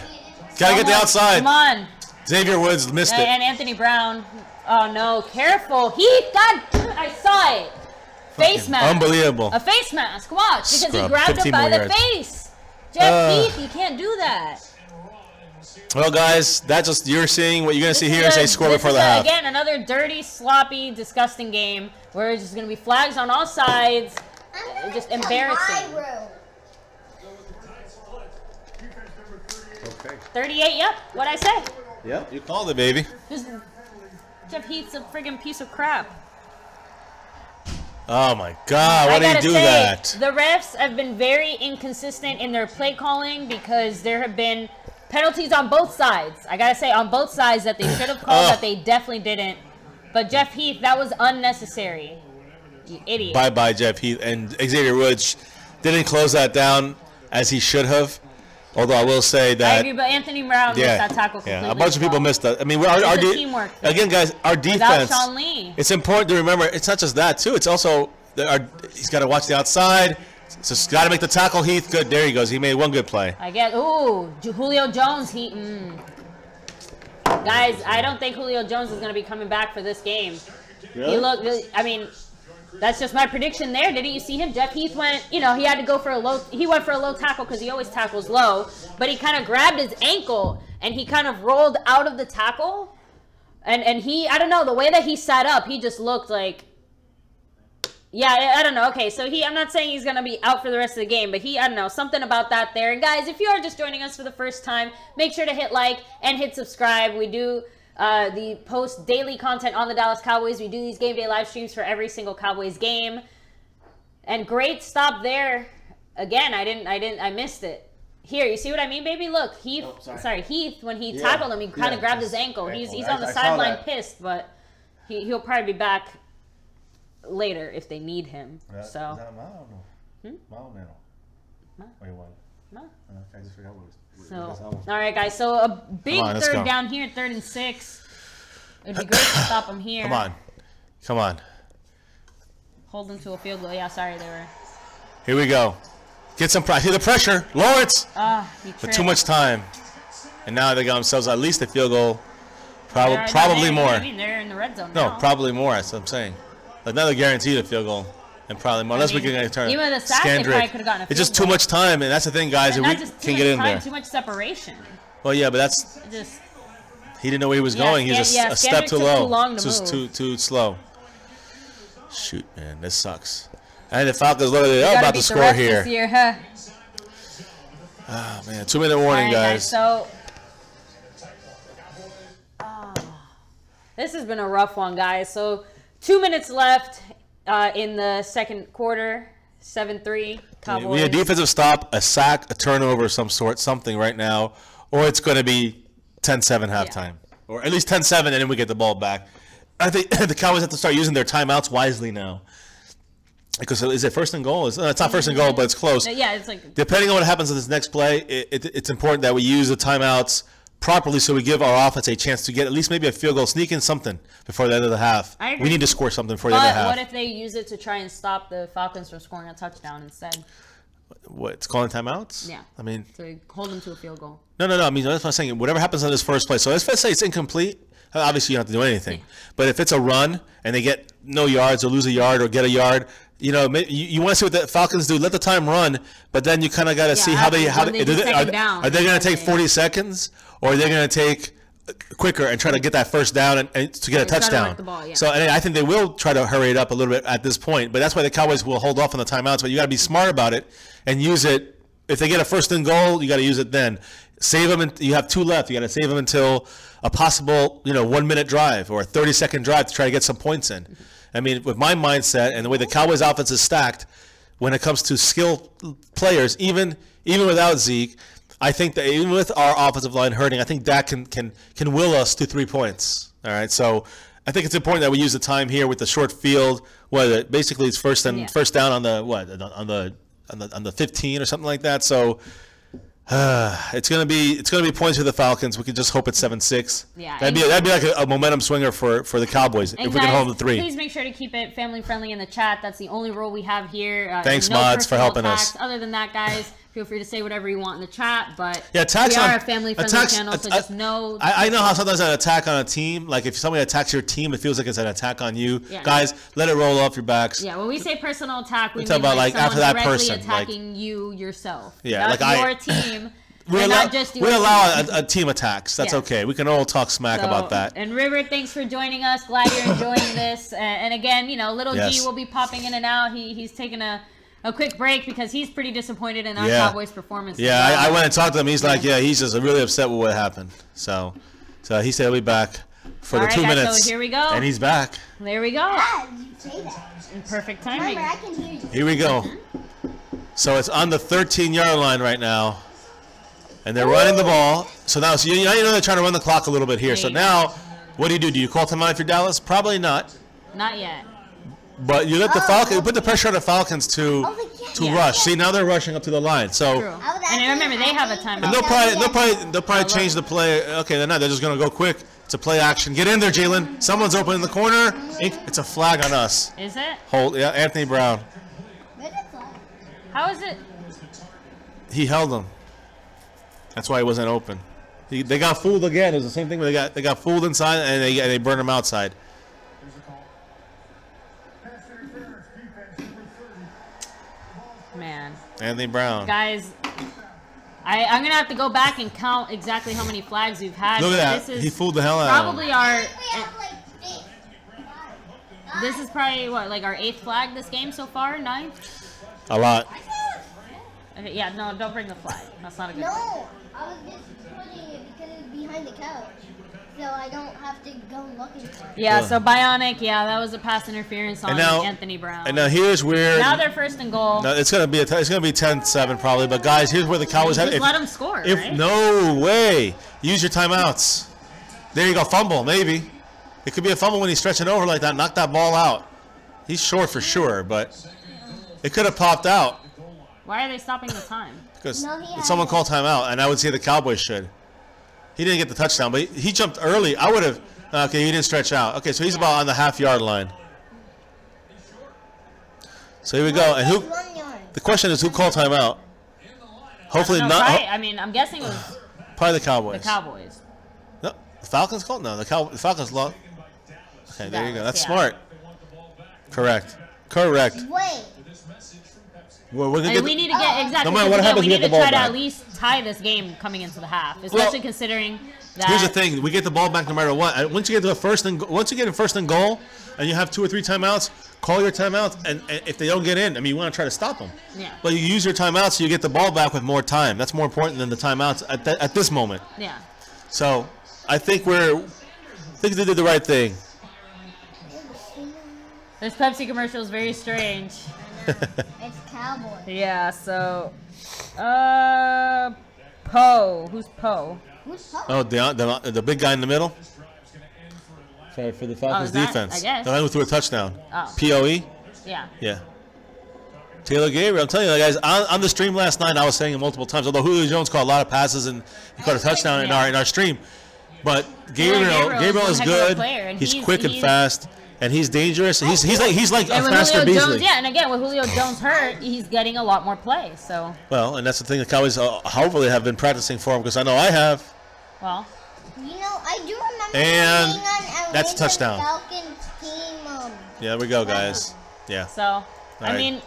Gotta get the outside. Come on. Xavier Woods missed it. And Anthony Brown. Oh, no. Careful. Heath, God, I saw it. Face mask. Unbelievable. A face mask. Watch. Because he grabbed him by the face. Jeff Heath, you can't do that. Well, guys, that's just you're seeing what you're going to see here is a score before the half. Again, another dirty, sloppy, disgusting game where it's just going to be flags on all sides. Just embarrassing. Okay. 38, yep. What'd I say? Yep, you called it, baby. Jeff Heath's a friggin' piece of crap. Oh my God! Why do you do that? The refs have been very inconsistent in their play calling because there have been penalties on both sides. I gotta say, on both sides that they should have called, that they definitely didn't. But Jeff Heath, that was unnecessary. You idiot. Bye, Jeff Heath. And Xavier Woods didn't close that down as he should have. Although I will say that I agree, but Anthony Brown missed that tackle completely. Yeah, a bunch of people missed that. I mean, teamwork thing. Again, guys, our defense. Sean Lee. It's important to remember. It's not just that too. It's also he's got to watch the outside. So he's got to make the tackle. Heath, good. There he goes. He made one good play. I guess. Ooh, Julio Jones. Guys, I don't think Julio Jones is going to be coming back for this game. Really? I mean, that's just my prediction there. Didn't you see him? Jeff Heath went, he had to go for a low. He went for a low tackle because he always tackles low. But he kind of grabbed his ankle and he kind of rolled out of the tackle. And he, I don't know, the way that he sat up, he just looked like, yeah, I don't know. Okay, so I'm not saying he's going to be out for the rest of the game, but I don't know, something about that there. And guys, if you are just joining us for the first time, make sure to hit like and hit subscribe. We do the post daily content on the Dallas Cowboys. We do these game day live streams for every single Cowboys game. And great stop there. Again, I missed it. Here, you see what I mean, baby? Look, Heath, Heath, when he tackled him, he kind of grabbed his ankle. He's on the sideline pissed, but he'll probably be back later if they need him. Is that a mile or no? Mile or no? Wait, what? No. I just forgot what it was. So, all right, guys. So a big third down here, 3rd and 6. It'd be great to stop him here. Come on. Hold them to a field goal. Yeah, sorry, they were. Here we go. Get some pressure. Hear the pressure, Lawrence. But too much time, and now they got themselves at least a field goal. Probably more. I mean, they're in the red zone now. No, probably more. That's what I'm saying. Another guaranteed a field goal, and probably more. Unless we can turn. Even the sack, they probably could have gotten a field goal. It's just too much time, and that's the thing, guys. We can't get in there. Too much separation. Well, yeah, but that's just. He didn't know where he was going. He's a step too low. Too slow. Shoot, man, this sucks. And the Falcons literally are about to score here. This year, huh? Oh man, 2-minute warning, guys. So. This has been a rough one, guys. So 2 minutes left in the second quarter. 7-3 Cowboys. We need a defensive stop, a sack, a turnover of some sort, something right now, or it's going to be 10-7 halftime, or at least 10-7, and then we get the ball back. I think the Cowboys have to start using their timeouts wisely now. Because is it 1st and goal? It's not 1st and goal, but it's close. Yeah, it's like. Depending on what happens in this next play, it's important that we use the timeouts properly so we give our offense a chance to get at least maybe a field goal, sneak in something before the end of the half. I agree. We need to score something before the end of the half. What if they use it to try and stop the Falcons from scoring a touchdown instead? What, it's calling timeouts? Yeah. I mean. To hold them to a field goal. No. I mean, that's what I'm saying. Whatever happens on this first play. So let's say it's incomplete. Obviously, you don't have to do anything. Yeah. But if it's a run and they get no yards or lose a yard or get a yard, you want to see what the Falcons do. Let the time run, but then you kind of got to see how they are they going to take 40 seconds or are they going to take quicker and try to get that first down and to get a touchdown. So and I think they will try to hurry it up a little bit at this point. But that's why the Cowboys will hold off on the timeouts. But you got to be smart about it and use it. If they get a 1st and goal, you got to use it then. Save them. You have 2 left. You got to save them until a possible 1-minute drive or a 30-second drive to try to get some points in. I mean, with my mindset and the way the Cowboys offense is stacked, when it comes to skill players, even without Zeke, I think that even with our offensive line hurting, I think Dak can will us to 3 points. All right, so I think it's important that we use the time here with the short field. Basically it's first down on the 15 or something like that. So. It's gonna be points for the Falcons. We can just hope it's 7-6. Yeah, that'd be like a momentum swinger for the Cowboys if we can hold the 3. Please make sure to keep it family friendly in the chat. That's the only rule we have here. Thanks, mods, for helping us. Other than that, guys, feel free to say whatever you want in the chat. But we are a family friendly channel, so just know. I know how sometimes an attack on a team, like if somebody attacks your team, it feels like it's an attack on you. Yeah, guys, let it roll off your backs. Yeah, when we say personal attack, we mean about like after that person attacking you yourself. Yeah, like your team. We allow a team attacks. That's okay. We can all talk smack about that. And River, thanks for joining us. Glad you're enjoying this. And again, Little G will be popping in and out. He's taking a quick break because he's pretty disappointed in our Cowboys performance. Yeah, I went and talked to him. He's like, he's just really upset with what happened. So he said he'll be back. for the 2 minutes. So here we go. And he's back. There we go. You say that. Perfect timing. Remember, I can hear you. Here we go. So it's on the 13-yard line right now. And they're running the ball. So now you know they're trying to run the clock a little bit here. So now, what do? Do you call timeout if you're Dallas? Probably not. Not yet. But you let the Falcons, you put the pressure on the Falcons to rush. See, now they're rushing up to the line. So and remember, they have a timeout. And they'll probably change the play. Okay, they're not. They're just gonna go quick. It's a play action. Get in there, Jalen. Someone's open in the corner. It's a flag on us. Is it? Hold. Yeah, Anthony Brown. How is it? He held him. That's why he wasn't open. They got fooled again. It was the same thing where they got fooled inside and they burned him outside. Man. Anthony Brown. Guys, I'm going to have to go back and count exactly how many flags we've had. Look at that. He fooled the hell out of him. This is probably, what, like our 8th flag this game so far? 9th? A lot. Okay, yeah, no, don't bring the flag. That's not a good thing. No, I was just putting it because it's behind the couch. So I don't have to go looking for it. Yeah, so Bionic, that was a pass interference on Anthony Brown. And now here's where now they're 1st and goal. No, it's gonna be 10-7 probably. But guys, here's where the Cowboys have. Let them score. Right? No way, use your timeouts. There you go, fumble maybe. It could be a fumble when he's stretching over like that. Knock that ball out. He's short for sure, but it could have popped out. Why are they stopping the time? Because someone called timeout, and I would say the Cowboys should. He didn't get the touchdown, but he jumped early. I would have. Okay, he didn't stretch out. Okay, so he's about on the half-yard line. So here we go. And who? The question is, who called timeout? Hopefully not. I mean, I'm guessing it was probably the Cowboys. The Cowboys. No, the Falcons called. No, the Falcons lost. Okay, there you go. That's smart. Correct. Wait. Well, we need to get exactly. No matter what happens, we need to try to at least tie this game coming into the half, especially considering that. Here's the thing: we get the ball back no matter what. Once you get to once you get in 1st and goal, and you have 2 or 3 timeouts, call your timeouts, and if they don't get in, I mean, you want to try to stop them. Yeah. But you use your timeouts so you get the ball back with more time. That's more important than the timeouts at this moment. Yeah. So I think they did the right thing. This Pepsi commercial is very strange. It's Cowboys. Yeah, so Poe. Who's Poe? Oh, the big guy in the middle? For the Falcons defense. I guess. The guy who threw a touchdown. Oh. POE? Yeah. Yeah. Taylor Gabriel. I'm telling you, guys, on the stream last night, I was saying it multiple times, although Julio Jones caught a lot of passes and he caught a touchdown in our stream. But Gabriel is good. He's quick and fast. And he's dangerous. He's like a faster Beasley. And again, with Julio Jones hurt, he's getting a lot more play. So. Well, and that's the thing the Cowboys hopefully have been practicing for him because I know I have. Well. I do remember. And that's a touchdown. Falcons team. Yeah, there we go, guys. Yeah. So, touchdown.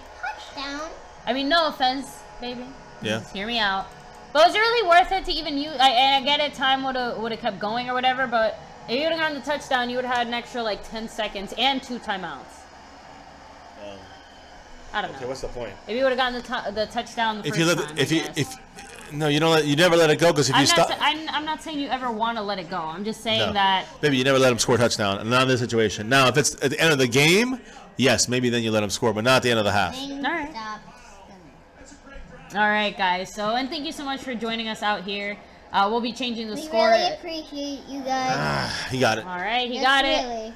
I mean, no offense, baby. Yeah. Just hear me out. But was it really worth it to even use? And I get it, time would have kept going or whatever, but. If you would have gotten the touchdown, you would have had an extra like 10 seconds and 2 timeouts. I don't know. Okay, what's the point? If you would have gotten the touchdown the first time. No, you never let it go because if you stop. I'm not saying you ever want to let it go. I'm just saying that. Maybe you never let him score a touchdown, and not in this situation. Now, if it's at the end of the game, yes, maybe then you let him score, but not at the end of the half. All right, guys. So, and thank you so much for joining us out here. We'll be changing the score. We really appreciate you guys. He got it. All right, he got it.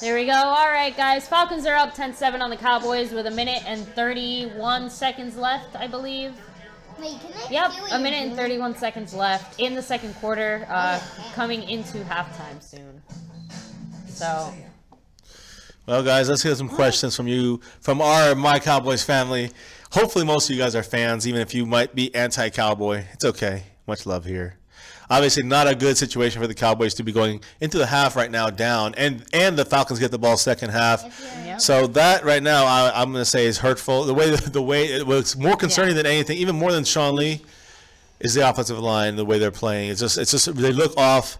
There we go. All right, guys. Falcons are up 10-7 on the Cowboys with 1 minute and 31 seconds left, I believe. Wait, can I Yep, 1 minute and 31 seconds left in the 2nd quarter, coming into halftime soon. So. Well, guys, let's get some questions from my Cowboys family. Hopefully, most of you guys are fans, even if you might be anti-Cowboy. It's okay. Much love here. Obviously, not a good situation for the Cowboys to be going into the half right now down, and the Falcons get the ball 2nd half. Yep. So that right now, I'm going to say is hurtful. The way it was more concerning than anything, even more than Sean Lee, is the offensive line, the way they're playing. It's just they look off.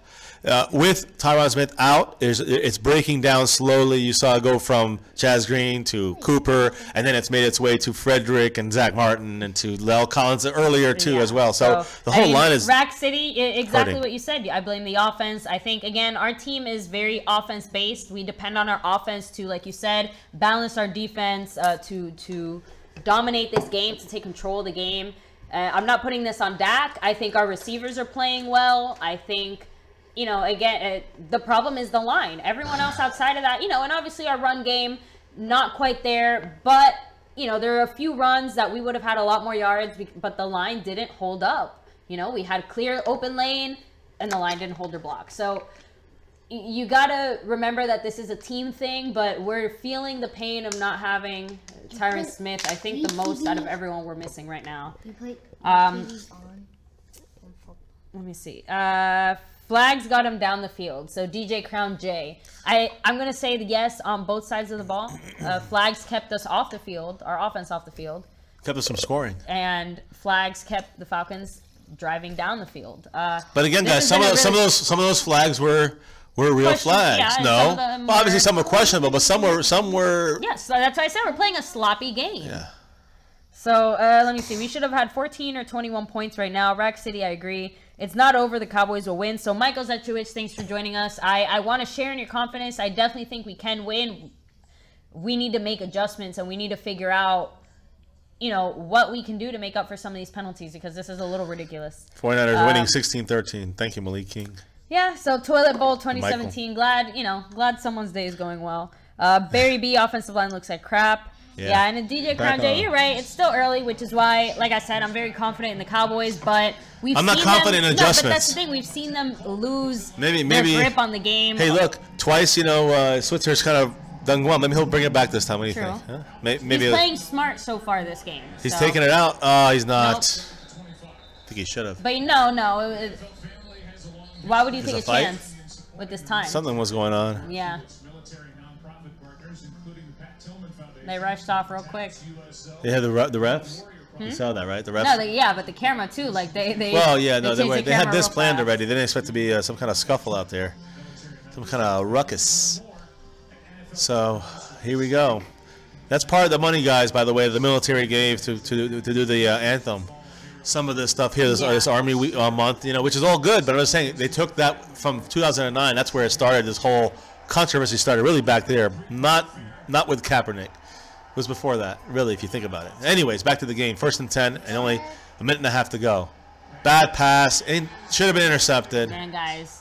With Tyron Smith out, it's breaking down slowly. You saw it go from Chaz Green to Cooper, and then it's made its way to Frederick and Zach Martin and to Lel Collins earlier too as well. So the whole line is Rack City. Exactly hurting. What you said. I blame the offense. I think again our team is very offense based. We depend on our offense to, like you said, balance our defense to dominate this game, to take control of the game. I'm not putting this on Dak. I think our receivers are playing well. I think. Again, the problem is the line. Everyone else outside of that, and obviously our run game, not quite there. But, there are a few runs that we would have had a lot more yards, but the line didn't hold up. We had clear open lane, and the line didn't hold their block. So you got to remember that this is a team thing, but we're feeling the pain of not having Tyron Smith. I think the most out of everyone we're missing right now. Let me see. Flags got him down the field. So DJ Crown J. I'm going to say yes on both sides of the ball. Flags kept us off the field, our offense off the field. Kept us from scoring. And flags kept the Falcons driving down the field. But again, guys, some of those flags were real flags. Yeah, no, well, obviously some were questionable, but some were. Yes, that's why I said we're playing a sloppy game. Yeah. So let me see. We should have had 14 or 21 points right now. Rack City, I agree. It's not over. The Cowboys will win. So Michael Zetrowicz, thanks for joining us. I want to share in your confidence. I definitely think we can win. We need to make adjustments, and we need to figure out, what we can do to make up for some of these penalties, because this is a little ridiculous. 49ers winning 16-13. Thank you, Malik King. Yeah, so Toilet Bowl 2017. Michael. Glad someone's day is going well. Barry B, offensive line looks like crap. Yeah, and DJ Crown J, you're right. It's still early, which is why, like I said, I'm very confident in the Cowboys. But I'm not confident in adjustments. No, but that's the thing. We've seen them lose their grip on the game. Hey, look, twice, Switzer's kind of done well. Maybe he'll bring it back this time. What do you think? Huh? Maybe he's playing smart so far this game. He's taking it out. He's not. Nope. I think he should have. But no. Why would you take a chance with this time? Something was going on. Yeah. They rushed off real quick. They had the refs? You saw that, right? The refs? No, but the camera too. Like they well, yeah, no, they had this planned already. They didn't expect to be some kind of scuffle out there, some kind of ruckus. So here we go. That's part of the money, guys. By the way, the military gave to do the anthem. Some of this stuff here, this Army month, which is all good. But I was saying they took that from 2009. That's where it started. This whole controversy started really back there. Not with Kaepernick. It was before that, really, if you think about it. Anyways, back to the game. 1st and 10, and only a minute and a half to go. Bad pass. Should have been intercepted. Man, guys.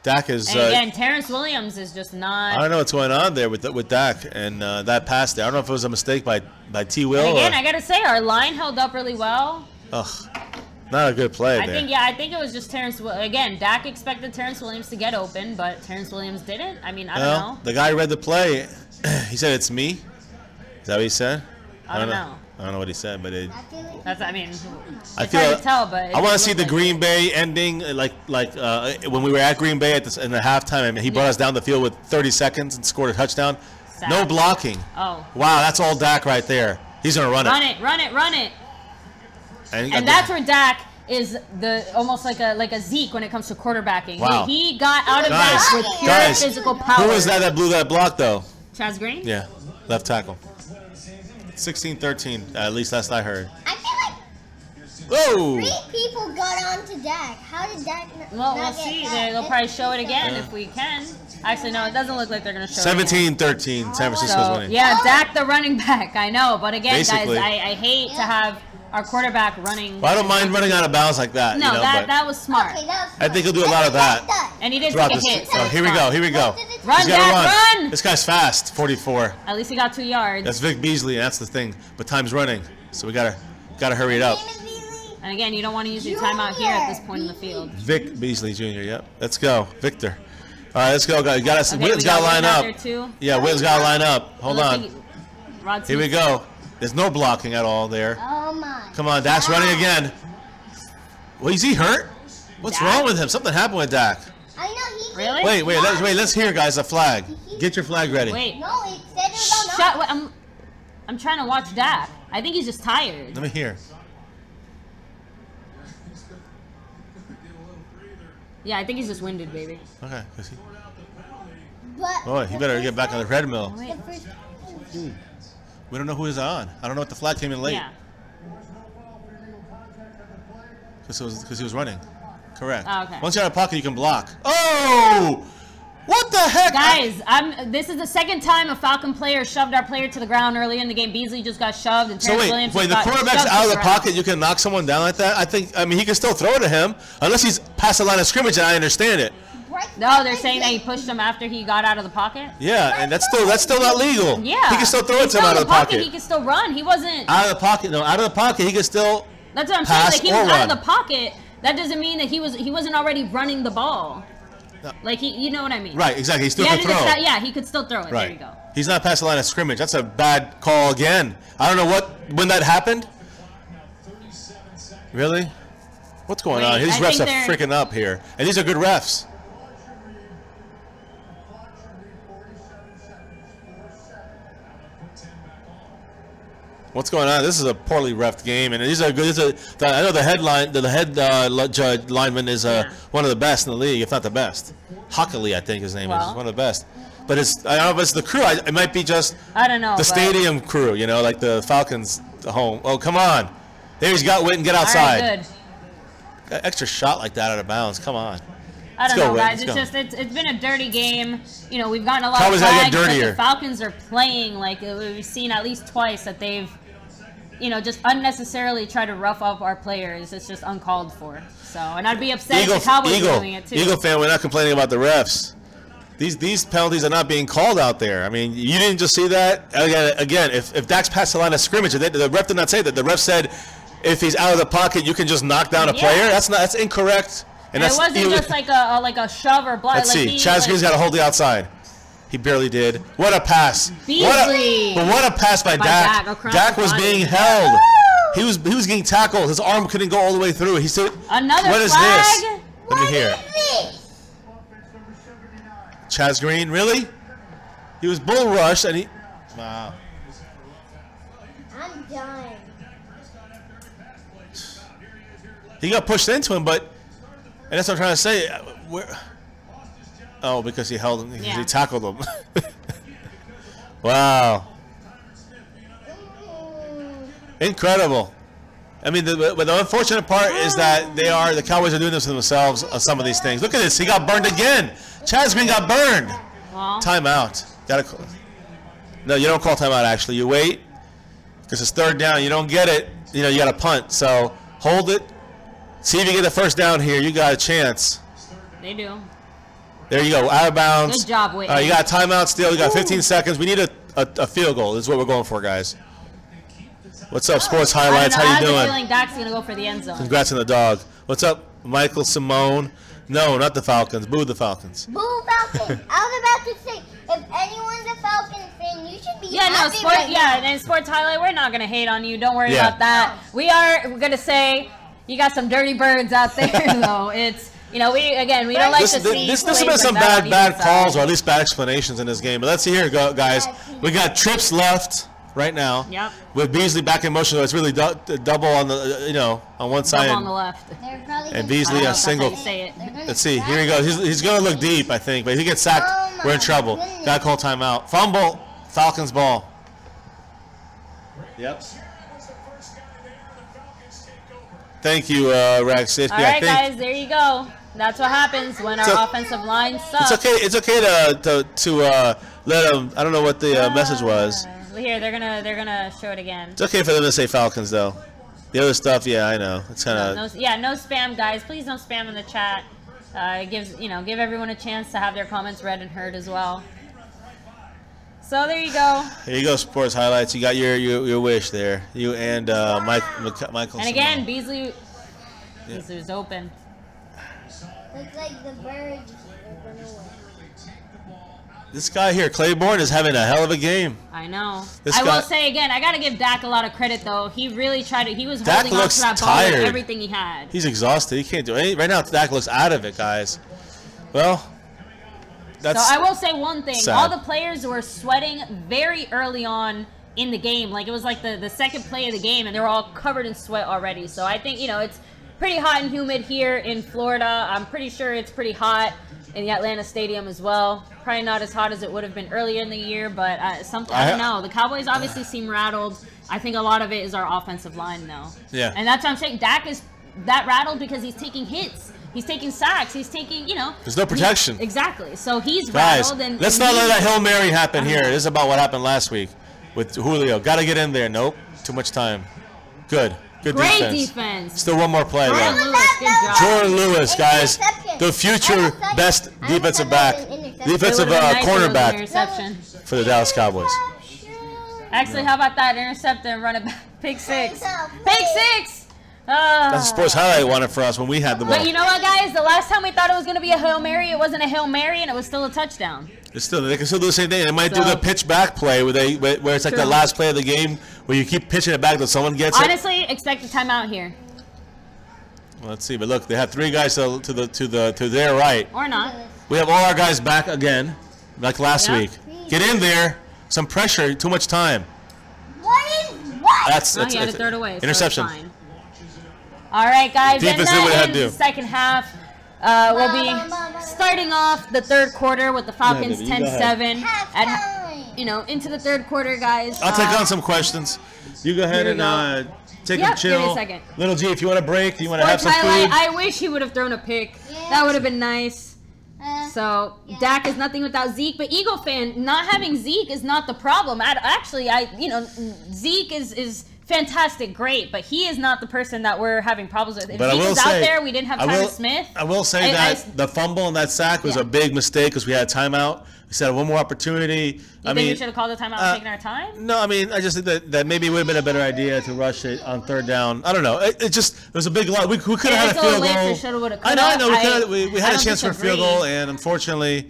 Dak is... And again, Terrence Williams is just not... I don't know what's going on there with Dak and that pass there. I don't know if it was a mistake by T. Will. And again, I got to say, our line held up really well. Ugh. Not a good play there. I think it was just Terrence... Again, Dak expected Terrence Williams to get open, but Terrence Williams didn't. I mean, I don't know. The guy read the play. He said, "It's me." Is that what he said? I don't know. I don't know what he said, but it's hard to tell, but I want to see the Green Bay ending, like when we were at Green Bay in the halftime, and he brought us down the field with 30 seconds and scored a touchdown. Sad. No blocking. Oh. Wow, that's all Dak right there. He's gonna run it. Run it. And that's where Dak is almost like a Zeke when it comes to quarterbacking. Wow. He got out of that with pure physical power. Who was that blew that block though? Chaz Green? Yeah, left tackle. 16-13, at least that's what I heard. I feel like 3 people got onto Dak. How did Dak Well, we'll see. They'll probably show it again if we can. Actually, no, it doesn't look like they're going to show it 17-13, San Francisco's winning. Yeah, Dak the running back, I know. But again, basically, guys, I hate to have our quarterback running. Well, I don't mind running out of bounds like that. No, that was smart. Okay, that was I think he'll do a lot of that. And he did take a hit. So here we go. Run, Dak, run! This guy's fast, 44. At least he got 2 yards. That's Vic Beasley, that's the thing. But time's running, so we gotta hurry it up. And again, you don't want to use your timeout here at this point in the field. Vic Beasley Jr., yep. Let's go. Victor. All right, let's go, guys. Witten's got to line up. Yeah, Witten's got to line up. Hold on. Here we go. There's no blocking at all there. Oh, my. Come on, Dak's running again. Well, is he hurt? What's wrong with him? Something happened with Dak. I know, Really? Wait, let's hear, guys, a flag. Get your flag ready. Wait. No, it said it about I'm trying to watch Dak. I think he's just tired. Let me hear. Yeah, I think he's just winded, baby. Okay. He... But Boy, he better get back on the treadmill. Wait. We don't know who he's on. I don't know what the flag came in late. Yeah. Because he was running. Correct. Oh, okay. Once you're out of pocket, you can block. Oh! What the heck? Guys, this is the second time a Falcon player shoved our player to the ground early in the game. Beasley just got shoved. And So wait, the quarterback's out of the pocket, you can knock someone down like that? I mean, he can still throw it to him, unless he's past the line of scrimmage, and I understand it. No, they're saying that he pushed him after he got out of the pocket. Yeah, and that's still not legal. Yeah. He can still throw it to him out of the pocket. He can still run. He wasn't... Out of the pocket, no, out of the pocket, he can still That's what I'm pass saying. Like, he was or out of run. the pocket. That doesn't mean that he wasn't already running the ball. No. Like, you know what I mean. Right, exactly. He still can throw. Yeah, he could still throw it. Right. There you go. He's not past the line of scrimmage. That's a bad call again. I don't know when that happened. Really? What's going on? These refs are freaking up here. And these are good refs. What's going on? This is a poorly reffed game, and these are good. I know the head lineman is one of the best in the league, if not the best. Hockley, I think his name is one of the best. But I don't know if it's the crew. It might be just the stadium crew, you know, like the Falcons home. Oh, come on. There he's got Witten, get outside. All right, good. Extra shot like that out of bounds. Come on. I don't know, guys. It's been a dirty game. You know, we've gotten a lot of flags, but the Falcons are playing like we've seen at least twice that they've, you know, just unnecessarily try to rough up our players. It's just uncalled for. So, and I'd be upset if the Cowboys were doing it too. Eagle fan, we're not complaining about the refs. These penalties are not being called out there. I mean, you didn't just see that? Again, if Dak's passed the line of scrimmage, the ref did not say that. The ref said if he's out of the pocket, you can just knock down a player. That's incorrect. And it wasn't just like a shove or block. Let's see. Chaz Green's got to hold the outside. He barely did. What a pass. Beasley. What a pass by Dak. Dak was being held. He was getting tackled. His arm couldn't go all the way through. He said, Another what is flag? this? Let me hear. Chaz Green, really? He was bull rushed and he... Wow. I'm done. He got pushed into him, but... And that's what I'm trying to say. Oh, because he held him. He tackled him. Wow. Incredible. I mean, the unfortunate part is that the Cowboys are doing this to themselves on some of these things. Look at this. He got burned again. Chaz Green got burned. Well. Timeout. No, you don't call timeout, actually. You wait because it's third down. You don't get it. You know, you got to punt. So hold it. See if you get the first down here. You got a chance. They do. There you go. Out of bounds. Good job, Whitney. You got a timeout still. You got 15 seconds. We need a field goal. This is what we're going for, guys. What's up, Sports Highlights? How you doing? I have a feeling Dak's going to go for the end zone. Congrats on the dog. What's up, Michael Simone? No, not the Falcons. Boo the Falcons. Boo Falcons. I was about to say, if anyone's a Falcons fan, you should be happy right now. And Sports Highlight, we're not going to hate on you. Don't worry about that. We're going to say you got some dirty birds out there, though. It's, you know, we don't like to see. This has been some bad calls, or at least bad explanations in this game. But let's see here, guys. We got trips left right now. Yep. With Beasley back in motion, so it's really double on the on one side. Double on the left. And Beasley a single. Let's see. Here he goes. He's going to look deep, I think. But if he gets sacked, we're in trouble. Got to call timeout. Fumble. Falcons ball. Yep. Thank you, Rex. All right, guys. There you go. That's what happens when our offensive line sucks. It's okay to let them. I don't know what the message was. Here, they're gonna show it again. It's okay for them to say Falcons, though. The other stuff, yeah, I know. It's kind of no spam, guys. Please don't spam in the chat. It gives give everyone a chance to have their comments read and heard as well. So there you go. Here you go, Sports Highlights. You got your wish there. You and Michael. And again, Beasley was open. Looks like the birds are gonna win. This guy here, Claiborne, is having a hell of a game. I know. I will say again, I got to give Dak a lot of credit, though. He really tried to. He was holding on to that ball with everything he had. He's exhausted. He can't do anything. Right now, Dak looks out of it, guys. Well, that's so I will say one thing. sad. All the players were sweating very early on in the game. Like, it was like the second play of the game, and they were all covered in sweat already. So I think, it's pretty hot and humid here in Florida. I'm pretty sure it's pretty hot in the Atlanta Stadium as well. Probably not as hot as it would have been earlier in the year, but I don't know. The Cowboys obviously seem rattled. I think a lot of it is our offensive line, though. Yeah. And that's what I'm saying. Dak is that rattled because he's taking hits. He's taking sacks. He's taking, There's no protection. Exactly. So he's rattled. And let's not let that Hail Mary happen here. This is about what happened last week with Julio. Got to get in there. Nope. Too much time. Good Great defense. Still one more play. Jordan Lewis, good job. Jordan Lewis, guys. The future best defensive cornerback for the Dallas Cowboys. Actually, how about that? Intercept and run it back. Pick six. Pick six! That's a sports highlight wanted for us when we had the ball. But you know what, guys? The last time we thought it was going to be a Hail Mary, it wasn't a Hail Mary, and it was still a touchdown. They can still do the same thing. They might do the pitch back play where it's like the last play of the game where you keep pitching it back until someone gets it. Honestly, expect a timeout here. Well, let's see. But look, they have 3 guys to their right. Or not. We have all our guys back again, like last week. Get in there. Some pressure. Too much time. What is what? He had to throw it away. Interception. So all right, guys. Defense and did what it had that to ends do. the second half. We'll be starting off the third quarter with the Falcons 10-7. Into the third quarter, guys. I'll take on some questions. You go ahead and take a chill. Give me a second. Little G, if you want a break, you want to have some food. I wish he would have thrown a pick. Yeah. That would have been nice. So Dak is nothing without Zeke, but Eagle fan, not having Zeke is not the problem. Actually, Zeke is fantastic, great, but he is not the person that we're having problems with. If Zeke was out there, we didn't have Tyler Smith. I will say that the fumble and that sack was a big mistake because we had a timeout. We said one more opportunity. You think we should have called the timeout and taken our time? No, I just think that maybe it would have been a better idea to rush it on third down. I don't know. It was a big lot. We could have had a field goal. I know. We had a chance for a field goal, and unfortunately,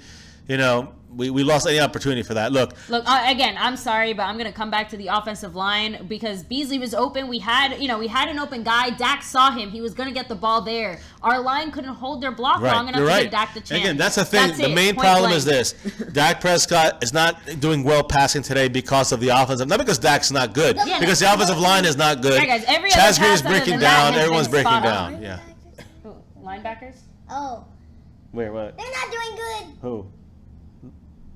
we lost any opportunity for that. Look, again, I'm sorry, but I'm going to come back to the offensive line because Beasley was open. We had an open guy. Dak saw him. He was going to get the ball there. Our line couldn't hold their block long enough to give Dak the chance. Again, that's the thing. The main problem is this. Dak Prescott is not doing well passing today because of the offensive. Not because Dak's not good. Because the offensive line is not good. Right, guys, Chaz Green is breaking down. Everyone's breaking down. Yeah. Linebackers? Oh. Wait, what? They're not doing good. Who?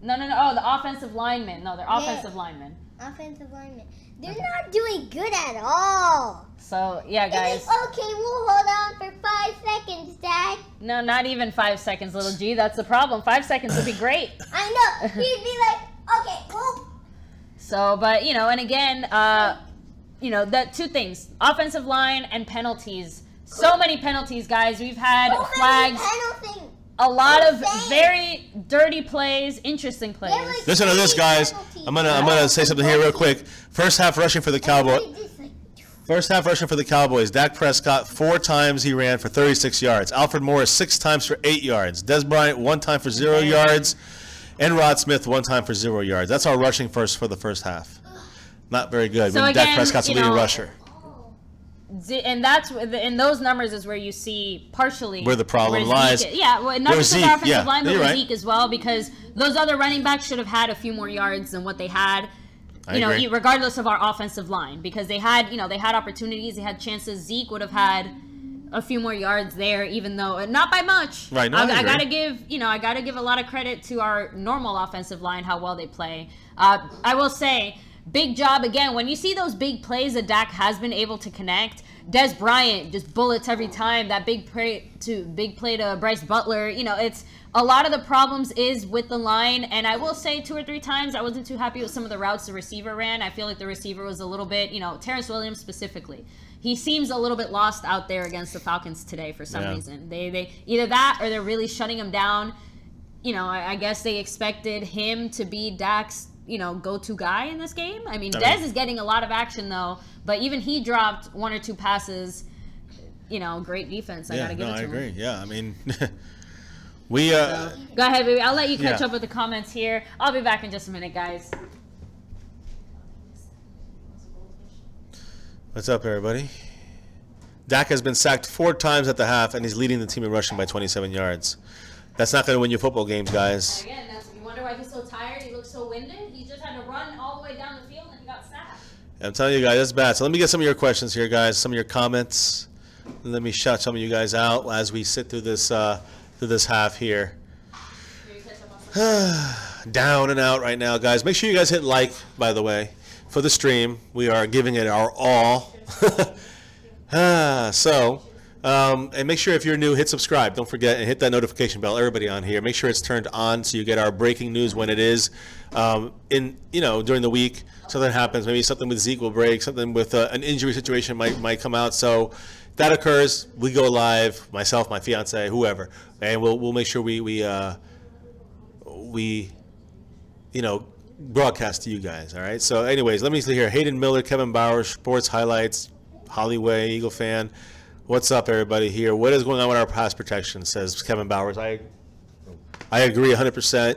No. Oh, the offensive linemen. No, they're offensive linemen. Offensive linemen. They're not doing good at all. So, yeah, guys. Okay, we'll hold on for 5 seconds, Dad. No, not even 5 seconds, little G. That's the problem. 5 seconds would be great. I know. He'd be like, okay, whoop. So, but, and again, the 2 things. Offensive line and penalties. So many penalties, guys. We've had flags. A lot of very dirty plays, interesting plays. Listen to this, guys. I'm gonna say something here real quick. First half rushing for the Cowboys. Dak Prescott 4 times he ran for 36 yards. Alfred Morris 6 times for 8 yards. Des Bryant 1 time for 0 yards, and Rod Smith 1 time for 0 yards. That's our rushing for the first half. Not very good. So when again, Dak Prescott's the leading rusher. And that's in those numbers is where you see partially where the problem lies. Not just our offensive line, but with Zeke as well, because those other running backs should have had a few more yards than what they had. Regardless of our offensive line, because they had opportunities, they had chances. Zeke would have had a few more yards there, even though not by much. Right. No, I gotta give a lot of credit to our normal offensive line, how well they play. I will say. Big job again. When you see those big plays that Dak has been able to connect, Des Bryant just bullets every time. That big play to Bryce Butler. It's a lot of the problems is with the line. And I will say 2 or 3 times I wasn't too happy with some of the routes the receiver ran. I feel like the receiver was a little bit, Terrence Williams specifically. He seems a little bit lost out there against the Falcons today for some reason. They either that or they're really shutting him down. I guess they expected him to be Dak's go-to guy in this game. I mean, Dez is getting a lot of action though, but even he dropped 1 or 2 passes. Great defense. I gotta give it to him. I agree. Yeah, I mean, go ahead, baby. I'll let you catch up with the comments here. I'll be back in just a minute, guys. What's up, everybody? Dak has been sacked 4 times at the half, and he's leading the team in rushing by 27 yards. That's not going to win you football games, guys. Again, you wonder why he's so tired. He looks so winded. He just had to run all the way down the field, and he got sacked. I'm telling you guys, that's bad. So let me get some of your questions here, guys. Some of your comments. Let me shout some of you guys out as we sit through this half here. Down and out right now, guys. Make sure you guys hit like, by the way, for the stream. We are giving it our all. And make sure if you're new, hit subscribe. Don't forget and hit that notification bell. Everybody on here, make sure it's turned on so you get our breaking news when it is. During the week, something happens. Maybe something with Zeke will break. Something with an injury situation might come out. So if that occurs, we go live. Myself, my fiance, whoever, and we'll make sure we broadcast to you guys. All right. So, anyways, let me see here. Hayden Miller, Kevin Bowers, sports highlights, Hollyway, Eagle fan. What's up, everybody here? What is going on with our pass protection? Says Kevin Bowers. I agree 100%.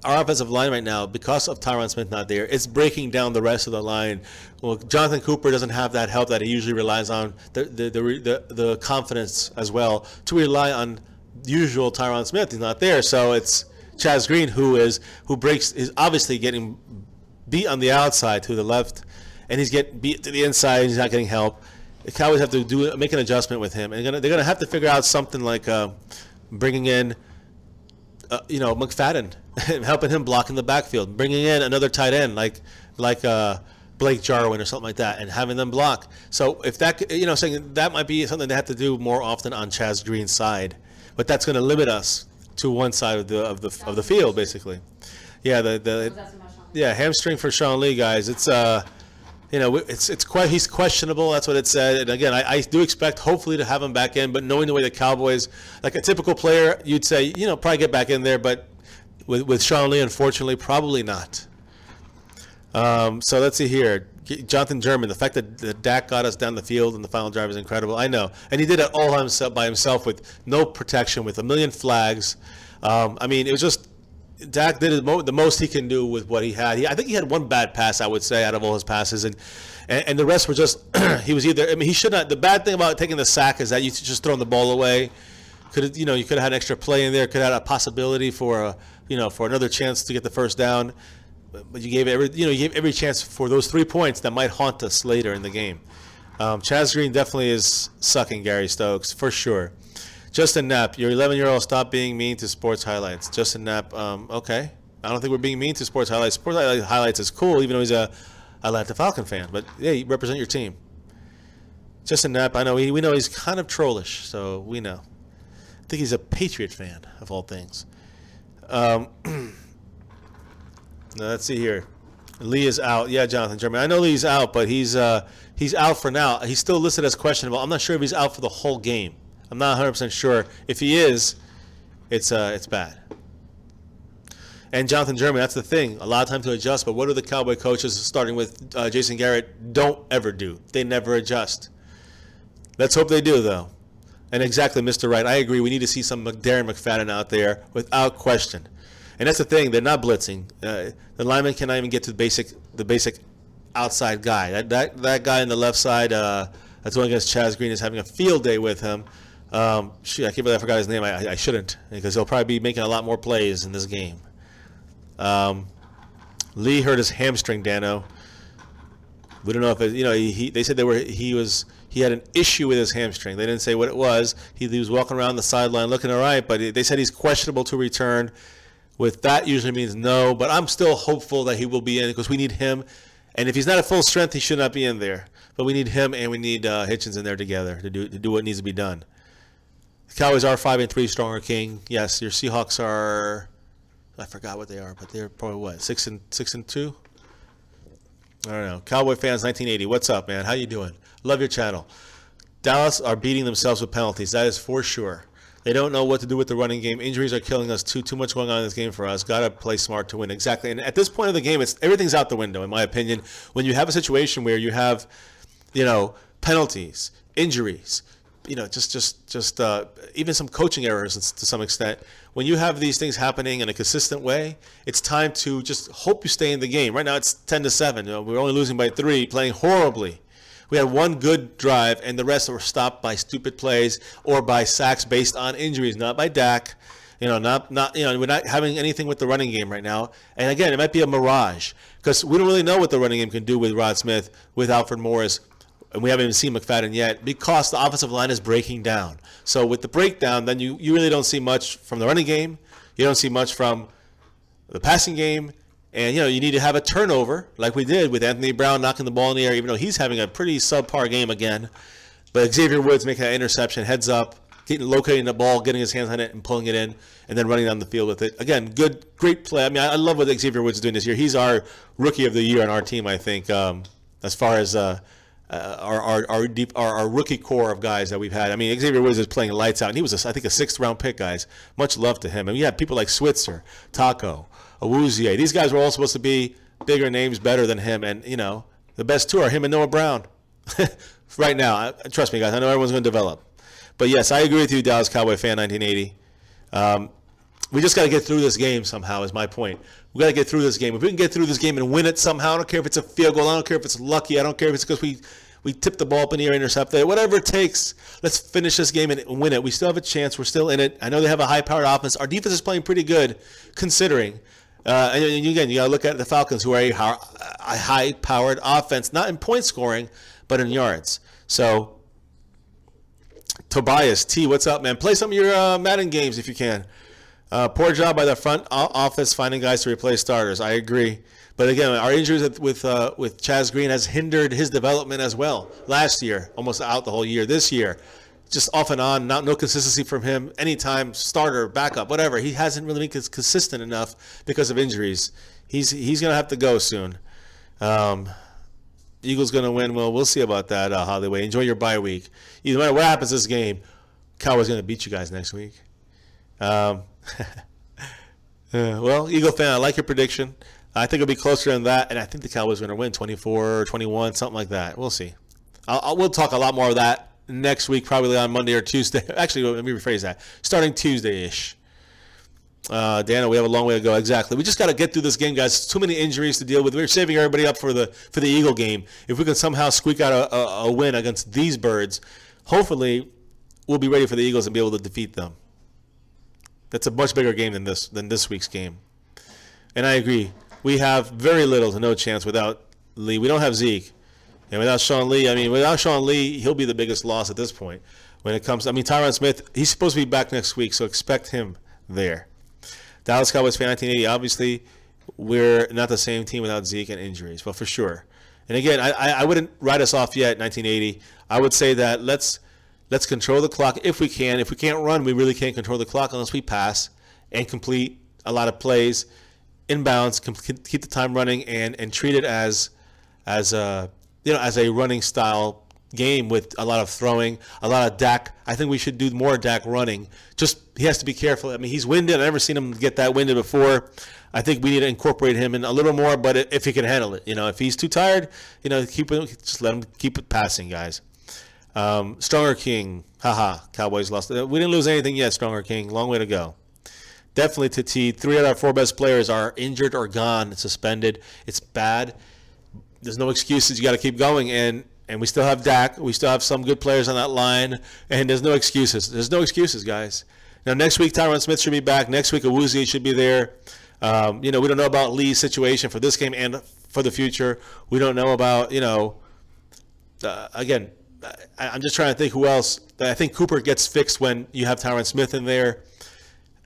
Our offensive line right now, because of Tyron Smith not there, it's breaking down the rest of the line. Well, Jonathan Cooper doesn't have that help that he usually relies on, the confidence as well, to rely on usual Tyron Smith. He's not there, so it's Chaz Green is obviously getting beat on the outside to the left, and he's getting beat to the inside, and he's not getting help. The Cowboys have to make an adjustment with him, and they're gonna have to figure out something like bringing in, McFadden, helping him block in the backfield, bringing in another tight end like Blake Jarwin or something like that, and having them block. So if that, saying that might be something they have to do more often on Chaz Green's side, but that's going to limit us to one side of the field, basically. Yeah, hamstring for Sean Lee, guys. It's he's questionable. That's what it said. And again, I do expect hopefully to have him back in. But knowing the way the Cowboys, like a typical player, you'd say probably get back in there. But with Sean Lee, unfortunately, probably not. So let's see here. Jonathan German, the fact that Dak got us down the field in the final drive is incredible. I know, and he did it all by himself with no protection, with a million flags. It was just. Dak did the most he can do with what he had. I think he had one bad pass, I would say, out of all his passes, and the rest were just he was either. He should not. The bad thing about taking the sack is that you just throwing the ball away. You could have had an extra play in there. Could have had a possibility for another chance to get the first down, but you gave every chance for those 3 points that might haunt us later in the game. Chaz Green definitely is sucking Gary Stokes for sure. Justin Knapp, your 11-year-old, stop being mean to sports highlights. Justin Knapp, okay. I don't think we're being mean to sports highlights. Sports highlights is cool, even though he's a Atlanta Falcon fan. But, yeah, you represent your team. Justin Knapp, I know we know he's kind of trollish, so we know. I think he's a Patriot fan, of all things. Now, let's see here. Lee is out. Yeah, Jonathan German. I know Lee's out, but he's out for now. He's still listed as questionable. I'm not sure if he's out for the whole game. I'm not 100% sure. If he is, it's bad. And Jonathan German, that's the thing. A lot of time to adjust, but what do the Cowboy coaches, starting with Jason Garrett, don't ever do? They never adjust. Let's hope they do, though. And exactly, Mr. Wright, I agree. We need to see some Darren McFadden out there without question. And that's the thing. They're not blitzing. The lineman cannot even get to the basic outside guy. That guy on the left side, that's going against Chaz Green, is having a field day with him. I can't believe I forgot his name. I shouldn't, because he'll probably be making a lot more plays in this game. Lee hurt his hamstring, Dano. We don't know if they said he had an issue with his hamstring. They didn't say what it was. He was walking around the sideline looking all right, but they said he's questionable to return. With that usually means no, but I'm still hopeful that he will be in, because we need him. And if he's not at full strength, he should not be in there. But we need him, and we need Hitchens in there together to do what needs to be done. The Cowboys are 5-3, stronger king. Yes, your Seahawks are, I forgot what they are, but they're probably what, 6-2? I don't know. Cowboy fans 1980. What's up, man? How you doing? Love your channel. Dallas are beating themselves with penalties. That is for sure. They don't know what to do with the running game. Injuries are killing us too. Too much going on in this game for us. Got to play smart to win. Exactly. And at this point of the game, everything's out the window, in my opinion. When you have a situation where you have, penalties, injuries, just even some coaching errors to some extent. When you have these things happening in a consistent way, it's time to just hope you stay in the game. Right now it's 10-7. We're only losing by 3, playing horribly. We had one good drive, and the rest were stopped by stupid plays or by sacks based on injuries, not by Dak. We're not having anything with the running game right now. And again, it might be a mirage, because we don't really know what the running game can do with Rod Smith, with Alfred Morris, and we haven't even seen McFadden yet, because the offensive line is breaking down. So with the breakdown, then you really don't see much from the running game. You don't see much from the passing game. And, you need to have a turnover like we did with Anthony Brown knocking the ball in the air, even though he's having a pretty subpar game again. But Xavier Woods making that interception, heads up, locating the ball, getting his hands on it and pulling it in, and then running down the field with it. Again, great play. I mean, I love what Xavier Woods is doing this year. He's our rookie of the year on our team, I think, as far as our rookie core of guys that we've had. I mean, Xavier Woods is playing lights out, and he was, I think, a 6th-round pick, guys. Much love to him. And we had people like Switzer, Taco, Awuzie. These guys were all supposed to be bigger names, better than him. And, the best two are him and Noah Brown. Right now, trust me, guys, I know everyone's going to develop. But, yes, I agree with you, Dallas Cowboy fan 1980. We just got to get through this game somehow is my point. We got to get through this game. If we can get through this game and win it somehow, I don't care if it's a field goal. I don't care if it's lucky. I don't care if it's because we tipped the ball up in the air, intercepted it. Whatever it takes, let's finish this game and win it. We still have a chance. We're still in it. I know they have a high-powered offense. Our defense is playing pretty good considering. And again, you got to look at the Falcons, who are a high-powered offense, not in point scoring, but in yards. So, Tobias, T, what's up, man? Play some of your Madden games if you can. Poor job by the front office finding guys to replace starters. I agree. But again, our injuries with Chaz Green has hindered his development as well. Last year, almost out the whole year. This year, just off and on, no consistency from him. Anytime, starter, backup, whatever. He hasn't really been consistent enough because of injuries. He's going to have to go soon. Eagles going to win. Well, we'll see about that, Holloway. Enjoy your bye week. Either matter what happens this game, Cowboys going to beat you guys next week. Well, Eagle fan, I like your prediction. I think it'll be closer than that, and I think the Cowboys are going to win 24-21, something like that. We'll see. We'll talk a lot more of that next week, probably on Monday or Tuesday. Actually, let me rephrase that. Starting Tuesday-ish. Dana, we have a long way to go. Exactly. We just got to get through this game, guys. Too many injuries to deal with. We're saving everybody up for the Eagle game. If we can somehow squeak out a win against these birds, hopefully we'll be ready for the Eagles and be able to defeat them. That's a much bigger game than this week's game. And I agree. We have very little to no chance without Lee. We don't have Zeke. And without Sean Lee, without Sean Lee, he'll be the biggest loss at this point. When it comes, Tyron Smith, he's supposed to be back next week, so expect him there. Dallas Cowboys fan 1980, obviously, we're not the same team without Zeke and injuries, but for sure. And again, I wouldn't write us off yet, 1980. I would say that let's control the clock if we can. If we can't run, we really can't control the clock unless we pass and complete a lot of plays, inbounds, keep the time running, and treat it as a running style game with a lot of throwing, a lot of Dak. I think we should do more Dak running. Just he has to be careful. He's winded. I've never seen him get that winded before. I think we need to incorporate him in a little more, but if he can handle it, if he's too tired, just let him keep it passing, guys. Stronger King, Cowboys lost. We didn't lose anything yet, Stronger King. Long way to go. Definitely to T. 3 out of our 4 best players are injured or gone, suspended. It's bad. There's no excuses. You got to keep going, and we still have Dak. We still have some good players on that line, and there's no excuses. There's no excuses, guys. Now, next week, Tyron Smith should be back. Next week, Awuzie should be there. We don't know about Lee's situation for this game and for the future. We don't know about, again, I'm just trying to think who else. I think Cooper gets fixed when you have Tyron Smith in there.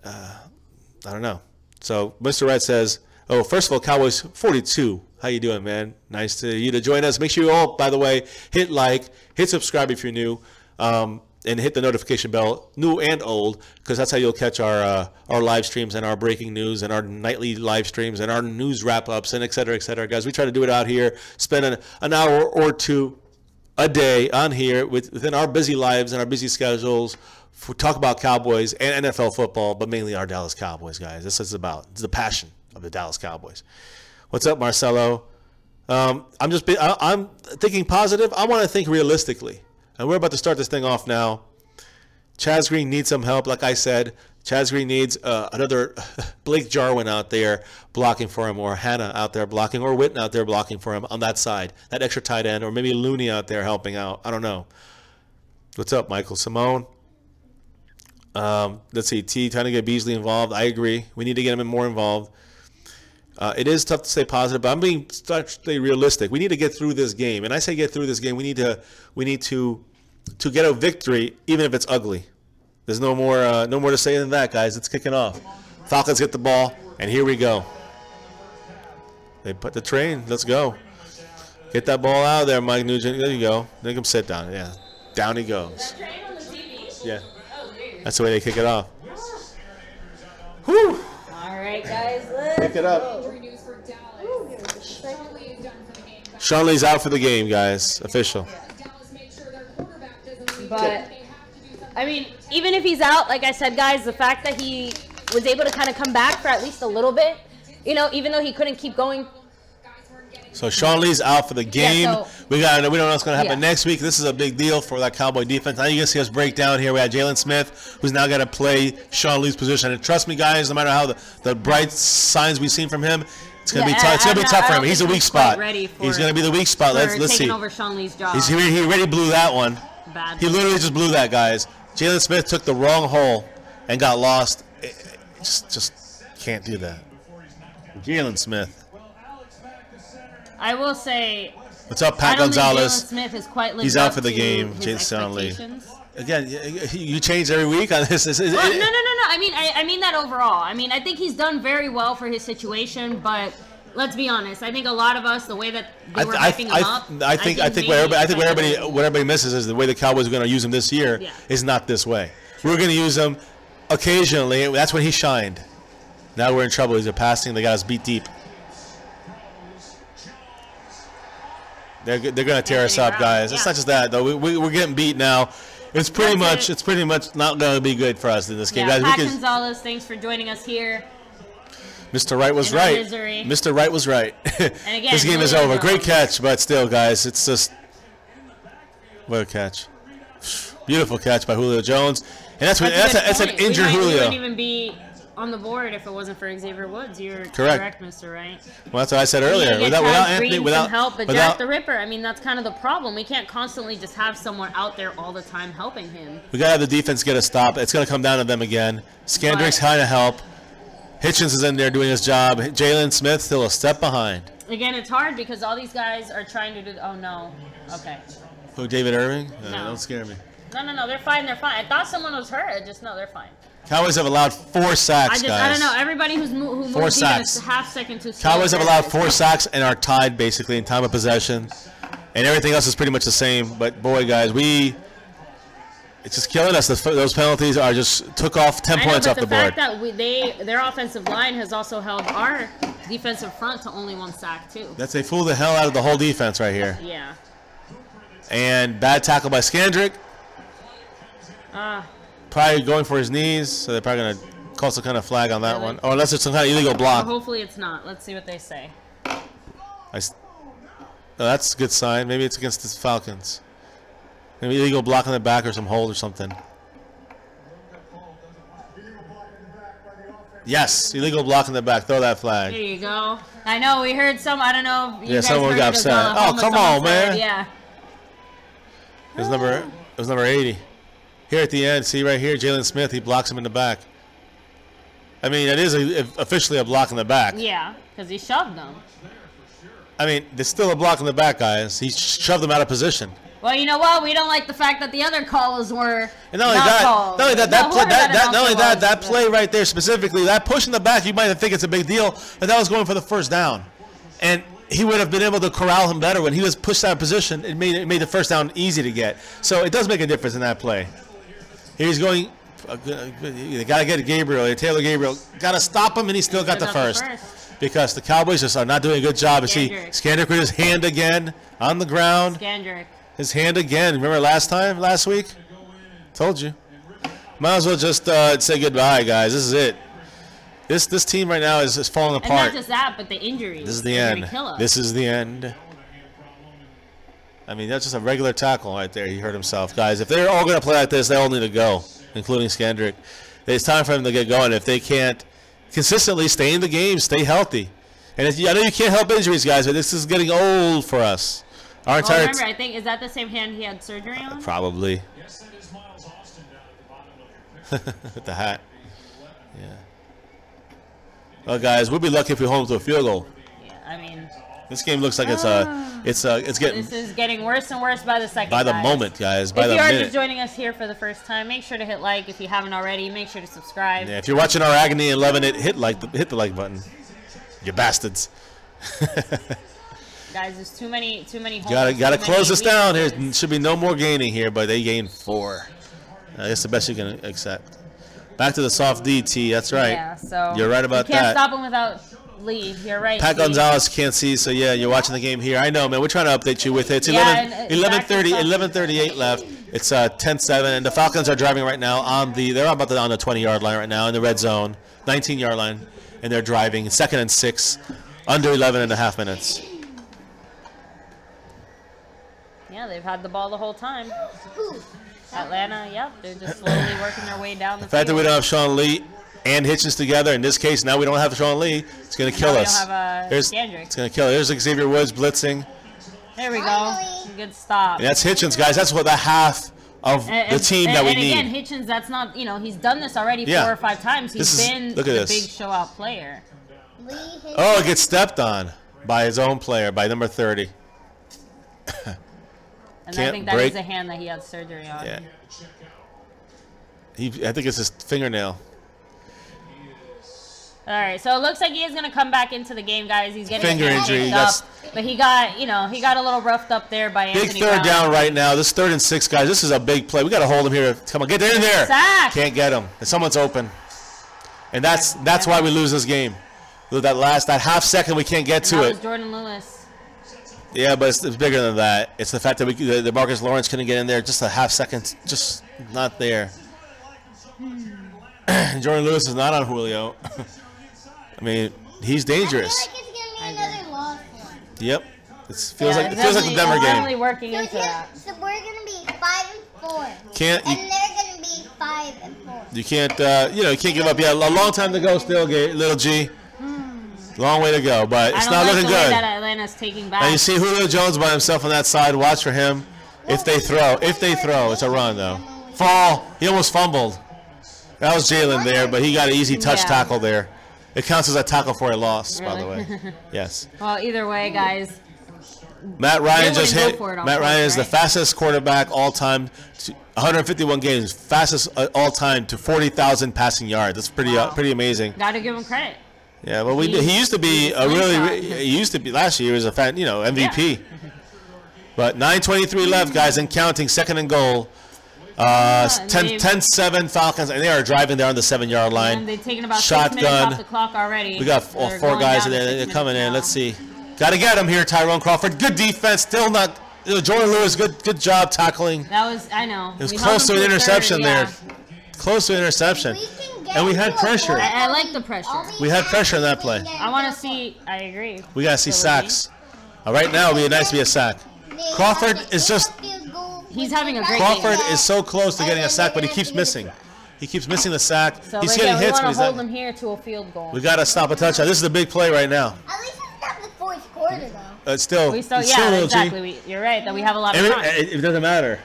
I don't know. So Mr. Red says, first of all, Cowboys 42. How you doing, man? Nice to you to join us. Make sure you all, by the way, hit like, hit subscribe if you're new, and hit the notification bell, new and old, because that's how you'll catch our live streams and our breaking news and our nightly live streams and our news wrap-ups and et cetera, guys. We try to do it out here, spend an hour or two a day on here within our busy lives and our busy schedules. Talk about Cowboys and NFL football, but mainly our Dallas Cowboys, guys. This is about the passion of the Dallas Cowboys. What's up, Marcelo? I'm thinking positive. I want to think realistically, and we're about to start this thing off now. Chaz Green needs some help, like I said. Chaz Green needs another Blake Jarwin out there blocking for him, or Hannah out there blocking, or Witten out there blocking for him on that side, that extra tight end, or maybe Looney out there helping out. I don't know. What's up, Michael Simone? Let's see. T, trying to get Beasley involved. I agree. We need to get him more involved. It is tough to stay positive, but I'm being stay realistic. We need to get through this game, and I say get through this game. We need to get a victory, even if it's ugly. There's no more to say than that, guys. It's kicking off. Falcons get the ball, and here we go. They put the train. Let's go. Get that ball out of there, Mike Nugent. There you go. Make him sit down. Yeah, down he goes. Yeah, that's the way they kick it off. Whew. All right, guys, let's pick it up. Sean Lee's out for the game, guys. Official. But, I mean, even if he's out, like I said, guys, the fact that he was able to kind of come back for at least a little bit, you know, even though he couldn't keep going. So Sean Lee's out for the game. Yeah, so, we don't know what's going to happen next week. This is a big deal for that Cowboy defense. Now you can see us break down here. We have Jalen Smith, who's now got to play Sean Lee's position. And trust me, guys, no matter how the bright signs we've seen from him, it's going to be tough. It's going to be tough for him. He's a weak spot. He's going to be the weak spot. Let's see. Over Sean Lee's job. He already blew that one. Bad. He literally just blew that, guys. Jalen Smith took the wrong hole and got lost. Just can't do that. Jalen Smith. I will say. What's up, Pat Gonzalez? Jalen Smith is quite lived He's out up for the to game. his Jason Lee. expectations. Again, you change every week on this. Well, no. I mean that overall. I mean, I think he's done very well for his situation, but let's be honest. I think a lot of us, the way that they were hyping him up. I think what everybody misses is the way the Cowboys are going to use him this year is not this way. We're going to use him occasionally. That's when he shined. Now we're in trouble. He's a passing. They got us beat deep. They're going to tear us up, guys. It's not just that though. We're getting beat now. It's pretty much not going to be good for us in this game, guys. Pat Gonzalez, thanks for joining us here. Mr. Wright was right. Mr. Wright was right. And again, this game is over. Great catch, but still, guys, it's just what a catch. Beautiful catch by Julio Jones, and that's an injured Julio. We wouldn't even be on the board if it wasn't for Xavier Woods. You're correct, Mr. Wright. Well, that's what I said earlier. Without Anthony, without help, but Jack the Ripper. I mean, that's kind of the problem. We can't constantly just have someone out there all the time helping him. We gotta have the defense get a stop. It's gonna come down to them again. Skandrick's trying to help. Hitchens is in there doing his job. Jalen Smith still a step behind. Again, it's hard because all these guys are trying to do. Oh no. Okay. Who? David Irving? No. Don't scare me. No. They're fine. I thought someone was hurt. No, they're fine. Cowboys have allowed 4 sacks, guys. I don't know. Everybody who moves even a half second too slow. Cowboys have allowed 4 sacks and are tied basically in time of possession, and everything else is pretty much the same. But boy, guys, it's just killing us. Those penalties took off 10 points off the board. The fact that their offensive line has also held our defensive front to only 1 sack too. They fooled the hell out of the whole defense right here. Yeah. And bad tackle by Skandrick. Probably going for his knees, so they're probably going to call some kind of flag on that one. Or unless it's some kind of illegal block. Well, hopefully it's not. Let's see what they say. That's a good sign. Maybe it's against the Falcons. Maybe illegal block on the back or some hold or something. Yes, illegal block in the back. Throw that flag. There you go. I know we heard some. I don't know if you guys someone heard got upset. Oh, come on, man. Yeah. It was number 80. Here at the end, see right here, Jalen Smith, he blocks him in the back. I mean, it is officially a block in the back. Yeah, because he shoved them. I mean, there's still a block in the back, guys. He shoved them out of position. Well, you know what? We don't like the fact that the other calls were and not only that play right there specifically, that push in the back, you might think it's a big deal, but that was going for the first down. And he would have been able to corral him better when he was pushed out of position. It made the first down easy to get. So it does make a difference in that play. He's going. You got to get Gabriel. Taylor Gabriel. Got to stop him, and he still got the first. Because the Cowboys just are not doing a good job. See, Skandrick with his hand again on the ground. Skandrick. His hand again. Remember last week? Told you. Might as well just say goodbye, guys. This is it. This team right now is falling apart. And not just that, but the injuries. This is the end. This is the end. I mean, that's just a regular tackle right there. He hurt himself. Guys, if they're all going to play like this, they all need to go, including Skandrick. It's time for them to get going. If they can't consistently stay in the game, stay healthy. And I know you can't help injuries, guys, but this is getting old for us. Remember, I think, is that the same hand he had surgery on? Probably. With the hat. Yeah. Well, guys, we'll be lucky if we hold to a field goal. Yeah, I mean, this game looks like it's getting. This is getting worse and worse by the second. By the moment, guys. By the minute. If you are minute. just joining us here for the first time, make sure to hit like. If you haven't already, make sure to subscribe. Yeah, if you're watching our agony and loving it, hit the like button. You bastards. Guys, there's too many. Gotta close this down. There should be no more gaining here, but they gained 4. That's the best you can accept. Back to the soft DT. That's right. Yeah, so you're right about you can't that. stop him without Lee. You're right. Pat Gonzalez can't see, so yeah, you're watching the game here. I know, man. We're trying to update you with it. It's 11:38 left. It's 10-7, and the Falcons are driving right now on the 20-yard line right now in the red zone, 19-yard line, and they're driving 2nd and 6, under 11.5 minutes. Yeah, they've had the ball the whole time. Atlanta, yep, they're just slowly working their way down the fact that field. we don't have Sean Lee and Hitchens together, in this case, now we don't have Sean Lee, it's going to kill us. We don't have it's going to kill us. There's Xavier Woods blitzing. There we go. Good stop. And that's Hitchens, guys. That's what the half of the team that we need. And again, Hitchens, that's not, he's done this already 4 or 5 times. He's been the big show-out player. Oh, it gets stepped on by his own player, by number 30. And I think that is a hand that he had surgery on. Yeah. I think it's his fingernail. All right, so it looks like he is going to come back into the game, guys. He's getting finger injury. Up, but he got, he got a little roughed up there by Anthony Big third down right now. This 3rd and 6, guys. This is a big play. We got to hold him here. Come on, get in there. Sack. Can't get him. And someone's open. And that's why we lose this game. That half second we can't get to it. That was Jordan Lewis. Yeah, but it's bigger than that. It's the fact that the Marcus Lawrence couldn't get in there. Just a half second, just not there. Jordan Lewis is not on Julio. I mean, he's dangerous. I feel like it's gonna be another loss one. Yep, it feels like the Denver game. Definitely working into that. So we're gonna be 5-4. And they're gonna be 5-4. You can't, you can't give up. Yeah, a long time to go still, little G. Long way to go, but it's not looking good. That Atlanta's taking back. Now you see Julio Jones by himself on that side. Watch for him. If they throw, it's a run though. Fall. He almost fumbled. That was Jalen there, but he got an easy touch tackle there. It counts as a tackle for a loss, by the way. Yes. Well, either way, guys. Matt Ryan just hit. Matt Ryan is the fastest quarterback all time. 151 games, fastest all time to 40,000 passing yards. That's pretty amazing. Got to give him credit. Yeah, well, he used to be last year he was a fan, MVP. Yeah. But 9:23 left, guys, and counting, 2nd and goal. 10-7 Falcons, and they are driving there on the 7-yard line. And they've taken about shotgun. 6 minutes off the clock already. We got 4 guys in there. They're coming in. Let's see. Got to get him here, Tyrone Crawford. Good defense. Still not. Jordan Lewis, good job tackling. That was, I know. It was close to an interception there. Close to an interception. And we had pressure. I like the pressure. We had pressure in that play. I want to see. I agree. We got to see sacks. Right now, it would be nice to be a sack. Crawford is just. He's having a great Crawford game. is so close to getting a sack, but he keeps missing. He keeps missing the sack. So he's getting hits, but he's not. We want to hold him here to a field goal. We got to stop a touchdown. This is a big play right now. At least it's not the 4th quarter, though. It's still exactly. You're right that we have a lot of time. It doesn't matter.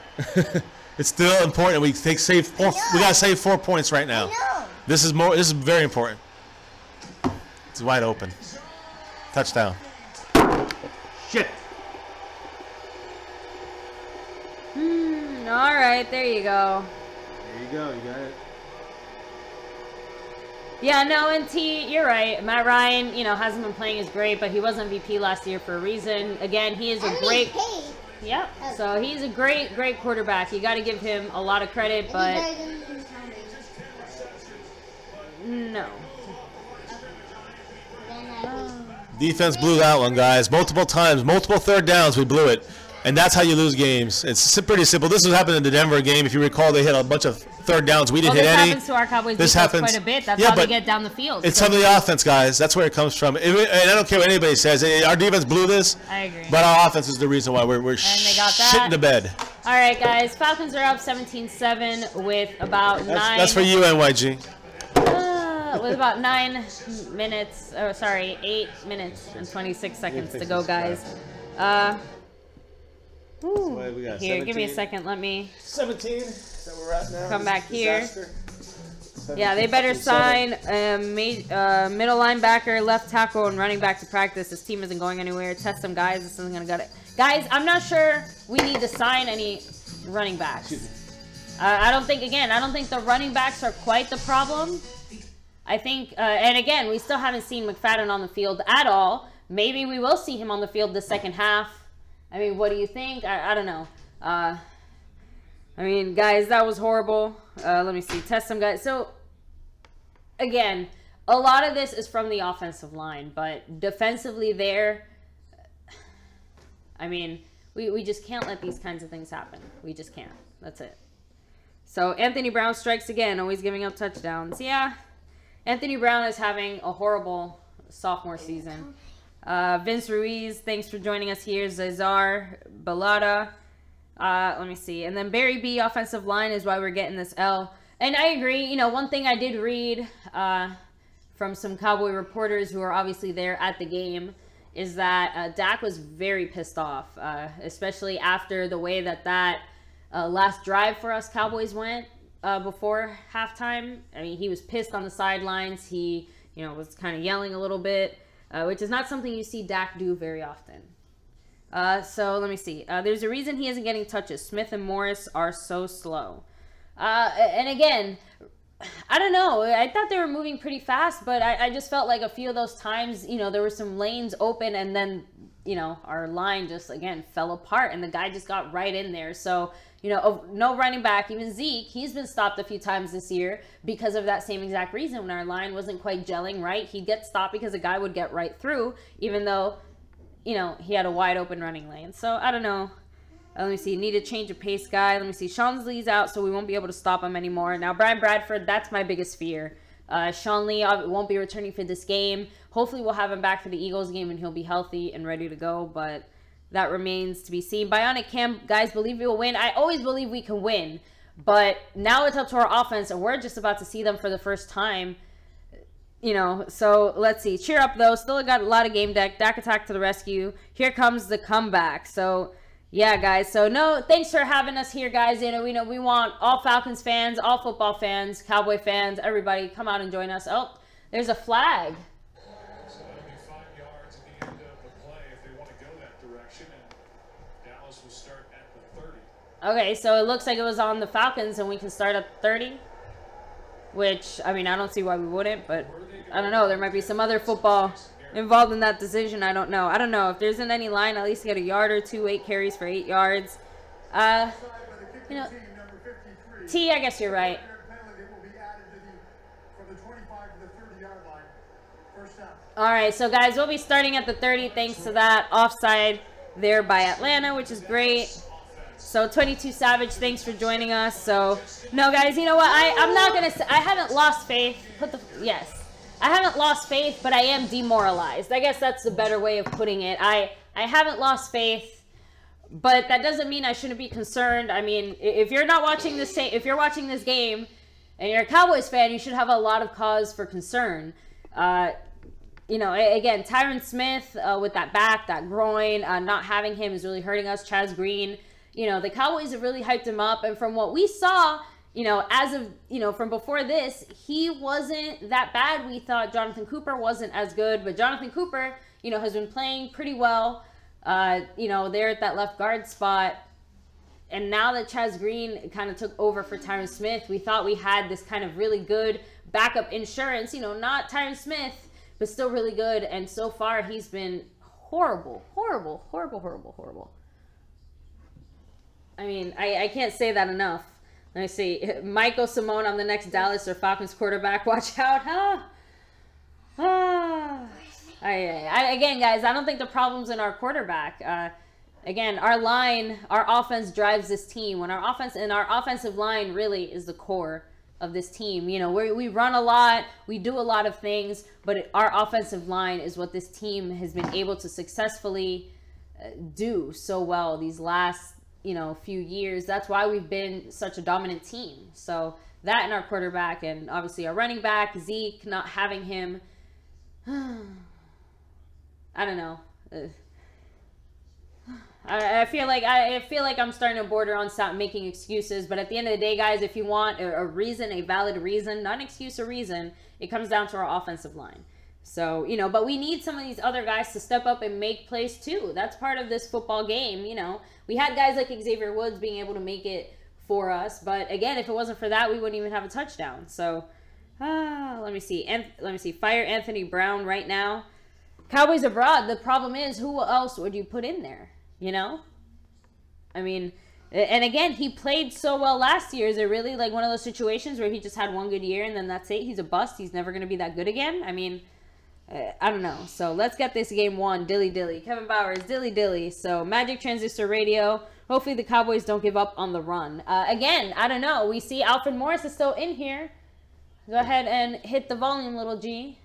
It's still important. We got to save 4 points right now. This is very important. It's wide open. Touchdown. Shit. All right, there you go. There you go. You got it. Yeah, no, and you're right. Matt Ryan, hasn't been playing as great, but he was MVP last year for a reason. Again, he is a great. Yep. So he's a great quarterback. You got to give him a lot of credit, but no. Defense blew that one, guys. Multiple times, multiple 3rd downs, we blew it. And that's how you lose games. It's pretty simple. This was happening in the Denver game. If you recall, they hit a bunch of 3rd downs. We didn't hit any. This happens to our Cowboys defense quite a bit. That's how they get down the field. It's some of the offense, guys. That's where it comes from. And I don't care what anybody says. Our defense blew this. I agree. But our offense is the reason why we're shitting the bed. All right, guys. Falcons are up 17-7 with about 9. That's for you, NYG. With about 8 minutes and 26 seconds to go, guys. Here, 17. Give me a second. Let me 17. Is that where we're at now? come back here. Yeah, they better sign middle linebacker, left tackle, and running back to practice. This team isn't going anywhere. Test them, guys. This isn't going to get it. Guys, I'm not sure we need to sign any running backs. I don't think the running backs are quite the problem. I think, and again, we still haven't seen McFadden on the field at all. Maybe we will see him on the field the second half. I mean, what do you think? I don't know. I mean, guys, that was horrible. Let me see. Test some guys. So, again, a lot of this is from the offensive line. But defensively there, I mean, we just can't let these kinds of things happen. We just can't. That's it. So, Anthony Brown strikes again, always giving up touchdowns. Yeah, Anthony Brown is having a horrible sophomore season. Vince Ruiz, thanks for joining us here. Cesar Balada. Let me see. And then Barry B, offensive line is why we're getting this L. And I agree. You know, one thing I did read from some Cowboy reporters who are obviously there at the game is that Dak was very pissed off, especially after the way that last drive for us Cowboys went before halftime. I mean, he was pissed on the sidelines. He, was kind of yelling a little bit, which is not something you see Dak do very often. So let me see. There's a reason he isn't getting touches. Smith and Morris are so slow. And again, I don't know. I thought they were moving pretty fast, but I just felt like a few of those times, there were some lanes open and then, our line just, again, fell apart and the guy just got right in there. So, no running back, even Zeke, he's been stopped a few times this year because of that same exact reason. When our line wasn't quite gelling right, he'd get stopped because a guy would get right through, even though, he had a wide open running lane. So, I don't know. Let me see. Need a change of pace guy. Let me see. Sean Lee's out, so we won't be able to stop him anymore. Now, Brian Bradford, that's my biggest fear. Sean Lee won't be returning for this game. Hopefully, we'll have him back for the Eagles game, and he'll be healthy and ready to go. But that remains to be seen. Bionic Cam, guys, believe we will win. I always believe we can win. But now it's up to our offense, and we're just about to see them for the first time. So let's see. Cheer up, though. Still got a lot of game deck. Dak attack to the rescue. Here comes the comeback. So, yeah, guys. So, no, thanks for having us here, guys. We want all Falcons fans, all football fans, Cowboy fans, everybody, come out and join us. Oh, there's a flag. So that'll be 5 yards at the end of the play if they want to go that direction. And Dallas will start at the 30. Okay, so it looks like it was on the Falcons, and we can start at 30. Which, I mean, I don't see why we wouldn't, but I don't know. There might be some other football involved in that decision. I don't know. I don't know. If there isn't any line, at least get a yard or two, 8 carries for 8 yards. T, I guess you're right. All right, so guys, we'll be starting at the 30 thanks to that offside there by Atlanta, which is great. So 22 Savage, thanks for joining us. So no, guys, you know what? I'm not gonna say I haven't lost faith. I haven't lost faith, but I am demoralized. I guess that's the better way of putting it. I haven't lost faith, but that doesn't mean I shouldn't be concerned. I mean, if you're not watching this, if you're watching this game and you're a Cowboys fan, you should have a lot of cause for concern. Again, Tyron Smith with that back, that groin, not having him is really hurting us. Chaz Green. The Cowboys have really hyped him up. And from what we saw, as of, from before this, he wasn't that bad. We thought Jonathan Cooper wasn't as good. But Jonathan Cooper, has been playing pretty well, there at that left guard spot. And now that Chaz Green kind of took over for Tyron Smith, we thought we had this kind of really good backup insurance. Not Tyron Smith, but still really good. And so far, he's been horrible. I mean, I can't say that enough. Let me see. Michael Simone on the next Dallas or Falcons quarterback. Watch out, huh? Again, guys, I don't think the problem's in our quarterback. Again, our line, our offense drives this team. When our offensive line really is the core of this team. We run a lot, we do a lot of things, but our offensive line is what this team has been able to successfully do so well these last few years. That's why we've been such a dominant team. So that and our quarterback, and obviously our running back, Zeke, not having him. I don't know. I feel like I'm starting to border on stop making excuses. But at the end of the day, guys, if you want a reason, a valid reason, not an excuse, a reason, it comes down to our offensive line. So, you know, but we need some of these other guys to step up and make plays too. That's part of this football game. You know, we had guys like Xavier Woods being able to make it for us. But again, if it wasn't for that, we wouldn't even have a touchdown. So, let me see. Fire Anthony Brown right now. Cowboys abroad. The problem is, who else would you put in there? You know? I mean, and again, he played so well last year. Is it really like one of those situations where he just had one good year and then that's it? He's a bust. He's never going to be that good again? I mean, I don't know. So let's get this game won. Dilly dilly. Kevin Bowers, dilly dilly. So Magic Transistor Radio. Hopefully the Cowboys don't give up on the run. Again, I don't know. We see Alfred Morris is still in here. Go ahead and hit the volume, little G.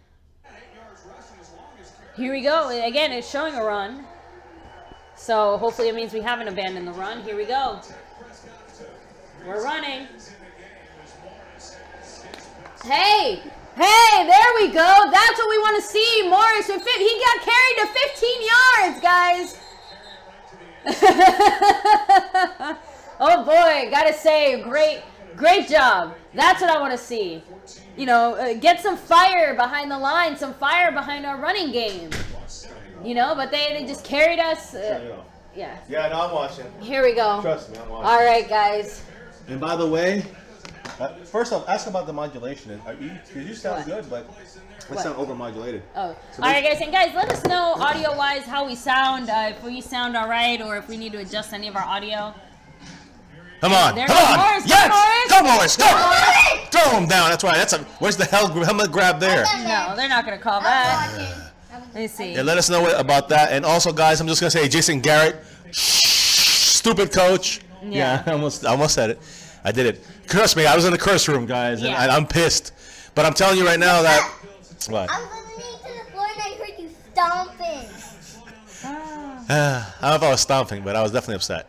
Here we go. Again, it's showing a run. So hopefully it means we haven't abandoned the run. Here we go. We're running. Hey, there we go. That's what we want to see. Morris, he got carried to 15 yards, guys. Oh boy, gotta say, great job. That's what I want to see. You know, get some fire behind the line, some fire behind our running game. You know, but they just carried us. Yeah. Yeah, no, I'm watching. Here we go. Trust me, I'm watching. All right, guys. And by the way, first off, ask about the modulation. You sound good, but it sound over-modulated. Oh. So all right, guys. And guys, let us know audio-wise how we sound, if we sound all right, or if we need to adjust any of our audio. Come on, come on! Morris, Yes! Go, Morris! Go! Throw him down. That's right. Where's the helmet grab there? No, they're not gonna call that. Let me see. Yeah, let us know about that. And also, guys, I'm just gonna say, Jason Garrett, stupid coach. Yeah, I almost said it. I did it. Curse me. I was in the curse room, guys, and I'm pissed. But I'm telling you right now that. What? I was listening to the floor and I heard you stomping. I don't know if I was stomping, but I was definitely upset.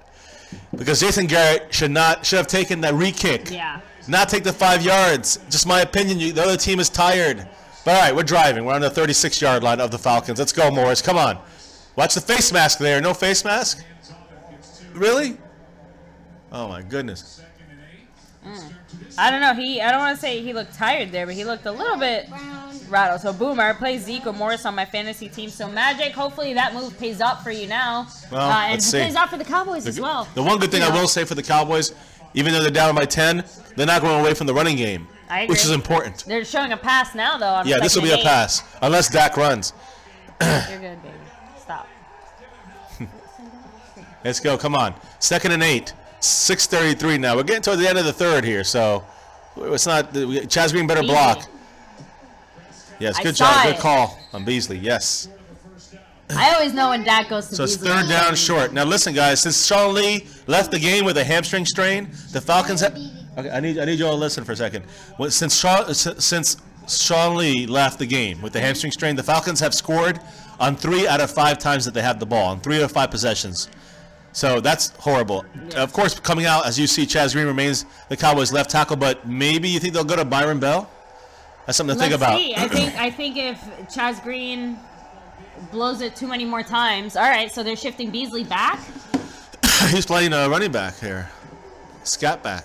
Because Jason Garrett should have taken that re-kick. Yeah. Not take the 5 yards. Just my opinion. The other team is tired. But all right, we're driving. We're on the 36-yard line of the Falcons. Let's go, Morris. Come on. Watch the face mask there. No face mask? Really? Oh, my goodness. I don't know. I don't want to say he looked tired there, but he looked a little bit rattled. So, boom, I replaced Zeke or Morris on my fantasy team. So, Magic, hopefully that move pays off for you now. Well, and let's it see. pays off for the Cowboys as well. The one good thing I will say for the Cowboys, even though they're down by 10, they're not going away from the running game, which is important. They're showing a pass now, though. Yeah, this will be a pass, unless Dak runs. You're good, baby. Stop. Let's go. Come on. 2nd and 8. 6:33 now. We're getting toward the end of the third here, so it's not. Chaz Green better block. Yes, good job. Good call on Beasley. Yes. I always know when Dak goes to So it's Beasley. 3rd down short. Now listen, guys. Since Sean Lee left the game with a hamstring strain, the Falcons have. Okay, I need you all to listen for a second. Since Sean Lee left the game with the hamstring strain, the Falcons have scored on 3 out of 5 times that they have the ball, on 3 out of 5 possessions. So that's horrible. Yeah. Of course, coming out, as you see, Chaz Green remains the Cowboys' left tackle, but maybe you think they'll go to Byron Bell? That's something to think about. See. I think if Chaz Green blows it too many more times. All right, so they're shifting Beasley back? He's playing a running back here. Scat back.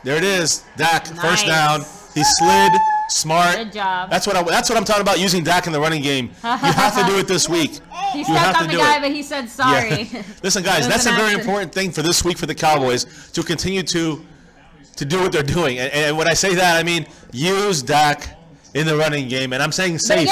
There it is. Dak, nice. First down. He slid. Smart. Good job. That's what I'm talking about, using Dak in the running game. You have to do it this week. He stepped on the guy, but he said sorry. Yeah. Listen, guys, that's a very important thing for this week for the Cowboys to continue to do what they're doing. And when I say that, I mean use Dak in the running game. And I'm saying safe,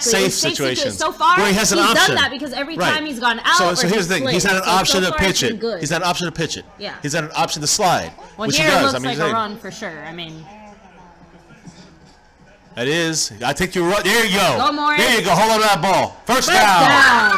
safe situations. So far, where he has an he's option. done that because every time he's gone out. So here's the thing: he's had an option to pitch it. Good. He's had an option to pitch it. Yeah. He's had an option to slide. Well, which here he does. it looks like a run for sure. I mean. It is. I think you're right. There you go. Go, Morris. There you go. Hold on to that ball. First down.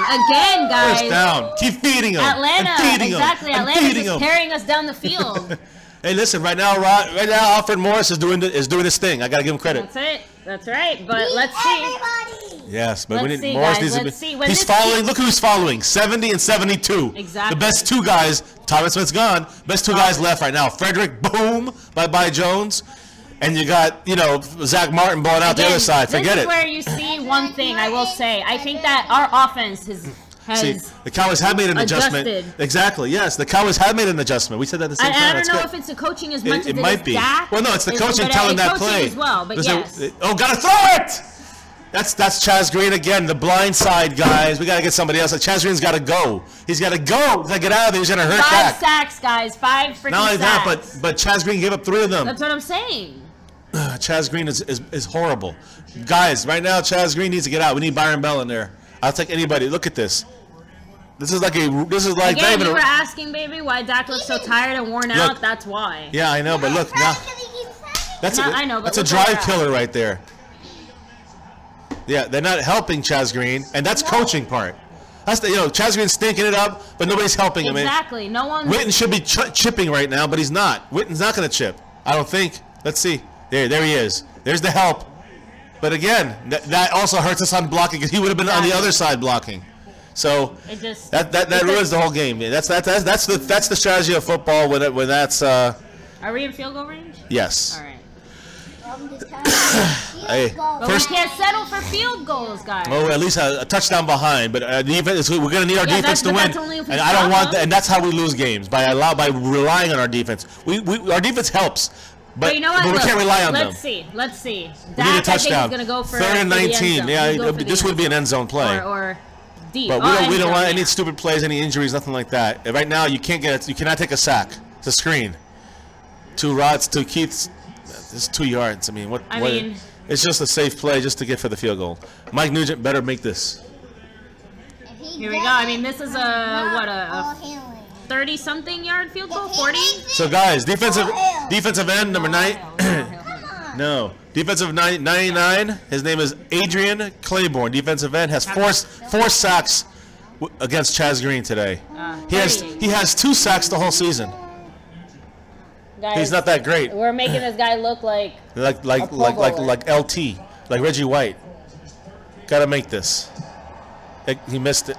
Again, guys. First down. Keep feeding him. Atlanta. Exactly. Atlanta is carrying us down the field. Hey, listen. Right now, Alfred Morris is doing his thing. I gotta give him credit. That's it. That's right. But let's see. Everybody. Yes, but Let's we need see, Morris guys. needs to be. Let's He's following. Look who's following. 70 and 72. Exactly. The best 2 guys. Thomas Smith's gone. Best 2 guys left right now. Frederick, boom, by Jones. And you got, Zach Martin balling out the other side. Forget it. This is where you see one thing I will say. I think that our offense the Cowboys have made an adjustment. Exactly. Yes, the Cowboys have made an adjustment. We said that at the same time. I don't know if it's the coaching as much as it might be. Dak. Well, no, it's the coaching telling that play as well. But yes. Gotta throw it. That's Chaz Green again. The blind side, guys. We gotta get somebody else. Chaz Green's gotta go. He's gotta go. He's gotta get out of there. He's gonna hurt Dak. 5 sacks, guys. 5 freaking sacks. Not only that, but Chaz Green gave up 3 of them. That's what I'm saying. Chaz Green is horrible. Guys, right now Chaz Green needs to get out. We need Byron Bell in there. I'll take anybody. Look at this. This is like Again, you were asking, baby, why Dak looks so tired and worn out. That's why. Yeah, I know, but look now. That's a drive killer right there. Yeah, they're not helping Chaz Green, and that's coaching part. That's Chaz Green's stinking it up, but nobody's helping him. Exactly. No one. Witten should be chipping right now, but he's not. Witten's not going to chip. I don't think. Let's see. There he is. There's the help. But again, that also hurts us on blocking because he would have been on the other side blocking. So that ruins the whole game. That's the strategy of football when that's. Are we in field goal range? Yes. All right. Hey, but we can't settle for field goals, guys. Oh, at least a touchdown behind. But defense, we're going to need our defense to win. And I don't want that. And that's how we lose games by relying on our defense. Our defense helps. But you know what? But we can't rely on them. Let's see. We need a touchdown. He's going to go for 3rd and 19. Yeah, this would be an end zone play. Or deep. But we don't want any stupid plays, any injuries, nothing like that. Right now, you cannot take a sack. It's a screen. 2 rods, 2 Keiths. It's 2 yards. I mean, it's just a safe play just to get for the field goal. Mike Nugent better make this. Here we go. I mean, this is a 30-something yard field goal, 40. So guys, defensive end number 9. No, defensive 99. His name is Adrian Claiborne. Defensive end has 4 sacks against Chaz Green today. He has 2 sacks the whole season. Guys, he's not that great. We're making this guy look like LT, like Reggie White. Got to make this. He missed it.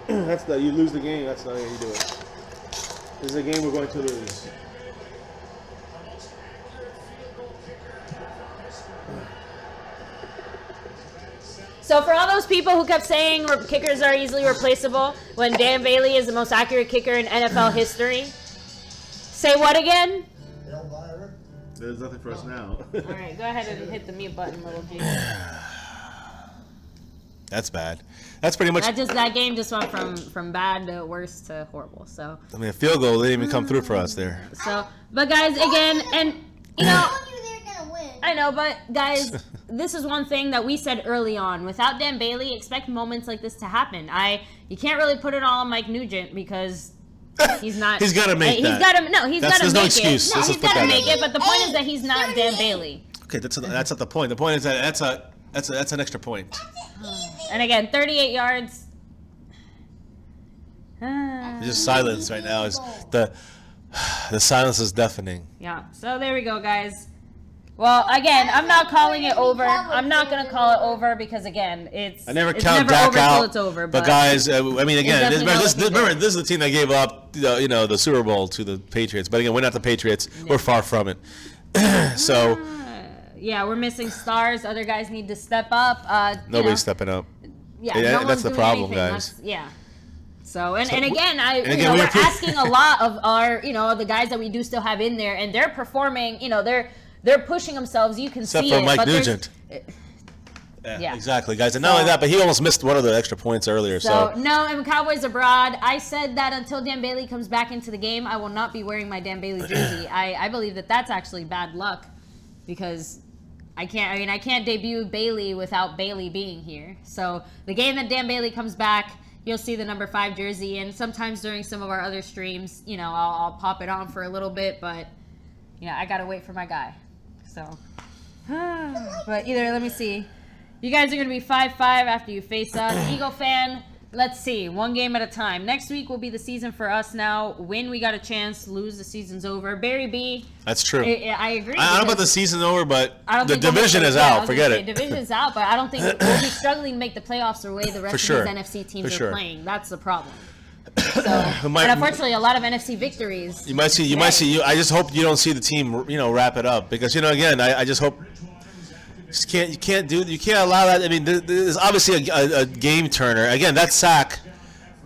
You lose the game. That's not how you do it. This is a game we're going to lose. So for all those people who kept saying kickers are easily replaceable when Dan Bailey is the most accurate kicker in NFL history, say what again? There's nothing for us now. All right, go ahead and hit the mute button, little G. That's bad. That's pretty much. That game just went from bad to worse to horrible. So. I mean, a field goal didn't even come through for us there. So, but guys, again, and you know. I know, but guys, this is one thing that we said early on. Without Dan Bailey, expect moments like this to happen. You can't really put it all on Mike Nugent because he's not. He's got to make that. He's got to make no excuse. it. No, he's got to make it. But the point is that he's not Dan Bailey. Okay, that's not the point. The point is that that's an extra point. And again, 38 yards. It's just silence right now. The silence is deafening. Yeah. So there we go, guys. Well, again, I'm not calling it over. I'm not going to call it over because, again, I never count Dak out. It's over, but guys, I mean, again, remember, this is the team that gave up, the Super Bowl to the Patriots. But again, we're not the Patriots. Yeah. We're far from it. So. Yeah, we're missing stars. Other guys need to step up. Nobody's stepping up. Yeah, that's the problem, guys. So again, we're asking a lot of our, the guys that we do still have in there, and they're performing. They're pushing themselves. You can Except see for it. Mike Nugent. Yeah, exactly, guys. And not only that, but he almost missed one of the extra points earlier. So no, and Cowboys abroad. I said that until Dan Bailey comes back into the game, I will not be wearing my Dan Bailey jersey. I believe that that's actually bad luck because I can't debut Bailey without Bailey being here. So the game that Dan Bailey comes back, you'll see the number 5 jersey, and sometimes during some of our other streams, I'll pop it on for a little bit, but I gotta wait for my guy. So, but let me see. You guys are gonna be 5-5 after you face us. Eagle fan, let's see. One game at a time. Next week will be the season for us now. Win, we got a chance. Lose, the season's over. Barry B. That's true. I agree. I don't know about the season over, but the division is out. Forget it. The division is out, but I don't think we'll be struggling to make the plaffs the way the rest of these NFC teams are playing. That's the problem. So, and unfortunately, a lot of NFC victories. You might see. I just hope you don't see the team, wrap it up because again, I just hope You can't allow that. I mean, there's obviously a game turner. Again, that sack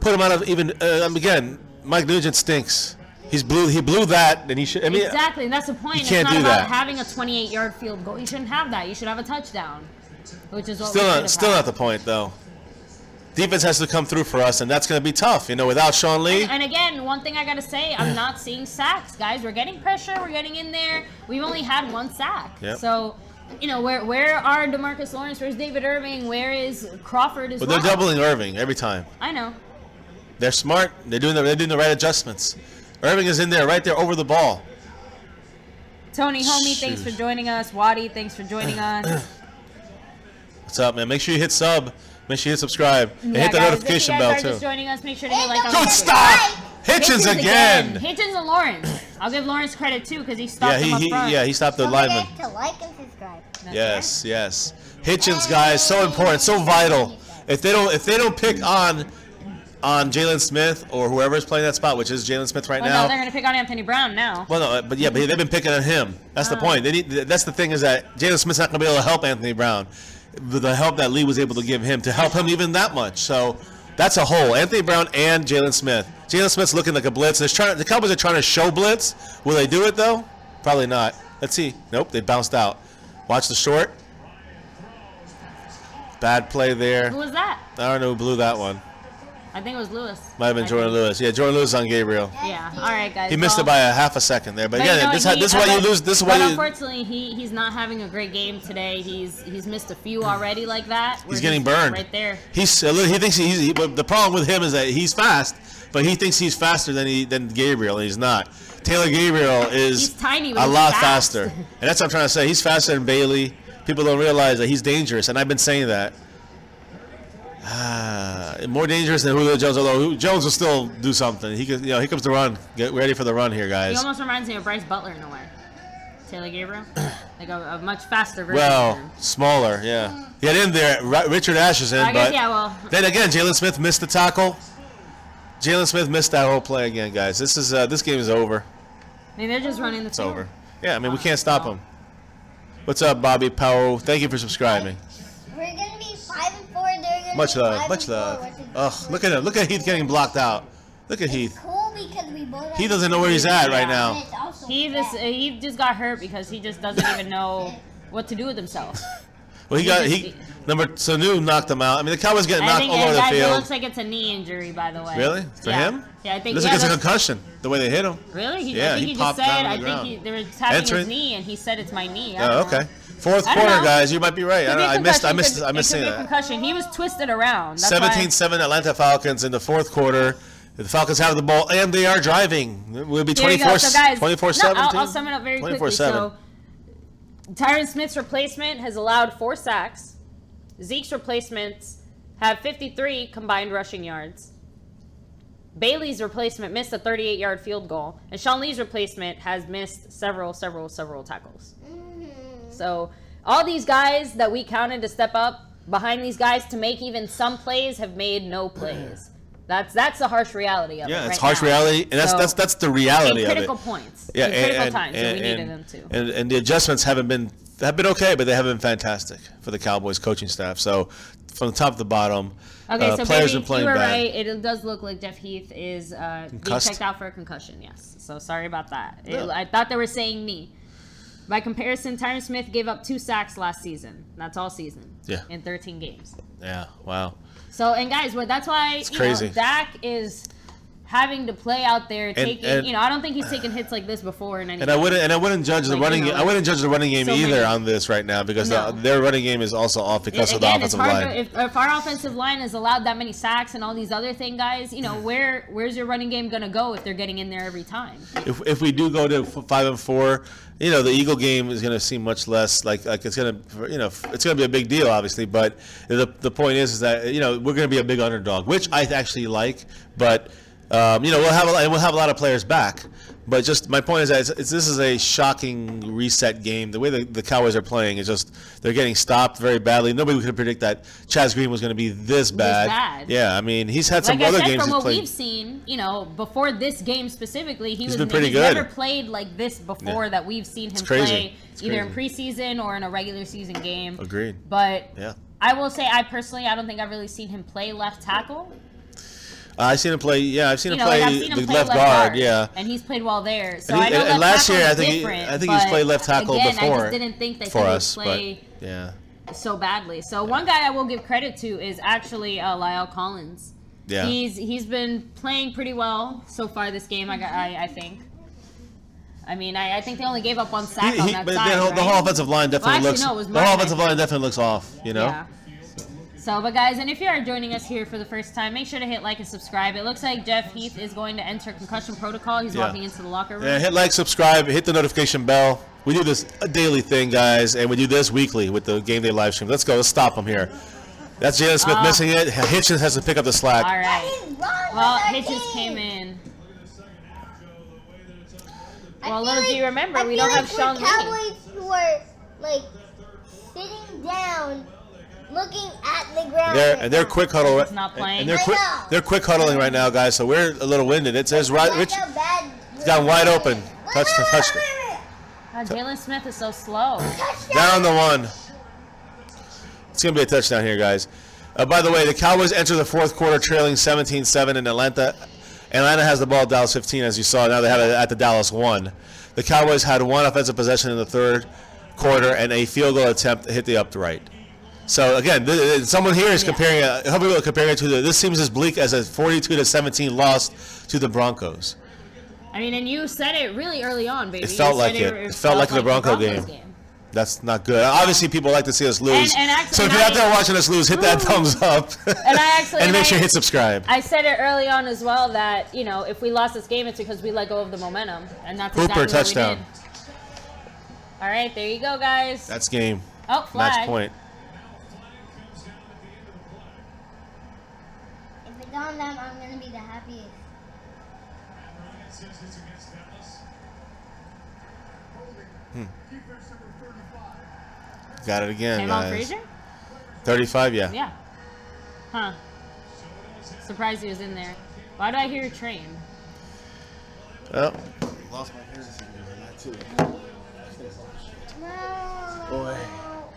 put him out of even. Again, Mike Nugent stinks. He blew that, and he should. I mean, exactly, and that's the point. It's not about having a 28-yard field goal. You shouldn't have that. You should have a touchdown, which is what still not the point though. Defense has to come through for us, and that's going to be tough. Without Sean Lee. And again, one thing I got to say, I'm not seeing sacks, guys. We're getting pressure. We're getting in there. We've only had 1 sack. Yep. So, where are DeMarcus Lawrence? Where's David Irving? Where is Crawford as well? They're doubling Irving every time. I know. They're smart. They're doing the right adjustments. Irving is in there, right there over the ball. Tony Homie, thanks for joining us. Waddy, thanks for joining us. What's up, man? Make sure you hit sub. Make sure you hit subscribe. And hit the notification bell, too. Just joining us, make sure to hit like on Don't stop! Hitchens again! Hitchens and Lawrence. I'll give Lawrence credit, too, because he stopped them up front. Yeah, he stopped the lineman. Don't forget to like and subscribe. Yes. Hitchens, guys, so important, so vital. If they don't pick on Jalen Smith or whoever is playing that spot, which is Jalen Smith right now. No, they're going to pick on Anthony Brown now. Well, no, but they've been picking on him. That's the point. That's the thing is that Jalen Smith's not going to be able to help Anthony Brown. The help that Lee was able to give him to help him even that much. So that's a hole. Anthony Brown and Jalen Smith. Jalen Smith's looking like a blitz. The Cowboys are trying to show blitz. Will they do it, though? Probably not. Let's see. Nope, they bounced out. Watch the short. Bad play there. Who was that? I don't know who blew that one. I think it was Lewis. Might have been Jordan Lewis. Yeah, Jordan Lewis on Gabriel. Yeah. All right, guys. He missed it by a half a second there. But again, this is why you lose. This is why you. Unfortunately, he's not having a great game today. He's missed a few already like that. He's getting burned right there. He thinks the problem with him is that he's fast, but he thinks he's faster than Gabriel, and he's not. Taylor Gabriel is tiny, a lot faster, and that's what I'm trying to say. He's faster than Bailey. People don't realize that he's dangerous, and I've been saying that. More dangerous than Julio Jones, although Jones will still do something. He could, here comes the run. Get ready for the run here, guys. He almost reminds me of Bryce Butler in a way. Taylor Gabriel, like a much faster version. Well, smaller, yeah. He had in there. Richard Ash is in, but then again, Jalen Smith missed the tackle. Jalen Smith missed that whole play again, guys. This game is over. I mean, they're just running the. It's over. Yeah, I mean, we can't stop them. What's up, Bobby Powell? Thank you for subscribing. We're gonna be 5-4. They're gonna much be love, much love. Ugh, look at him. Look at Heath getting blocked out. Look at Heath. Cool because we both he doesn't know where he's at right now. He just got hurt because he just doesn't even know what to do with himself. Well, Sanu knocked him out. I mean, the Cowboys getting knocked all over the field. It looks like it's a knee injury, by the way. Really? For him? Yeah, I think. Looks like it's a concussion. The way they hit him. Really? I think he just said. I think they were tapping his knee, and he said it's my knee. Oh, okay. Fourth quarter, guys. You might be right. I missed seeing that. Concussion. He was twisted around. 17-7 Atlanta Falcons in the fourth quarter. The Falcons have the ball, and they are driving. We'll be 24-7. I'll sum it up very quickly. So, Tyron Smith's replacement has allowed 4 sacks. Zeke's replacements have 53 combined rushing yards. Bailey's replacement missed a 38-yard field goal. And Sean Lee's replacement has missed several tackles. So all these guys that we counted to step up behind these guys to make even some plays have made no plays. That's the harsh reality of it. Yeah, it's harsh reality, and that's the reality of it. Critical points. Yeah, critical times, and we needed them too. And the adjustments have been okay, but they haven't been fantastic for the Cowboys coaching staff. So from the top to the bottom, so players have been playing bad. You were bad. right. It does look like Jeff Heath is being checked out for a concussion. Yes. So sorry about that. I thought they were saying knee. By comparison, Tyron Smith gave up 2 sacks last season. That's all season. Yeah. In 13 games. Yeah. Wow. So, and guys, that's why it's crazy. Dak is having to play out there taking. I don't think he's taken hits like this before in any. And I wouldn't judge the running game. I wouldn't judge the running game either on this right now because their running game is also off because of the offensive line. If our offensive line has allowed that many sacks and all these other things, guys, where's your running game gonna go if they're getting in there every time? If we do go to 5-4. The Eagle game is going to seem much less like it's going to, it's going to be a big deal, obviously. But the point is that we're going to be a big underdog, which I actually like. But we'll have a lot of players back. But just my point is that this is a shocking reset game. The way the Cowboys are playing is just they're getting stopped very badly. Nobody could predict that Chaz Green was going to be this bad. Yeah, I mean he's had some other games. From what we've seen, before this game specifically, he's been pretty good. Never played like this before that we've seen him play either in preseason or in a regular season game. Agreed. But I will say, I don't think I've really seen him play left tackle. I've seen him play. Yeah, I've seen him play the left guard. Yeah, and he's played well there. So I know last year I think he's played left tackle before. I just didn't think that he would play so badly. So one guy I will give credit to is actually Lyle Collins. Yeah, he's been playing pretty well so far this game. I think. I mean, I think they only gave up one sack on that but side. The whole offensive line definitely looks off. Yeah. So, but guys, and if you are joining us here for the first time, make sure to hit like and subscribe. It looks like Jeff Heath is going to enter concussion protocol. He's walking into the locker room. Yeah, hit like, subscribe, hit the notification bell. We do this a daily thing, guys, and we do this weekly with the game day live stream. Let's go. Let's stop him here. That's Jalen Smith missing it. Hitchens has to pick up the slack. All right. Well, Hitchens came in. Well, little do you remember, we don't have Sean Lee. Cowboys who are like sitting down, looking at the ground. They're quick huddle. It's not playing. And they're quick huddling right now, guys. So we're a little winded. It says Rich got wide open. Touchdown. Jalen Smith is so slow. Down the one. It's gonna be a touchdown here, guys. By the way, the Cowboys enter the fourth quarter trailing 17-7 in Atlanta. Atlanta has the ball at Dallas 15, as you saw. Now they have it at the Dallas 1. The Cowboys had one offensive possession in the third quarter and a field goal attempt to hit the upright. So again, someone here is comparing it to this seems as bleak as a 42-17 loss to the Broncos. I mean, and you said it really early on, baby. It felt like it. It felt like the Broncos game. That's not good. Obviously, people like to see us lose. So if you're out there watching us lose, hit that thumbs up. And make sure you hit subscribe. I said it early on as well that, if we lost this game, it's because we let go of the momentum. And that's exactly what touchdown. we did. All right, there you go, guys. That's game. Oh, flag. Match point. If it's on them, I'm going to be the happiest. Got it again, guys. Frazier? 35, yeah. Yeah. Huh. Surprised he was in there. Why do I hear train? Oh. Lost my hair too. No. Boy.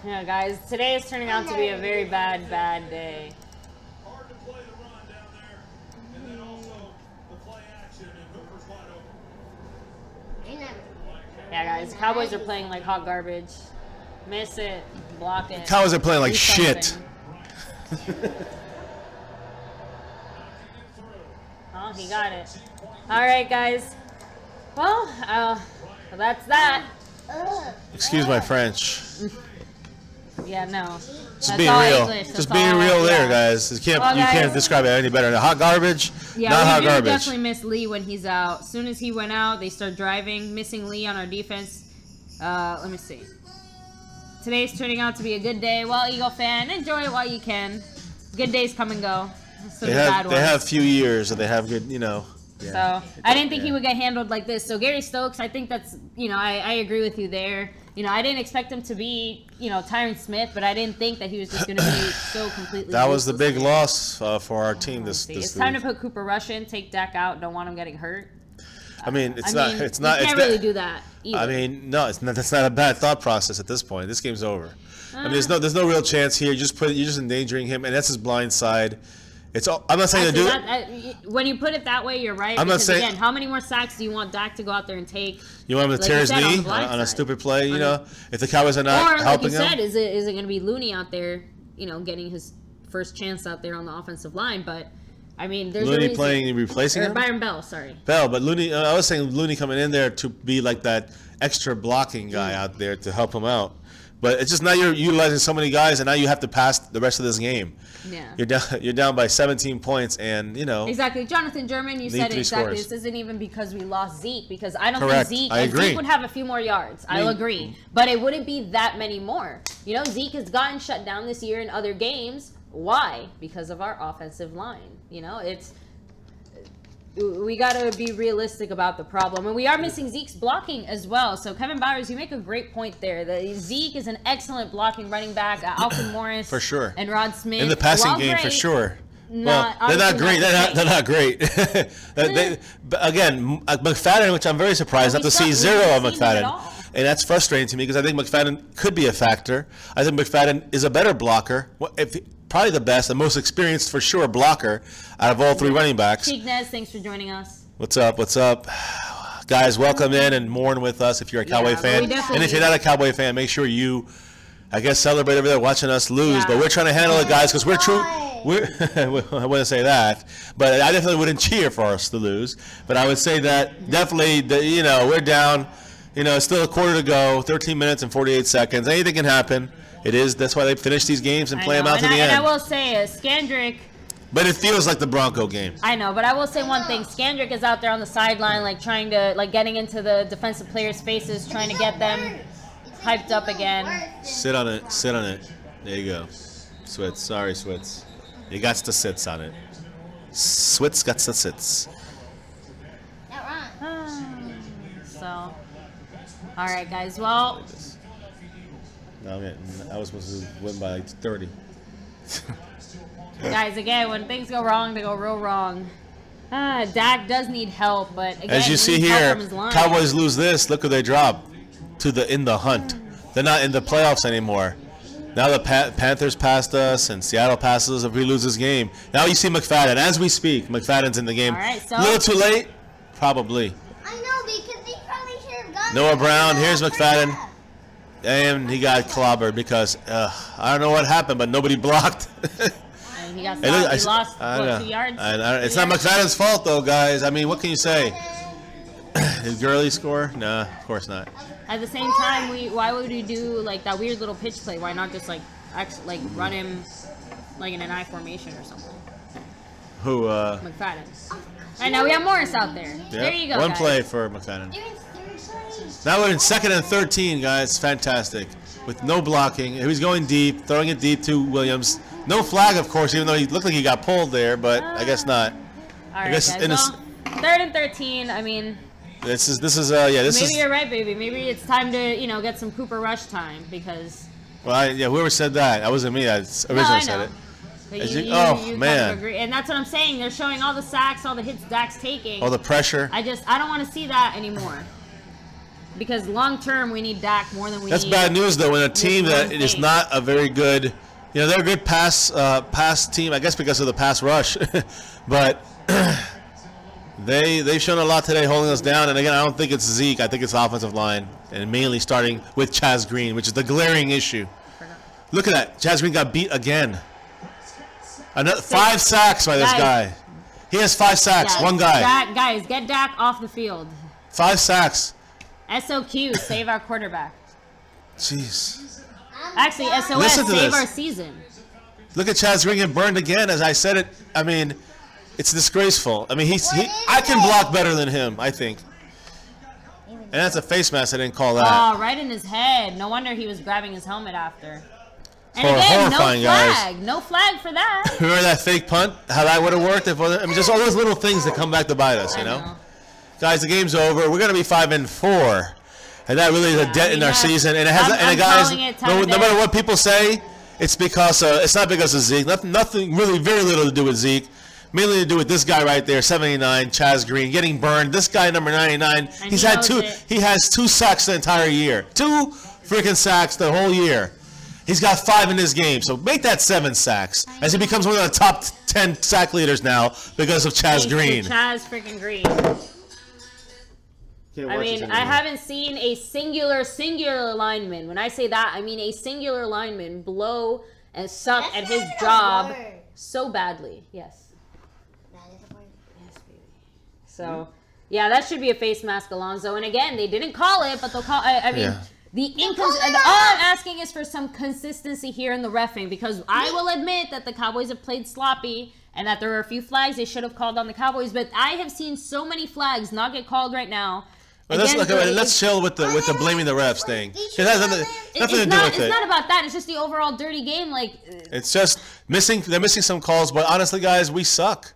Yeah, guys, today is turning out to be a very bad day. Hard to play the run down there. And then also the play action and Hooper's wide open. Yeah, guys, the Cowboys are playing like hot garbage. Miss it, block it. Cowboys are playing like shit. Oh, he got it. All right, guys. Well, that's that. Excuse my French. Yeah, no. Just being real. Just being real there, guys. You can't describe it any better. Hot garbage, not hot garbage. Definitely miss Lee when he's out. As soon as he went out, they start driving, missing Lee on our defense. Let me see. Today's turning out to be a good day. Well, Eagle fan, enjoy it while you can. Good days come and go. So they have few years, and they have good, Yeah. So I didn't think he would get handled like this. So Gary Stokes, I think that's, I agree with you there. I didn't expect him to be, Tyron Smith, but I didn't think that he was just going to be so completely. That was the big loss for our team this It's time to put Cooper Rush in, take Dak out. Don't want him getting hurt. I mean, it's not. You can't really do that either. I mean, no, that's not a bad thought process at this point. This game's over. I mean, there's no real chance here. You're just endangering him, and that's his blind side. I'm not saying to do it. When you put it that way, you're right. Because again, how many more sacks do you want Dak to go out there and take? You want him to tear his knee on a stupid play? If the Cowboys are not helping him. Or like you said, is it going to be Looney out there? Getting his first chance out there on the offensive line, but. I mean, there's Looney playing replacing him? Byron Bell, sorry. Bell, but Looney, I was saying Looney coming in there to be like that extra blocking guy out there to help him out. But it's just now you're utilizing so many guys, and now you have to pass the rest of this game. Yeah. You're down by 17 points, and Exactly, Jonathan German, you said it exactly. This isn't even because we lost Zeke, because I don't Correct. think Zeke would have a few more yards. I'll agree, but it wouldn't be that many more. Zeke has gotten shut down this year in other games. Why? Because of our offensive line. we got to be realistic about the problem. And we are missing Zeke's blocking as well. So, Kevin Bowers, you make a great point there. Zeke is an excellent blocking running back. Alfred Morris. For sure. And Rod Smith. In the passing game, for sure. Well, they're not great. They're not great. Again, McFadden, which I'm very surprised not to see zero of McFadden. And that's frustrating to me because I think McFadden could be a factor. I think McFadden is a better blocker. Probably the best, the most experienced for sure blocker out of all three running backs. Cheekness, thanks for joining us. What's up? What's up? Guys, welcome in and mourn with us if you're a Cowboy fan. And if you're not a Cowboy fan, make sure you, I guess, celebrate over there watching us lose. Yeah. But we're trying to handle it, guys, because we're true. I wouldn't say that, but I definitely wouldn't cheer for us to lose. But I would say that definitely, we're down. It's still a quarter to go, 13 minutes and 48 seconds. Anything can happen. It is. That's why they finish these games and play them out to the end. And I will say, Skandrick. But it feels like the Bronco game. I know, but I will say one thing. Skandrick is out there on the sideline, trying to, getting into the defensive players' faces, trying to get them hyped up again. Sit on it. Sit on it. There you go. Switz. Sorry, Switz. You got the sits on it. Switz got the sits. So, all right, guys. Well. No, I was supposed to win by 30. Guys, again, when things go wrong, they go real wrong. Dak does need help, but again, as you see here, Cowboys lose this. Look who they drop in the hunt. They're not in the playoffs anymore. Now the Panthers passed us, and Seattle passes us if we lose this game. Now you see McFadden. As we speak, McFadden's in the game. All right, so a little too late? Probably. I know, because he probably should have gone. Noah Brown, here's McFadden. And he got clobbered because I don't know what happened, but nobody blocked. He got stopped. He lost 2 yards. It's not McFadden's fault, though, guys. I mean, what can you say? Did Gurley score? Nah, of course not. At the same time, why would we do that weird little pitch play? Why not just run him in an I formation or something? Who? McFadden. And now we have Morris out there. Yep. There you go. One guys. Play for McFadden. Now we're in 2nd and 13, guys. Fantastic. With no blocking. He was going deep, throwing it deep to Williams. No flag, of course, even though he looked like he got pulled there, but I guess not. All right, guys. 3rd and 13. I mean, this is maybe you're right, baby. Maybe it's time to get some Cooper Rush time because. Well, whoever said that, that wasn't me. I originally said it. You man! Agree. And that's what I'm saying. They're showing all the sacks, all the hits Dak's taking. All the pressure. I don't want to see that anymore. Because long term, we need Dak more than we need. That's bad news, though, when a team that is not a very good, they're a good pass team, I guess because of the pass rush. But they've shown a lot today holding us down. And again, I don't think it's Zeke. I think it's the offensive line. And mainly starting with Chaz Green, which is the glaring issue. Look at that. Chaz Green got beat again. Another 5 sacks by this guy. He has 5 sacks. One guy. Guys, get Dak off the field. 5 sacks. SOQ, save our quarterback. Jeez. Actually, SOS, save our season. Look at Chaz Green getting burned again. As I said it, I mean, it's disgraceful. I mean, I can block better than him, I think. And that's a face mask. I didn't call that. Oh, right in his head. No wonder he was grabbing his helmet after. And again, no flag. Guys. No flag for that. Remember that fake punt? How that would have worked? Just all those little things that come back to bite us, you know? Guys, the game's over. We're going to be 5-4. And that really is a dent in our season. And it has, guys, no matter what people say, it's because it's not because of Zeke. Nothing really, very little to do with Zeke. Mainly to do with this guy right there, 79, Chaz Green, getting burned. This guy, number 99, he has 2 sacks the entire year. 2 freaking sacks the whole year. He's got 5 in this game, so make that 7 sacks as he becomes one of the top 10 sack leaders now because of Chaz Green. Chaz freaking Green. I mean, I haven't seen a singular lineman. When I say that, I mean a singular lineman blow and suck at his job so badly. Yes. Yes, baby. So, yeah, that should be a face mask, Alonzo. And again, they didn't call it, but they'll call. I mean. Yeah. All I'm asking is for some consistency here in the reffing because I will admit that the Cowboys have played sloppy and that there were a few flags they should have called on the Cowboys, but I have seen so many flags not get called right now. Well, let's chill with the blaming the refs thing. It has nothing to do with it. It's not about that. It's just the overall dirty game. It's just they're missing some calls. But honestly, guys, we suck.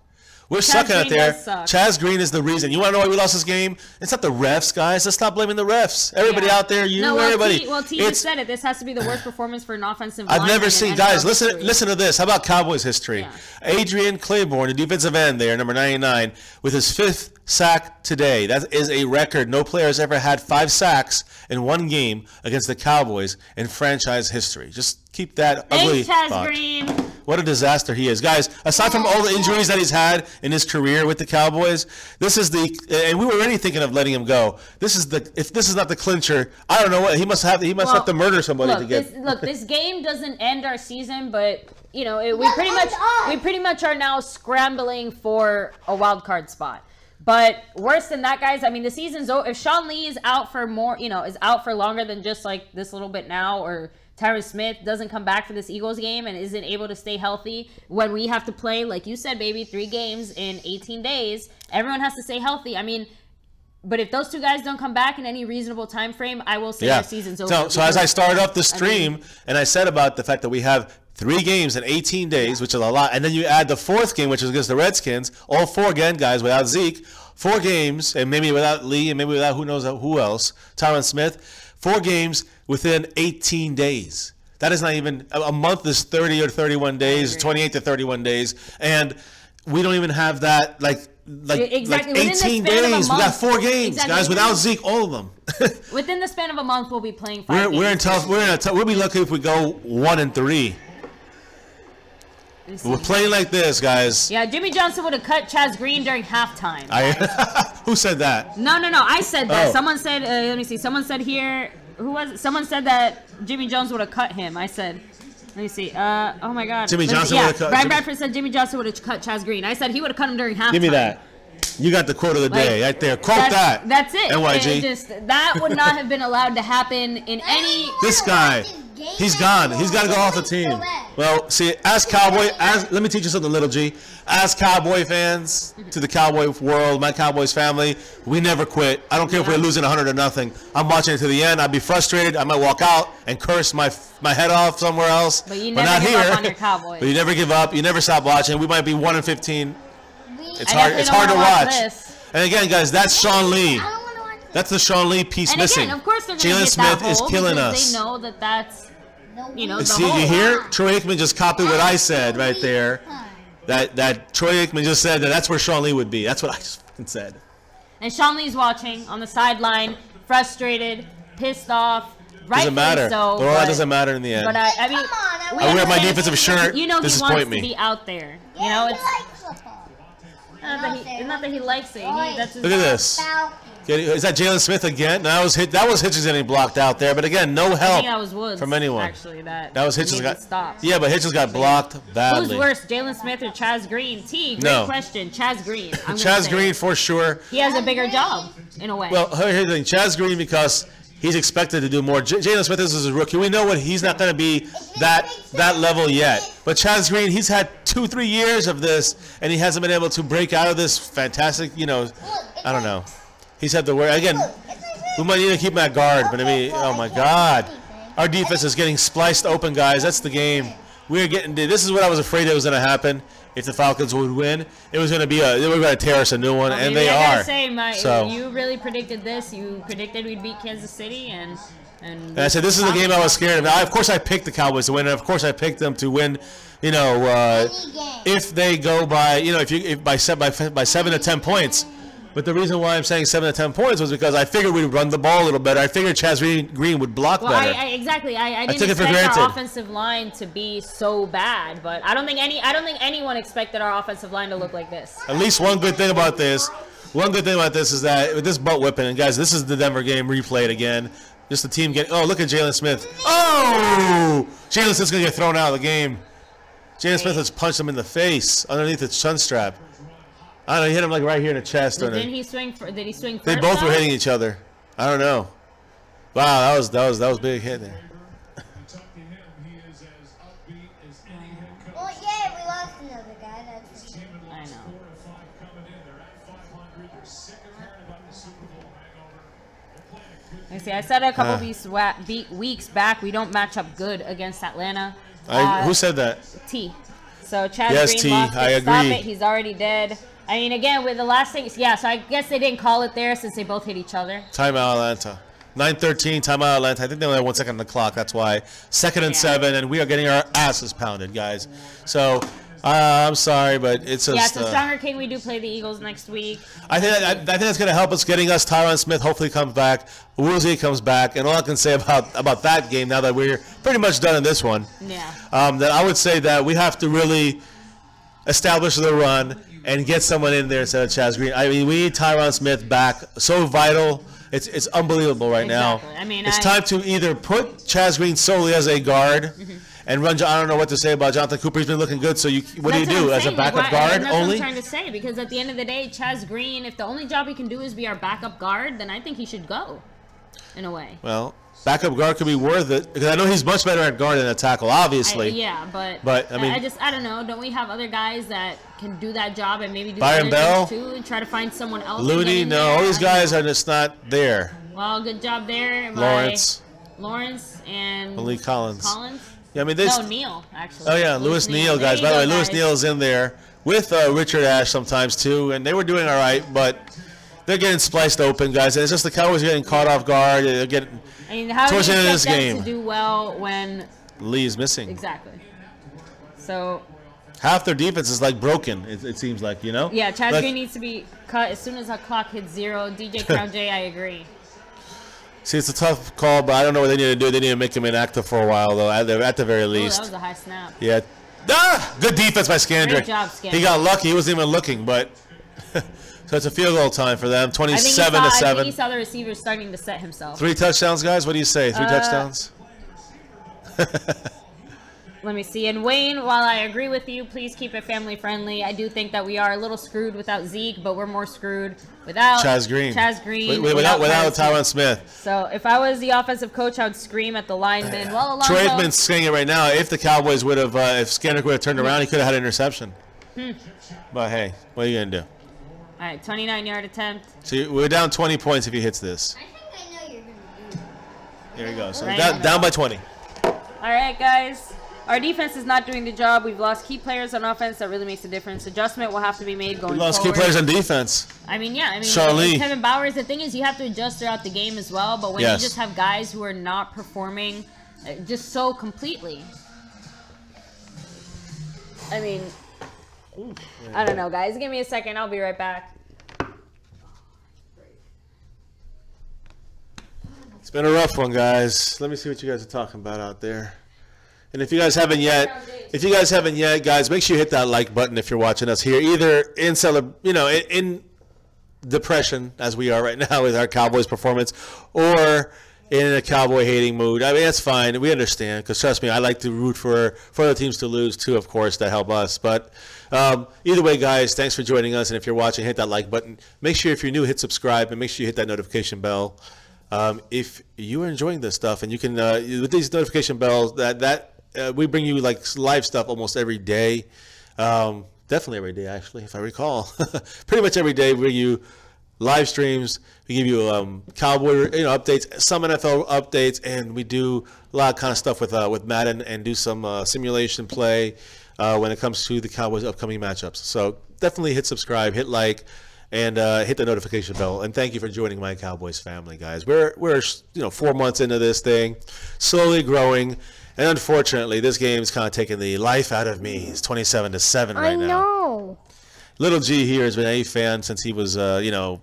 We're sucking out there. Chaz Green is the reason. You want to know why we lost this game? It's not the refs, guys. Let's stop blaming the refs. Everybody out there, everybody. T just said it. This has to be the worst performance for an offensive line. I've never seen, guys, listen to this. How about Cowboys history? Yeah. Adrian Claiborne, the defensive end there, number 99, with his 5th sack today. That is a record. No player has ever had 5 sacks in one game against the Cowboys in franchise history. Just keep that ugly thought. Green. What a disaster he is. Guys, aside from all the injuries that he's had in his career with the Cowboys, this is and we were already thinking of letting him go. If this is not the clincher, I don't know what, he must have to murder somebody to get. This game doesn't end our season, but we pretty much are now scrambling for a wild card spot. But worse than that, guys, I mean, the season's over. If Sean Lee is out for more, is out for longer than just like this little bit now, or Tyron Smith doesn't come back for this Eagles game and isn't able to stay healthy when we have to play, like you said, baby, 3 games in 18 days. Everyone has to stay healthy. I mean, but if those 2 guys don't come back in any reasonable time frame, I will say our season's over. So as I started up the stream, and I said about the fact that we have 3 games in 18 days, which is a lot, and then you add the 4th game, which is against the Redskins, all 4 again, guys, without Zeke, 4 games, and maybe without Lee, and maybe without who knows who else, Tyron Smith, 4 games within 18 days. That is not even a month. Is 30 or 31 days, 28 to 31 days, and we don't even have that exactly. 18 days. We got 4 games, guys, without Zeke, all of them. Within the span of a month, we'll be playing 5 games. We'll be lucky if we go 1-3. We're playing like this, guys. Yeah, Jimmy Johnson would have cut Chaz Green during halftime. Who said that? No. I said that. Someone said, let me see. Someone said here, who was it? Someone said that Jimmy Johnson would have cut him. I said, let me see. Oh, my God. Jimmy Johnson would have cut. Brian Bradford said Jimmy Johnson would have cut Chaz Green. I said he would have cut him during halftime. Give me that. You got the quote of the day right there. Quote that. That's it. NYG. That would not have been allowed to happen in any. This guy. He's gone. He's got to go off the team. Well, see, as Cowboy, let me teach you something, little G. As Cowboy fans, to the Cowboy world, my Cowboys family, we never quit. I don't care if we're losing 100 or nothing. I'm watching it to the end. I'd be frustrated. I might walk out and curse my head off somewhere else. But you never give up on your Cowboys. But you never give up. You never stop watching. We might be 1-15. It's hard to watch. And again, guys, that's Sean Lee. That's the Sean Lee piece missing. Again, of course they're going to get that hole is killing us. They know that that's, the see, hole. You hear? Troy Aikman just copied what I said right there. That Troy Aikman just said that's where Sean Lee would be. That's what I just fucking said. And Sean Lee's watching on the sideline, frustrated, pissed off. Doesn't matter. So, well, that doesn't matter in the end. But I mean, I wear my defensive shirt. He wants to be out there. It's not that he likes it. That's Look at this. Is that Jalen Smith again? That was Hitchens getting blocked out there, but again, no help from anyone. Actually, that was Hitchens stopped. Yeah, but Hitchens got blocked badly. Who's worse, Jalen Smith or Chaz Green? Great question. Chaz Green. Chaz Green for sure. He has a bigger job in a way. Well, here's the thing: Chaz Green, because he's expected to do more. Jalen Smith is a rookie. We know he's not going to be that level yet. But Chaz Green, he's had 2-3 years of this, and he hasn't been able to break out of this fantastic. I don't know. He's had the word again. We might need to keep him at guard, but I mean, oh my God, our defense is getting spliced open, guys. That's the game. We're getting. This is what I was afraid it was going to happen. If the Falcons would win, it was going to be they were going to tear us a new one, and they are. I gotta say, you really predicted this. You predicted we'd beat Kansas City, and I said this is the game I was scared of. Of course, I picked the Cowboys to win, and of course, I picked them to win. If they go by, if by 7 to 10 points. But the reason why I'm saying 7 to 10 points was because I figured we'd run the ball a little better. I figured Chaz Green would block better. Exactly. I didn't expect our offensive line to be so bad, but I don't think anyone expected our offensive line to look like this. At least one good thing about this is that with this butt whipping, and guys, this is the Denver game replayed again. Just the team getting. Oh, look at Jalen Smith. Oh, Jalen Smith's gonna get thrown out of the game. Jalen Smith has punched him in the face underneath the chin strap. I don't know, he hit him like right here in the chest. Did he swing first? They both were hitting each other. I don't know. Wow, that was a big hit there. Well, yeah, we lost another guy. I know. I said a couple weeks back, we don't match up good against Atlanta. Who said that? T. So Chaz Green lost it. I agree. Stop it. He's already dead. I mean, again, with the last thing, yeah, so I guess they didn't call it there since they both hit each other. Timeout Atlanta. 9:13, timeout Atlanta. I think they only have 1 second on the clock. That's why. 2nd and 7, and we are getting our asses pounded, guys. So, I'm sorry, but it's just... Yeah, so Stronger King, we do play the Eagles next week. I think that's going to help us getting us. Tyron Smith hopefully comes back. Woozy comes back. And all I can say about that game, now that we're pretty much done in this one, that I would say that we have to really establish the run and get someone in there instead of Chaz Green. I mean, we need Tyron Smith back. So vital. It's unbelievable right now. I mean, it's time to either put Chaz Green solely as a guard and run. I don't know what to say about Jonathan Cooper. He's been looking good. So what do you do as a backup guard that's only? What I'm trying to say, because at the end of the day, Chaz Green, if the only job he can do is be our backup guard, then I think he should go, in a way. Well, backup guard could be worth it because I know he's much better at guard than a tackle, obviously. Yeah, but I mean, I don't know. Don't we have other guys that can do that job and maybe do Byron Bell too, and try to find someone else? Looney, no, all these guys are just not there. Well, good job there, Lawrence and Malik Collins. Yeah, I mean, Neal actually. Oh yeah, Lewis Neal, guys. By the way, Lewis Neal is in there with Richard Ash sometimes too, and they were doing all right, but they're getting spliced open, guys. And it's just the Cowboys getting caught off guard. They're getting towards the end of this game. To do well when Lee's missing. Exactly. So half their defense is like broken. It seems like, you know. Yeah, Chaz Green needs to be cut as soon as that clock hits 0. DJ Crown J, I agree. See, it's a tough call, but I don't know what they need to do. They need to make him inactive for a while, though, at the very least. Oh, that was a high snap. Yeah. Good defense by Scandrick. Great job, Scandrick. He got lucky. He wasn't even looking, but so it's a field goal time for them, 27-7. I think he saw the receiver starting to set himself. 3 touchdowns, guys? What do you say? 3 touchdowns? Let me see. And Wayne, while I agree with you, please keep it family friendly. I do think that we are a little screwed without Zeke, but we're more screwed without Chaz Green. Without Tyron Smith. So if I was the offensive coach, I would scream at the lineman. Well, Troy Aikman's saying it right now. If the Cowboys would have, if Scandrick would have turned around, he could have had an interception. But hey, what are you gonna do? All right, 29-yard attempt. So we're down 20 points if he hits this. I think I know you're gonna do it. Here we go. So down by 20. All right, guys. Our defense is not doing the job. We've lost key players on offense. That really makes a difference. Adjustment will have to be made going forward. We lost key players on defense. I mean, yeah. I mean, Charlie. Kevin Bowers, the thing is you have to adjust throughout the game as well. But when you just have guys who are not performing just so completely. I mean, I don't know, guys. Give me a second. I'll be right back. It's been a rough one, guys. Let me see what you guys are talking about out there. And if you guys haven't yet, guys, make sure you hit that like button if you're watching us here, either in depression as we are right now with our Cowboys performance, or in a Cowboy hating mood. I mean, that's fine. We understand, because trust me, I like to root for other teams to lose too, of course, that help us. But either way, guys, thanks for joining us. And if you're watching, hit that like button. Make sure if you're new, hit subscribe, and make sure you hit that notification bell. If you are enjoying this stuff, and you can with these notification bells, we bring you like live stuff almost every day. Definitely every day, actually, if I recall. Pretty much every day we bring you live streams. We give you Cowboy updates, some NFL updates, and we do a lot of kind of stuff with Madden and do some simulation play when it comes to the Cowboys' upcoming matchups. So definitely hit subscribe, hit like, and hit the notification bell. And thank you for joining my Cowboys family, guys. We're 4 months into this thing, slowly growing. And unfortunately, this game's kind of taking the life out of me. It's 27-7 right now. I know. Little G here has been a fan since he was, knew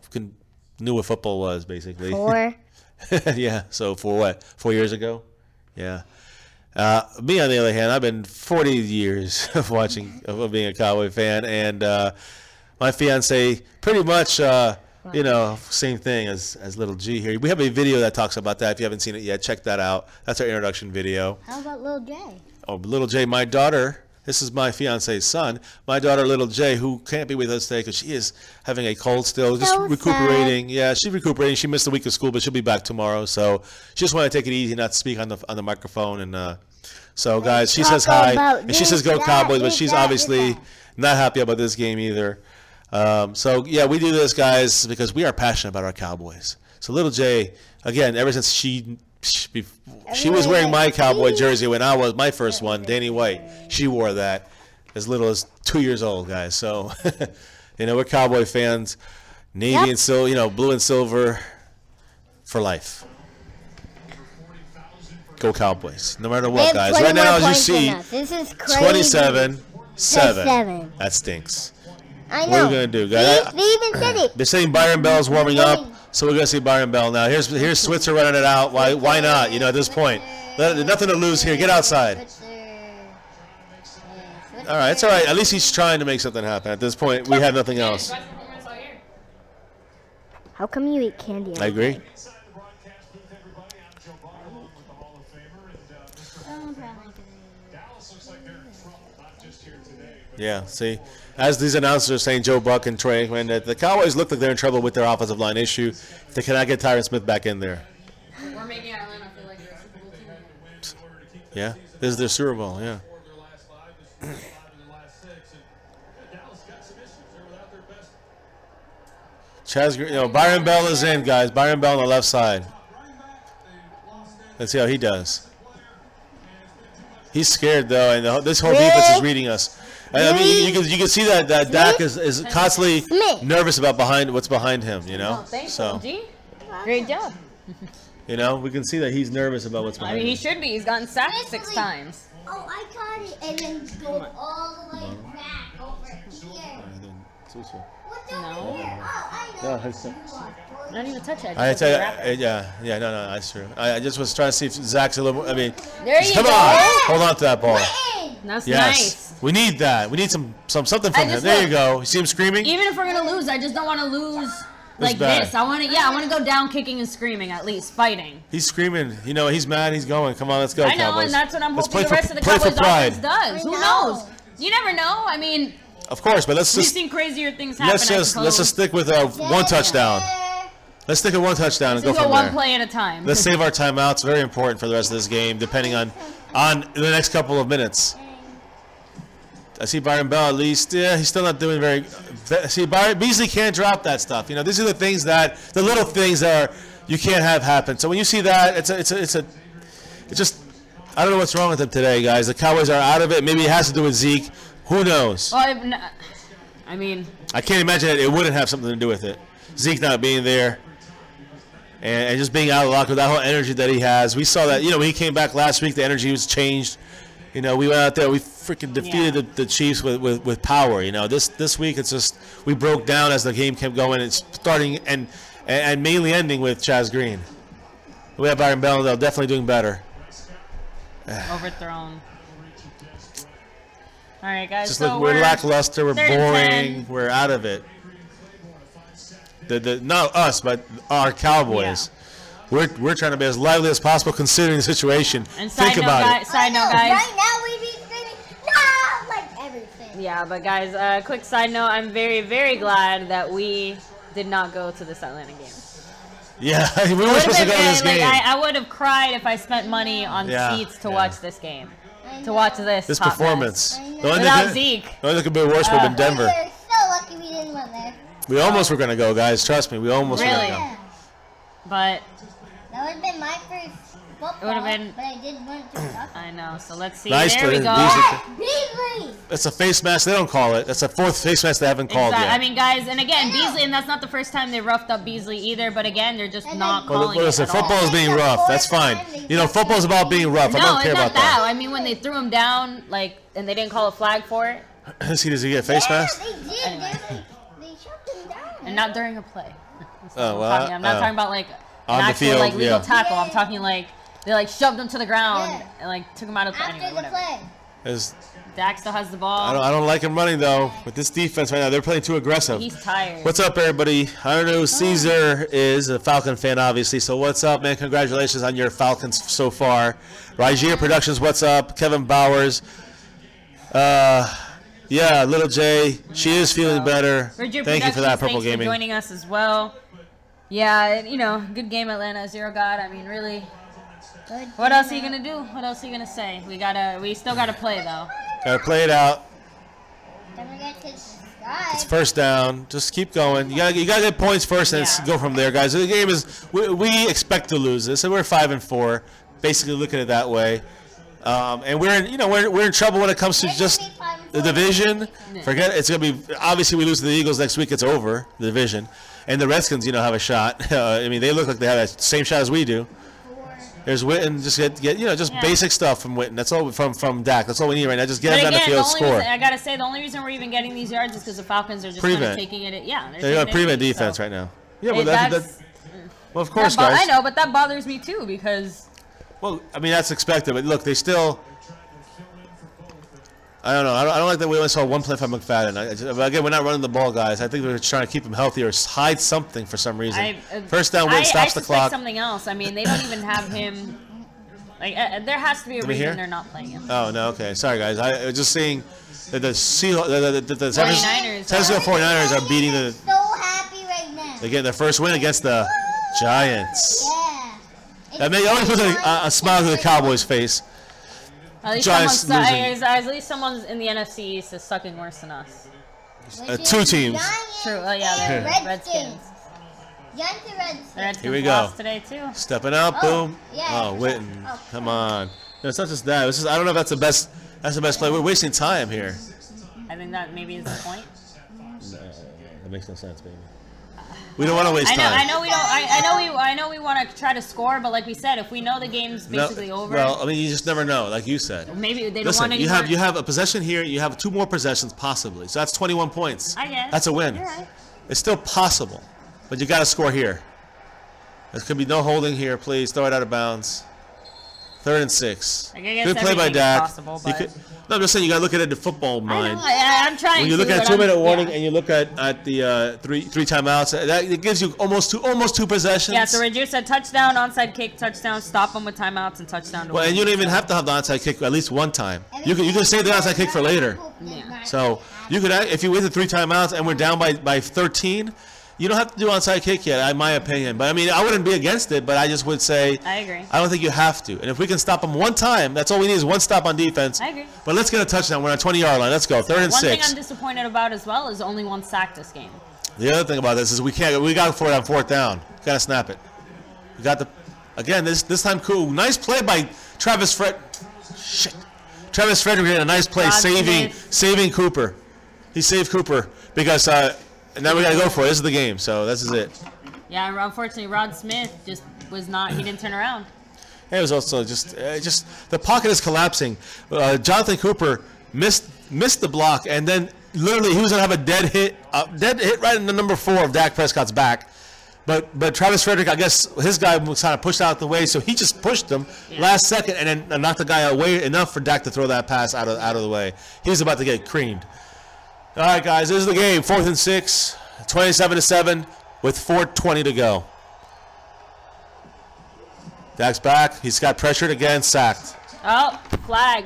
what football was, basically. 4. Yeah, so for what, 4 years ago? Yeah. Me, on the other hand, I've been 40 years of being a Cowboy fan, and my fiance pretty much, same thing as Little G here. We have a video that talks about that. If you haven't seen it yet, check that out. That's our introduction video. How about Little J? Oh, Little J, my daughter. This is my fiance's son. My daughter, Little J, who can't be with us today because she is having a cold still, just recuperating. Sad. Yeah, she's recuperating. She missed a week of school, but she'll be back tomorrow. So she just want to take it easy, not speak on the microphone. And so, guys, she says hi, and she says go Cowboys, but she's obviously not happy about this game either. So, yeah, we do this, guys, because we are passionate about our Cowboys. So Little J, again, ever since she was wearing my Cowboy jersey when I was my first one, Danny White. She wore that as little as 2 years old, guys. So You know, we're Cowboy fans. Navy and silver, you know, blue and silver for life. Go Cowboys. No matter what, guys. Right now, as you see, 27-7. That stinks. I know. What are we going to do, guys? They even said it. They're saying Byron Bell's warming up, so we're going to see Byron Bell now. Here's Switzer running it out. Why not? You know, at this point. Nothing to lose here. Get outside. All right, it's all right. At least he's trying to make something happen. At this point, we have nothing else. How come you eat candy? I agree. Yeah, see, as these announcers are saying, Joe Buck and Troy Aikman, that the Cowboys look like they're in trouble with their offensive line issue. If they cannot get Tyron Smith back in there. We're making Atlanta feel like they're a Super Bowl team. Yeah, this is their Super Bowl, yeah. Byron Bell is in, guys. Byron Bell on the left side. Let's see how he does. He's scared, though, and this whole defense is reading us. I mean, you can see that Dak is constantly nervous about what's behind him, you know? So, great job. You know, we can see that he's nervous about what's behind him. I mean, he should be. He's gotten sacked 6 times. Oh, I caught it and then go all the way back over here. What's over here? Oh, I know. Not even touch it. I tell you, no, that's true. I just was trying to see if Zach's a little. I mean, come on, hold on to that ball. That's nice. We need that. We need something from him. There you go. You see him screaming? Even if we're gonna lose, I just don't want to lose like this. I want to go down kicking and screaming, at least fighting. He's screaming. You know, he's mad. He's going. Come on, let's go, I know, Cowboys. And that's what I'm hoping the rest of the Cowboys offense does. Who knows? You never know. I mean, of course, but we've seen crazier things happen. Let's just stick with one touchdown. Let's stick with one touchdown and go from there. One play at a time. Let's save our timeouts. Very important for the rest of this game, depending on the next couple of minutes. I see Byron Bell at least. Yeah, he's still not doing very. See, Beasley can't drop that stuff. You know, these are the things the little things that you can't have happen. So when you see that, it's just. I don't know what's wrong with them today, guys. The Cowboys are out of it. Maybe it has to do with Zeke. Who knows? Well, I mean, I can't imagine that it wouldn't have something to do with it. Zeke not being there. And just being out of luck with that whole energy that he has. We saw that, you know, when he came back last week, the energy was changed. You know, we went out there, we freaking defeated the Chiefs with power. You know, this week it's just we broke down as the game kept going. It's starting and mainly ending with Chaz Green. We have Byron Bell, though, definitely doing better. Overthrown. All right, guys. Just so we're lackluster. We're boring. We're out of it. Not us, but our Cowboys. Yeah. We're trying to be as lively as possible considering the situation. And Think about it. Side note, guys. Right now we be screaming, no, like everything. Yeah, but guys, quick side note. I'm very, very glad that we did not go to this Atlanta game. Yeah, we were supposed to go to this game. I would have cried if I spent money on seats to watch this game. To watch this performance. Without Zeke. The only thing could be worse would have been Denver. We're so lucky we didn't win there. We almost were going to go, guys. Trust me, we almost were going to go. But that would have been my first football. It would have been. But I did want to. I know. So let's see. Nice there we go. Beasley. That's a face mask. They don't call it. That's a 4th face mask they haven't called yet. I mean, guys, and again, Beasley, and that's not the first time they roughed up Beasley either. But again, they're just not calling it at all. Football is being rough. That's fine. You know, football's about being rough. I don't care about that. I mean, when they threw him down, and they didn't call a flag for it. Does he get a face mask? They did. Anyway. They shoved him down. And not during a play. I'm not talking about like on an the actual field, legal tackle. I'm talking like they shoved him to the ground and took him out of the play. Anyway, whatever. Dak still has the ball. I don't like him running though. With this defense right now, they're playing too aggressive. He's tired. What's up, everybody? I don't know who Caesar is, a Falcon fan, obviously. So what's up, man? Congratulations on your Falcons so far. Rajier Productions, what's up? Kevin Bowers. Yeah, Little J. She is feeling better. Thank you for that, Purple Gaming. Thanks for joining us as well. Yeah, you know, good game, Atlanta. Zero God. I mean, really. What else are you gonna do? What else are you gonna say? We still gotta play though. Gotta play it out. Don't forget to subscribe. It's first down. Just keep going. You gotta get points first, and go from there, guys. The game is we expect to lose this, and we're 5-4. Basically, looking at it that way. And we're in trouble when it comes to just. The division, forget it. It's going to be, obviously we lose to the Eagles next week, it's over, the division. And the Redskins, have a shot. I mean, they look like they have the same shot as we do. There's Witten, just get just basic stuff from Witten. That's all from Dak. That's all we need right now. Just get him down the field, score. I gotta say, the only reason we're even getting these yards is because the Falcons are just kind of taking it. They got prevent defense right now. Yeah, but well, of course, guys. I know, but that bothers me too because. Well, I mean that's expected, but look, they still. I don't know. I don't like that we only saw one play from McFadden. Again, we're not running the ball, guys. I think we're trying to keep him healthy or hide something for some reason. First down win stops the clock. Something else. I mean, they don't even have him. Like, there has to be a reason they're not playing him. Oh no. Okay. Sorry, guys. I was just seeing that the San Francisco 49ers are beating the. So happy right now. They get their first win against the Giants. Yeah. That may always put a smile to the Cowboys' face. At least someone's in the NFC East is sucking worse than us. 2 teams. True. Oh yeah, they're Redskins. Here we go. Today too. Stepping up, boom. Oh, Witten, come on. No, it's not just that. It's just, I don't know if that's the best. That's the best play. We're wasting time here. I think that maybe is the point. No, that makes no sense, baby. We don't want to waste time. I know we don't. I know we want to try to score, but like we said, if we know the game's basically over. Well, I mean, you just never know, like you said. Maybe they don't want any. You have a possession here. You have 2 more possessions possibly. So that's 21 points. I guess. That's a win. You're right. It's still possible, but you got to score here. There could be no holding here. Please throw it out of bounds. 3rd and 6. Good play by Dak. Possible, No, I'm just saying you got to look at it in the football mind. I'm trying. When you look at 2-minute warning and you look at the three timeouts, it gives you almost two possessions. Yeah, so reduce a touchdown, onside kick, touchdown, stop them with timeouts, and touchdown. Well, and you don't even have to have the onside kick at least one time. You can save the onside kick for later. Yeah. So you could, if you wait the 3 timeouts and we're down by 13. You don't have to do onside kick yet, in my opinion. But I mean, I wouldn't be against it, but I just would say I agree. I don't think you have to. And if we can stop them one time, that's all we need is one stop on defense. I agree. But let's get a touchdown. We're on a 20-yard line. Let's go. 3rd and 6. One thing I'm disappointed about as well is only 1 sack this game. The other thing about this is we got for it on 4th down. Got to snap it. We got again this time cool. Nice play by Travis Frederick. Travis Frederick had a nice play saving Cooper. He saved Cooper because. And now we got to go for it. This is the game, so this is it. Yeah, unfortunately, Rod Smith just was not. He didn't turn around. It was also just the pocket is collapsing. Jonathan Cooper missed the block, and then literally he was gonna have a dead hit right in the number 4 of Dak Prescott's back. But Travis Frederick, I guess his guy was kind of pushed out the way, so he just pushed him last second and then knocked the guy away enough for Dak to throw that pass out of the way. He was about to get creamed. All right, guys, this is the game. 4th and 6, 27-7, with 4:20 to go. Dak's back. He's got pressured again, sacked. Oh, flag.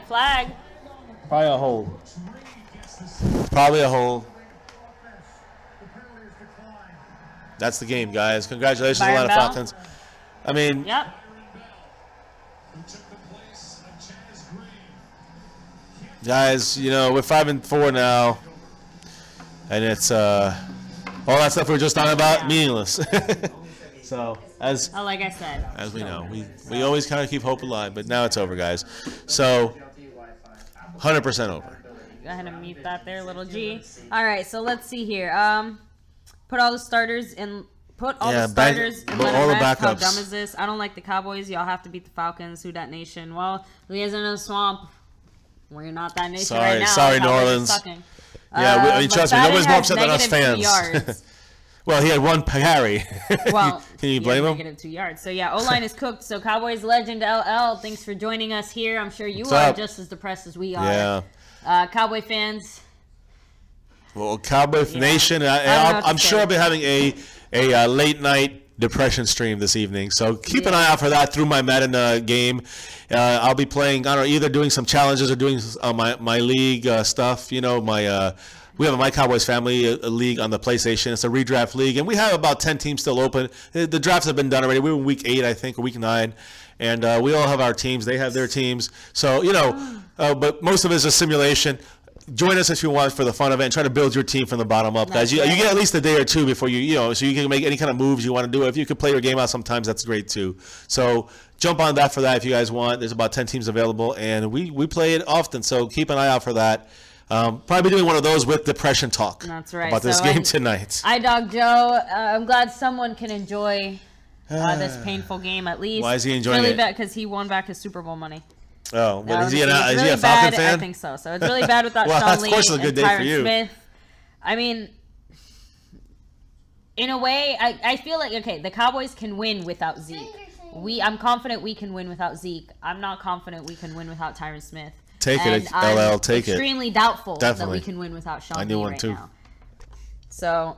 Probably a hold. Probably a hold. That's the game, guys. Congratulations, Atlanta Falcons. I mean, yep. Guys, we're 5-4 now. And it's all that stuff we were just talking about, meaningless. So like I said, as we know, we always kind of keep hope alive, but now it's over, guys. So 100% over. Go ahead and mute that there, little G. All right, so let's see here. Put all the starters in. Put all the starters and let them rest. How dumb is this? I don't like the Cowboys. Y'all have to beat the Falcons. Who dat nation? Well, we guys are in a swamp. We're not that nation right now. Sorry, New Orleans. Yeah, trust me, nobody's more upset than us fans. Well, he had 1 carry. Well, can you blame him? Negative 2 yards. So yeah, O-line is cooked. So Cowboys legend LL, thanks for joining us here. I'm sure you are just as depressed as we are. Yeah. Cowboy fans. Well, Cowboy Nation. I'm sure I'll be having a late night depression stream this evening. So keep an eye out for that through my Madden game. I'll be playing, either doing some challenges or doing my league stuff. We have a My Cowboys Family League on the PlayStation. It's a redraft league, and we have about 10 teams still open. The drafts have been done already. We were in week 8, I think, or week 9. And we all have our teams. They have their teams. So, but most of it is a simulation. Join us if you want for the fun of it and try to build your team from the bottom up, guys. You get at least a day or 2 before so you can make any kind of moves you want to do. If you could play your game out sometimes, that's great too. So jump on that for that if you guys want. There's about 10 teams available, and we play it often, so keep an eye out for that. Probably doing one of those with depression talk. That's right. About this game tonight. iDog Joe, I'm glad someone can enjoy this painful game at least. Why is he enjoying it? Really bad because he won back his Super Bowl money. Oh, but is he a Falcon fan? I think so. So it's really bad without well, Sean Lee of course it's a good day for you. Smith. I mean, in a way, I feel like, okay, the Cowboys can win without Zeke. I'm confident we can win without Zeke. I'm not confident we can win without Tyron Smith. Take it, LL, take it. Extremely doubtful Definitely. that we can win without Sean Lee right too. now. So,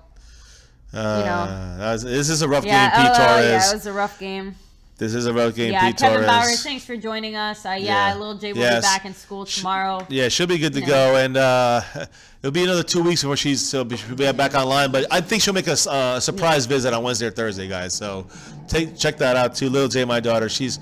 you know. This is a rough game, Pete Torres. Yeah, it was a rough game. This is a rough game, yeah, Pete Torres. Kevin Bowers, thanks for joining us. Little Jay will be back in school tomorrow. Yeah, she'll be good to go, and it'll be another 2 weeks before she'll be back online. But I think she'll make a surprise visit on Wednesday or Thursday, guys. So check that out too. Little Jay, my daughter, she's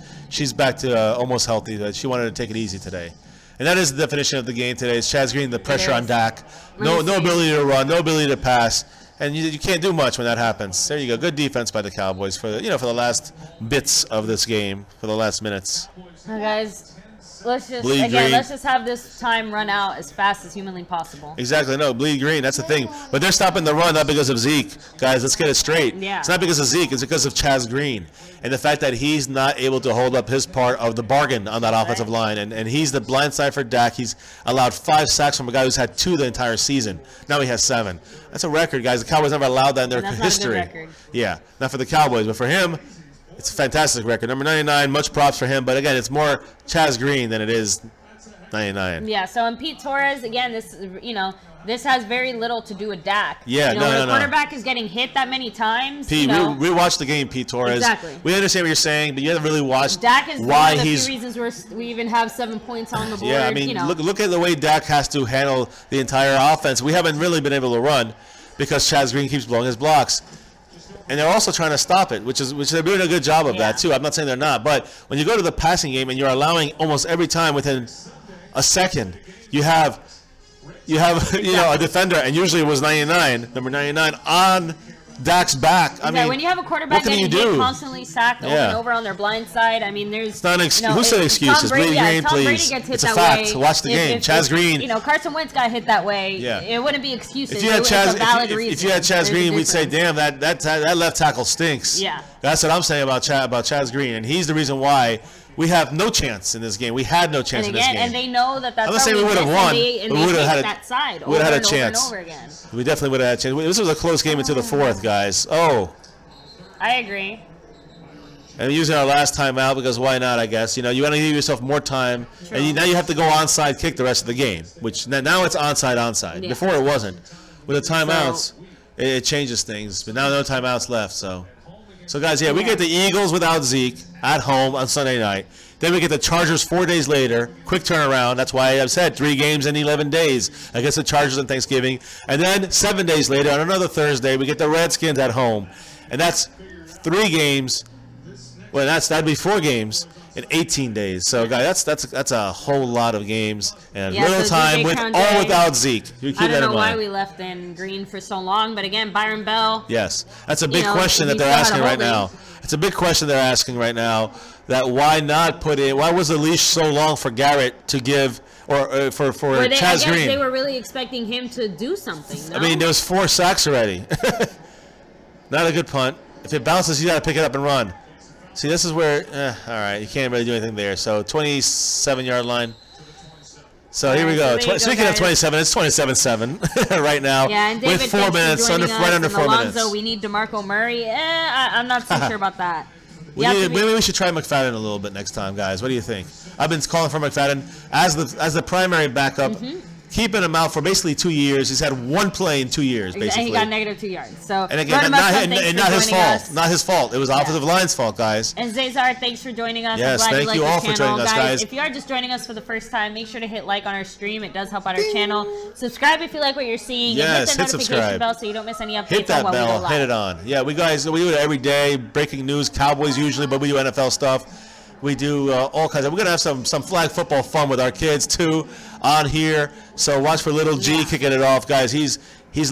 back to almost healthy. She wanted to take it easy today. And that is the definition of the game today. It's Chaz Green, the pressure on Dak. No ability to run, no ability to pass. And you can't do much when that happens. There you go. Good defense by the Cowboys for the last bits of this game, for the last minutes. Now, guys, let's just have this time run out as fast as humanly possible. Exactly. No, bleed green. That's the thing. But they're stopping the run not because of Zeke. Guys, let's get it straight. Yeah. It's not because of Zeke. It's because of Chaz Green. And the fact that he's not able to hold up his part of the bargain on that offensive line. And he's the blind side for Dak. He's allowed 5 sacks from a guy who's had 2 the entire season. Now he has 7. That's a record, guys. The Cowboys never allowed that in their history. Not a good record. Yeah, not for the Cowboys, but for him, it's a fantastic record. Number 99, much props for him. But again, it's more Chaz Green than it is 99. Yeah. So in Pete Torres, again, this has very little to do with Dak. Yeah, no. The quarterback is getting hit that many times. Pete, we watched the game, Pete Torres. Exactly. We understand what you're saying, but you haven't really watched Dak is why one of the few reasons we even have 7 points on the board. Yeah, I mean, look at the way Dak has to handle the entire offense. We haven't really been able to run because Chaz Green keeps blowing his blocks. And they're also trying to stop it, which they're doing a good job of that too. I'm not saying they're not, but when you go to the passing game and you're allowing almost every time within a second, you have a defender, and usually it was number 99 on Dak's back. I mean, when you have a quarterback getting hit, constantly sacked over and over on their blind side, I mean, there's not an excuse. Who said excuses? Tom Brady gets hit it's a fact. Watch the game. Chaz Green. Carson Wentz got hit that way. Yeah. It wouldn't be excuses. If you had Chaz Green, we'd say, damn, that left tackle stinks. Yeah. That's what I'm saying about Chaz Green, and he's the reason why we have no chance in this game. We had no chance in this game. And they know that's I'm not saying we would have won, but we would have had that side. We would have had a chance. Over and over again. We definitely would have had a chance. This was a close game into the 4th, guys. Oh. I agree. And using our last timeout because why not? I guess you want to give yourself more time, and now you have to go onside kick the rest of the game. Which now it's onside. Yeah. Before it wasn't. With the timeouts, it changes things. But now no timeouts left. So guys, we get the Eagles without Zeke at home on Sunday night. Then we get the Chargers 4 days later. Quick turnaround. That's why I've said 3 games in 11 days against the Chargers on Thanksgiving. And then 7 days later on another Thursday, we get the Redskins at home. And that's 3 games. Well, that'd be 4 games in 18 days. So, guys, that's a whole lot of games and little time without Zeke. I don't know why we left in Green for so long, but again, Byron Bell. Yes, that's a big question that they're asking right now. It's a big question they're asking right now. That why not put in? Why was the leash so long for Garrett to give or for Chaz Green? They were really expecting him to do something. No? I mean, there was 4 sacks already. Not a good punt. If it bounces, you got to pick it up and run. See, this is where, all right, you can't really do anything there. So 27-yard line. So here we go. Speaking of 27, it's 27-7 right now. Yeah, and David, with 4 minutes, right under 4 minutes. We need DeMarco Murray. I'm not so sure about that. Maybe we should try McFadden a little bit next time, guys. What do you think? I've been calling for McFadden as the primary backup. Keeping him out for basically 2 years. He's had 1 play in 2 years, basically. And he got negative 2 yards. So, and again, not his fault. Not his fault. It was offensive line's fault, guys. And Cesar, thanks for joining us. Yes, thank you all for joining us, guys. If you are just joining us for the first time, make sure to hit like on our stream. It does help out our channel. Subscribe if you like what you're seeing. Yes, and hit the notification bell so you don't miss any updates. Hit that bell. Hit it on. Yeah, we do it every day. Breaking news, Cowboys usually, but we do NFL stuff. We do all kinds of. We're gonna have some flag football fun with our kids too on here. So watch for Little G kicking it off, guys. He's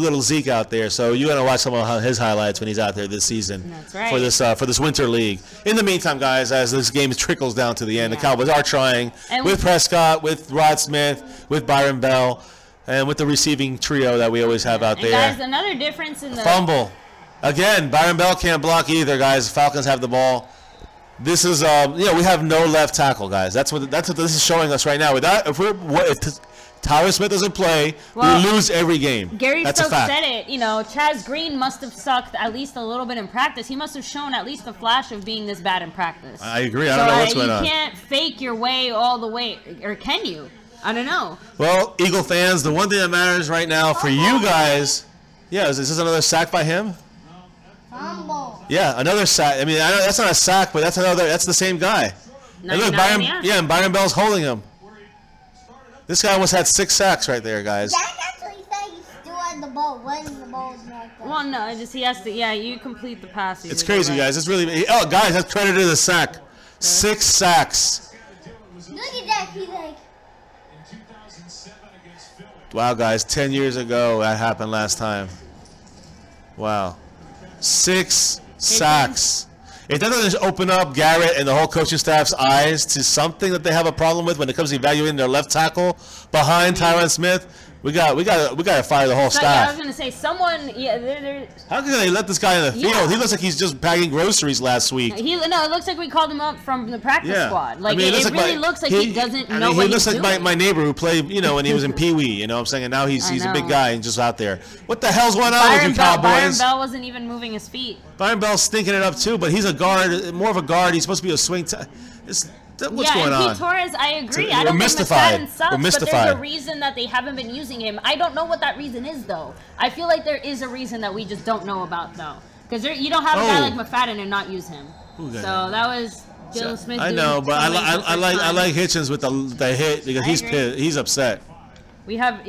Little Zeke out there. So you're gonna watch some of his highlights when he's out there this season. That's right. For this winter league. In the meantime, guys, as this game trickles down to the end, the Cowboys are trying with Prescott, with Rod Smith, with Byron Bell. And with the receiving trio that we always have out there. Guys, another difference in the fumble. Again, Byron Bell can't block either, guys. The Falcons have the ball. This is, we have no left tackle, guys. That's what this is showing us right now. If Tyron Smith doesn't play, we lose every game. Gary Stokes said it. Chaz Green must have sucked at least a little bit in practice. He must have shown at least a flash of being this bad in practice. I agree. I don't know what's going on. You can't fake your way all the way, or can you? I don't know. Well, Eagle fans, the one thing that matters right now for you guys, is this another sack by him? Yeah, another sack. I mean, I know that's not a sack, but that's the same guy. And look, and Byron Bell's holding him. This guy almost had 6 sacks right there, guys. Jack actually said he still had the ball when the ball was knocked out. Well, no, he has to. Yeah, you complete the pass. It's crazy, guys. It's really. Oh, guys, that's credited to the sack. 6 sacks. Look at that. He's like. Wow, guys, 10 years ago that happened last time. Wow. 6 sacks. If that doesn't open up Garrett and the whole coaching staff's eyes to something that they have a problem with when it comes to evaluating their left tackle behind Tyron Smith, we got to fire the whole staff. Yeah, I was gonna say someone. Yeah, they're. How can they let this guy in the field? Yeah. He looks like he's just bagging groceries last week. No, it looks like we called him up from the practice squad. Like it really looks like he doesn't know what he's doing. He looks like my neighbor who played, when he was in Pee Wee. You know what I'm saying? And now he's a big guy and just out there. What the hell's going on with you Cowboys? Byron Bell wasn't even moving his feet. Byron Bell's stinking it up too, but he's a guard, more of a guard. He's supposed to be a swing. What's going on? Pete Torres, I agree. I don't think McFadden sucks, but there's a reason that they haven't been using him. I don't know what that reason is, though. I feel like there is a reason that we just don't know about, though. Because you don't have a guy like McFadden and not use him. So that was Jalen Smith. I know, but I like Hitchens with the hit because he's upset. We have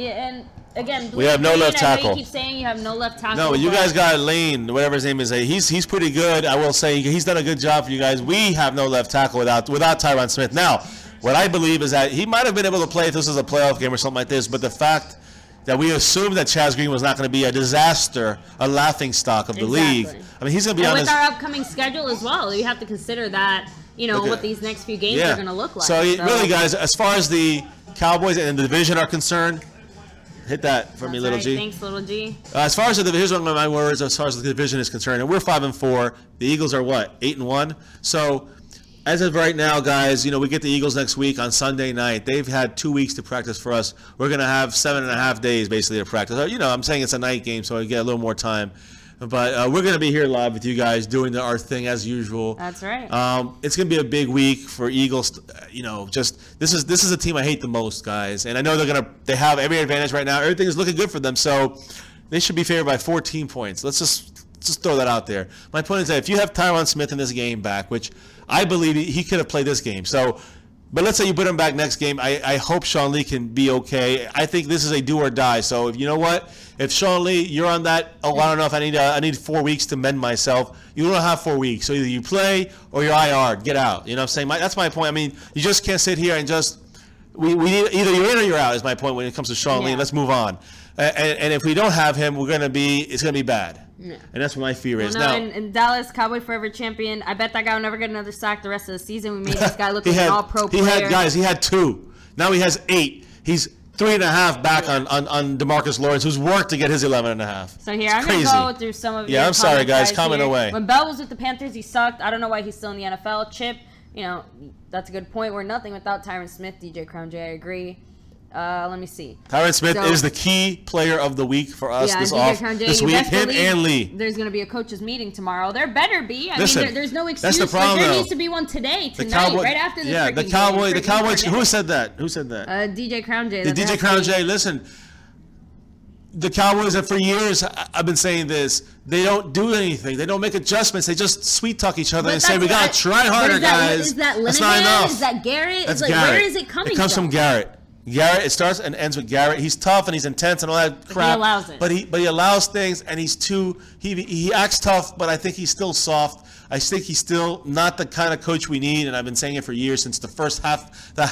Again, we have no left tackle. You keep saying you have no left tackle. No, you guys got Lane, whatever his name is. He's pretty good. I will say he's done a good job for you guys. We have no left tackle without Tyron Smith. Now, what I believe is that he might have been able to play if this was a playoff game or something like this, but the fact that we assumed that Chaz Green was not going to be a disaster, a laughingstock of the league. I mean, he's going to be on with our upcoming schedule as well. You have to consider that, what these next few games are going to look like. So really, guys, as far as the Cowboys and the division are concerned, hit that for me, Little G. Thanks, Little G. As far as the division, one of my words, as far as the division is concerned, and we're 5-4. The Eagles are what, 8-1? So as of right now, guys, we get the Eagles next week on Sunday night. They've had 2 weeks to practice for us. We're going to have 7.5 days basically to practice. I'm saying it's a night game, so I get a little more time. But we're going to be here live with you guys doing our thing as usual. That's right. It's going to be a big week for Eagles. This is a team I hate the most, guys. And I know they have every advantage right now. Everything is looking good for them, so they should be favored by 14 points. Let's just throw that out there. My point is that if you have Tyron Smith in this game back, which I believe he could have played this game, but let's say you put him back next game. I hope Sean Lee can be okay. I think this is a do or die. So if you know what, if Sean Lee, you're on that. Oh, I don't know if I need 4 weeks to mend myself. You don't have 4 weeks. So either you play or you're IR. Get out. You know what I'm saying? That's my point. I mean, you just can't sit here and just. We need either you're in or you're out. Is my point when it comes to Sean Lee. Let's move on. And if we don't have him, it's gonna be bad. Yeah. And that's what my fear is. Now, in Dallas, Cowboy forever champion. I bet that guy will never get another sack the rest of the season. We made this guy look like an all-pro player. He had 2. Now he has 8. He's 3.5 back on DeMarcus Lawrence, who's worked to get his 11.5. So here, I'm going to go through some of your I'm sorry, guys. Comment away. When Bell was with the Panthers, he sucked. I don't know why he's still in the NFL. Chip, that's a good point. We're nothing without Tyron Smith, DJ Crown J. I agree. Let me see. Tyron Smith is the key player of the week for us this week. Him and Lee. There's going to be a coaches meeting tomorrow. There better be. I mean, there's no excuse. That's the problem. There needs to be one tonight, right after this. Yeah, the Cowboys. Who said that? DJ Crown J. DJ Crown J. Listen, the Cowboys have for years. I've been saying this. They don't do anything. They don't make adjustments. They just sweet talk each other and say, "We gotta try harder, guys." Is that That's not enough. Is that Garrett? That's Garrett. Where is it coming from? It comes from Garrett. It starts and ends with Garrett. He's tough and he's intense and all that crap. He allows it. But he allows things, and he acts tough, but I think he's still soft. I think he's still not the kind of coach we need, and I've been saying it for years, since the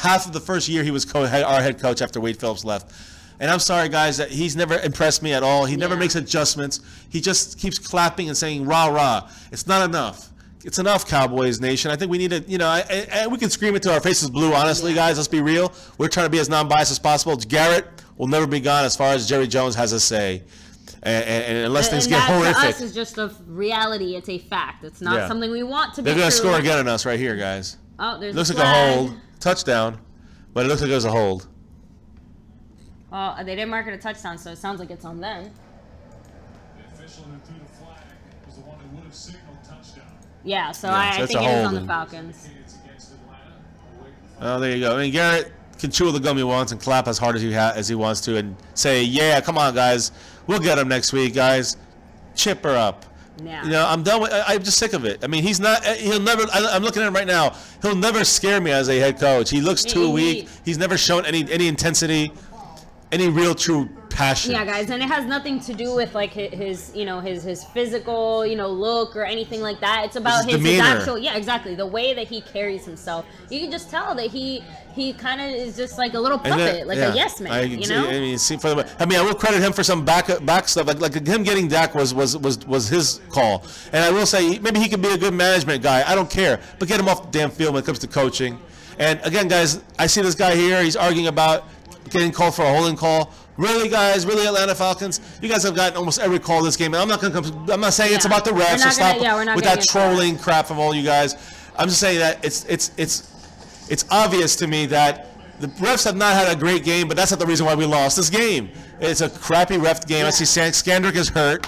half of the first year he was our head coach after Wade Phillips left. And I'm sorry, guys, that he's never impressed me at all. He never makes adjustments. He just keeps clapping and saying rah rah. It's not enough. it's enough, Cowboys Nation. I think we need to, you know, we can scream it till our faces blue, honestly, guys. Let's be real. We're trying to be as non-biased as possible. Garrett will never be gone as far as Jerry Jones has a say. And unless things get horrific. For us is just a reality. It's a fact. It's not something we want to be. They're going to score again on us right here, guys. Oh, there's looks a like a hold. Touchdown. But it looks like it was a hold. Well, they didn't mark it a touchdown, so it sounds like it's on them. The official who threw the flag was the one who would have signaled touchdown. Yeah, so I think it is on the Falcons. Oh, there you go. I mean, Garrett can chew the gum he wants and clap as hard as he wants to and say, yeah, come on, guys. We'll get him next week, guys. Chip her up. Yeah. You know, I'm done with I'm just sick of it. I mean, he's not, he'll never, I'm looking at him right now. He'll never scare me as a head coach. He looks too weak. He's never shown any intensity, any real true passion. Yeah, guys, and it has nothing to do with like his you know, his physical, you know, look or anything like that. It's about his actual, yeah, exactly, the way that he carries himself. You can just tell that he kind of is just like a little puppet, like a yes man. You know. I mean, I will credit him for some back stuff. Like him getting Dak was his call. And I will say maybe he could be a good management guy. I don't care, but get him off the damn field when it comes to coaching. And again, guys, I see this guy here. He's arguing about getting called for a holding call. Really, guys? Really, Atlanta Falcons? You guys have gotten almost every call this game, and I'm not saying it's about the refs. So stop with that trolling crap from all you guys. I'm just saying that it's obvious to me that the refs have not had a great game, but that's not the reason why we lost this game. It's a crappy ref game. I see Skandrick is hurt.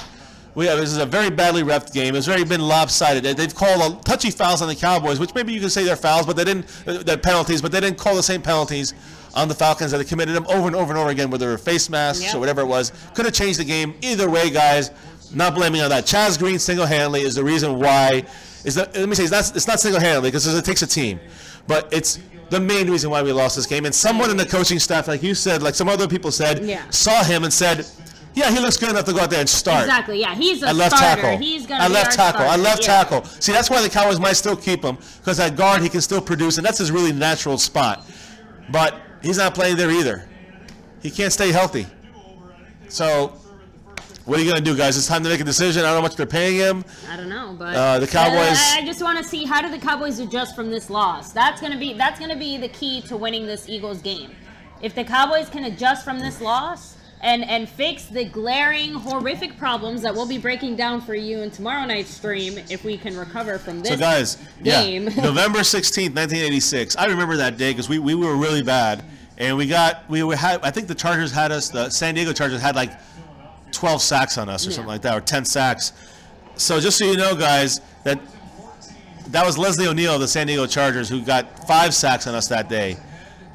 This is a very badly ref game. It's already been lopsided. They've called touchy fouls on the Cowboys, which maybe you can say they're fouls, but they didn't. They're penalties, but they didn't call the same penalties on the Falcons that they committed them over and over and over again, whether they were face masks or whatever it was. Could have changed the game either way, guys. Not blaming on that. Chaz Green single-handedly is the reason why. Let me say it's not single-handedly because it takes a team, but it's the main reason why we lost this game. And someone in the coaching staff, like you said, like some other people said, saw him and said, yeah, he looks good enough to go out there and start. Exactly, yeah. He's a left starter. Tackle. He's going to be our starter. At left tackle. See, that's why the Cowboys might still keep him, because at guard he can still produce, and that's his really natural spot. But he's not playing there either. He can't stay healthy. So what are you going to do, guys? It's time to make a decision. I don't know how much they're paying him. I don't know, but the Cowboys. I just want to see how do the Cowboys adjust from this loss. That's going to be the key to winning this Eagles game. If the Cowboys can adjust from this loss and fix the glaring, horrific problems that we'll be breaking down for you in tomorrow night's stream, if we can recover from this game. November 16th, 1986. I remember that day because we were really bad, and I think the Chargers had us. The San Diego Chargers had like 12 sacks on us or something like that, or 10 sacks. So just so you know, guys, that was Leslie O'Neal of the San Diego Chargers who got 5 sacks on us that day.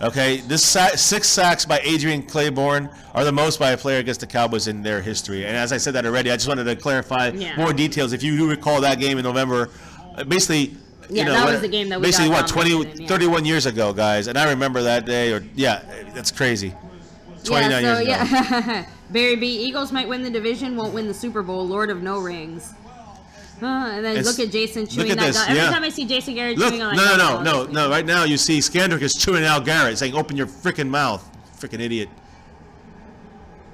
Okay, this 6 sacks by Adrian Claiborne are the most by a player against the Cowboys in their history. And as I said that already, I just wanted to clarify more details. If you do recall that game in November, basically, that was the game that we basically got 31 years ago, guys. And I remember that day. That's crazy. 29 years ago. Barry B. Eagles might win the division, won't win the Super Bowl. Lord of No Rings. And then look at Jason chewing that gum. Every time I see Jason Garrett chewing on that No. Right now you see Skandrick is chewing out Garrett, saying, "Open your freaking mouth, freaking idiot."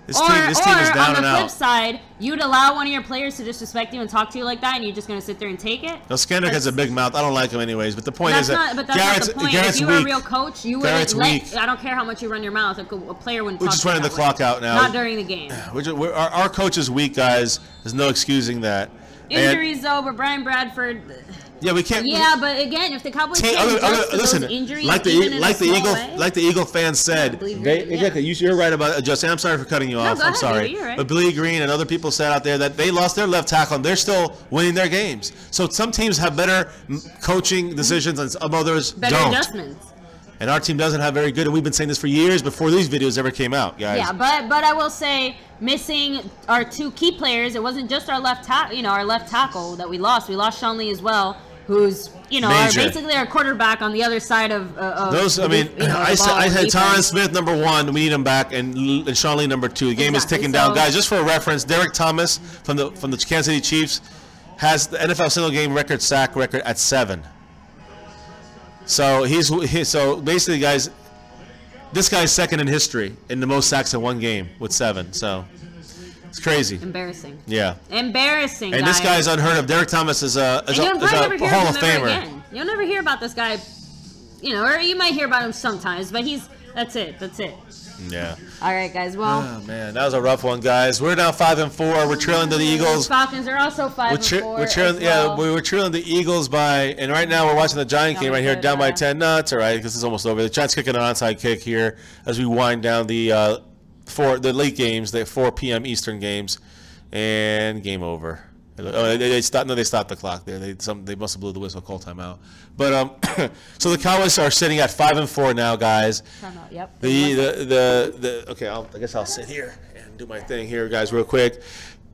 This team is down and out. On the flip side, you'd allow one of your players to disrespect you and talk to you like that, and you're just going to sit there and take it? No, Skandrick has a big mouth. I don't like him anyways. But the point is that Garrett's weak. If you were a real coach, you wouldn't I don't care how much you run your mouth. A player wouldn't talk to you. We're just running the clock out now. Not during the game. Our coach is weak, guys. There's no excusing that. Injuries, though, but Brian Bradford. Yeah, we can't. Yeah, but again, if the Cowboys can't adjust to those injuries, like the Eagle fans said, exactly. You're right about adjusting. I'm sorry for cutting you off. I'm sorry. You're right. But Billy Green and other people said out there that they lost their left tackle and they're still winning their games. So some teams have better coaching decisions and some others don't. Better adjustments. And our team doesn't have very good, and we've been saying this for years before these videos ever came out, guys. Yeah, but I will say, missing our 2 key players, it wasn't just our left tackle that we lost. We lost Sean Lee as well, who's basically our quarterback on the other side of those. I said Tyron Smith #1, we need him back, and Sean Lee #2. The game is ticking down, guys. Just for reference, Derek Thomas from the Kansas City Chiefs has the NFL single game sack record at 7. So so basically, guys, this guy's second in history in the most sacks in one game with 7. So It's crazy. Embarrassing. Yeah. Embarrassing. And this guy's unheard of. Derek Thomas is a Hall of Famer. You'll never hear about this guy, or you might hear about him sometimes, but that's it. Yeah. All right, guys. Well. Oh man, that was a rough one, guys. We're now 5-4. We're trailing to the Eagles. Falcons are also 5-4. We're trailing. We were trailing the Eagles by, and right now we're watching the Giant game right here, down by 10. No, it's all right because it's almost over. The Giants kicking an onside kick here as we wind down the late games, the 4 p.m. Eastern games, and game over. Oh, they stopped. No, they stopped the clock there. They must have blew the whistle, call timeout. But so the Cowboys are sitting at 5-4 now, guys. Timeout. Yep. Okay. I guess I'll sit here and do my thing here, guys, real quick.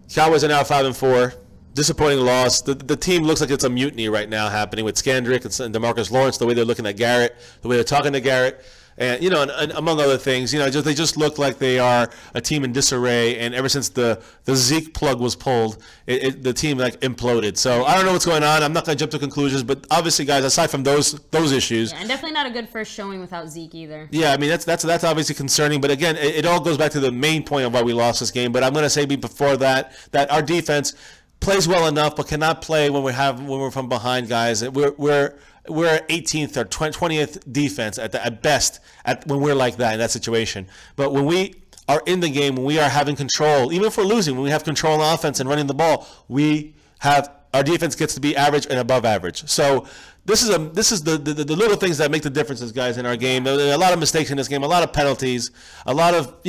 Cowboys are now 5-4. Disappointing loss. The team looks like it's a mutiny right now happening with Skandrick and DeMarcus Lawrence. The way they're looking at Garrett, the way they're talking to Garrett. And and among other things, they just look like they are a team in disarray. And ever since the Zeke plug was pulled, the team imploded. So I don't know what's going on. I'm not going to jump to conclusions, but obviously, guys, aside from those issues, and definitely not a good first showing without Zeke either. Yeah, I mean that's obviously concerning. But again, it all goes back to the main point of why we lost this game. But I'm going to say before that our defense plays well enough, but cannot play when we're from behind, guys. We're 18th or 20th defense at best when we're like that in that situation. But when we are in the game, when we are having control, even if we're losing, when we have control on offense and running the ball, our defense gets to be average and above average. So this is the little things that make the differences, guys, in our game. There are a lot of mistakes in this game, a lot of penalties, a lot of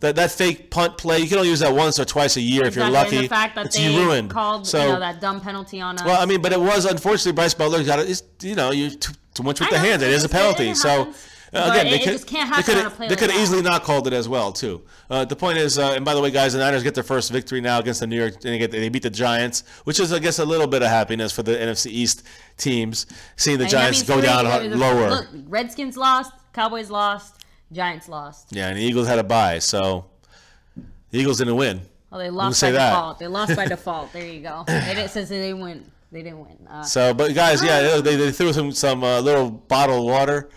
that fake punt play. You can only use that once or twice a year if you're lucky. And the fact that they ruined. Called that dumb penalty on us. Well, I mean, but it was unfortunately Bryce Butler got it. You're too much with the hands. It is a penalty. So. Again, they could have easily not called it as well, too. The point is, and by the way, guys, the Niners get their first victory now against the New York. They beat the Giants, which is, I guess, a little bit of happiness for the NFC East teams, seeing the Giants go down lower. Look, Redskins lost, Cowboys lost, Giants lost. Yeah, and the Eagles had a bye, so the Eagles didn't win. Well, they lost by default. They lost by default. There you go. Since they didn't win. They didn't win. But guys, they threw some little bottled water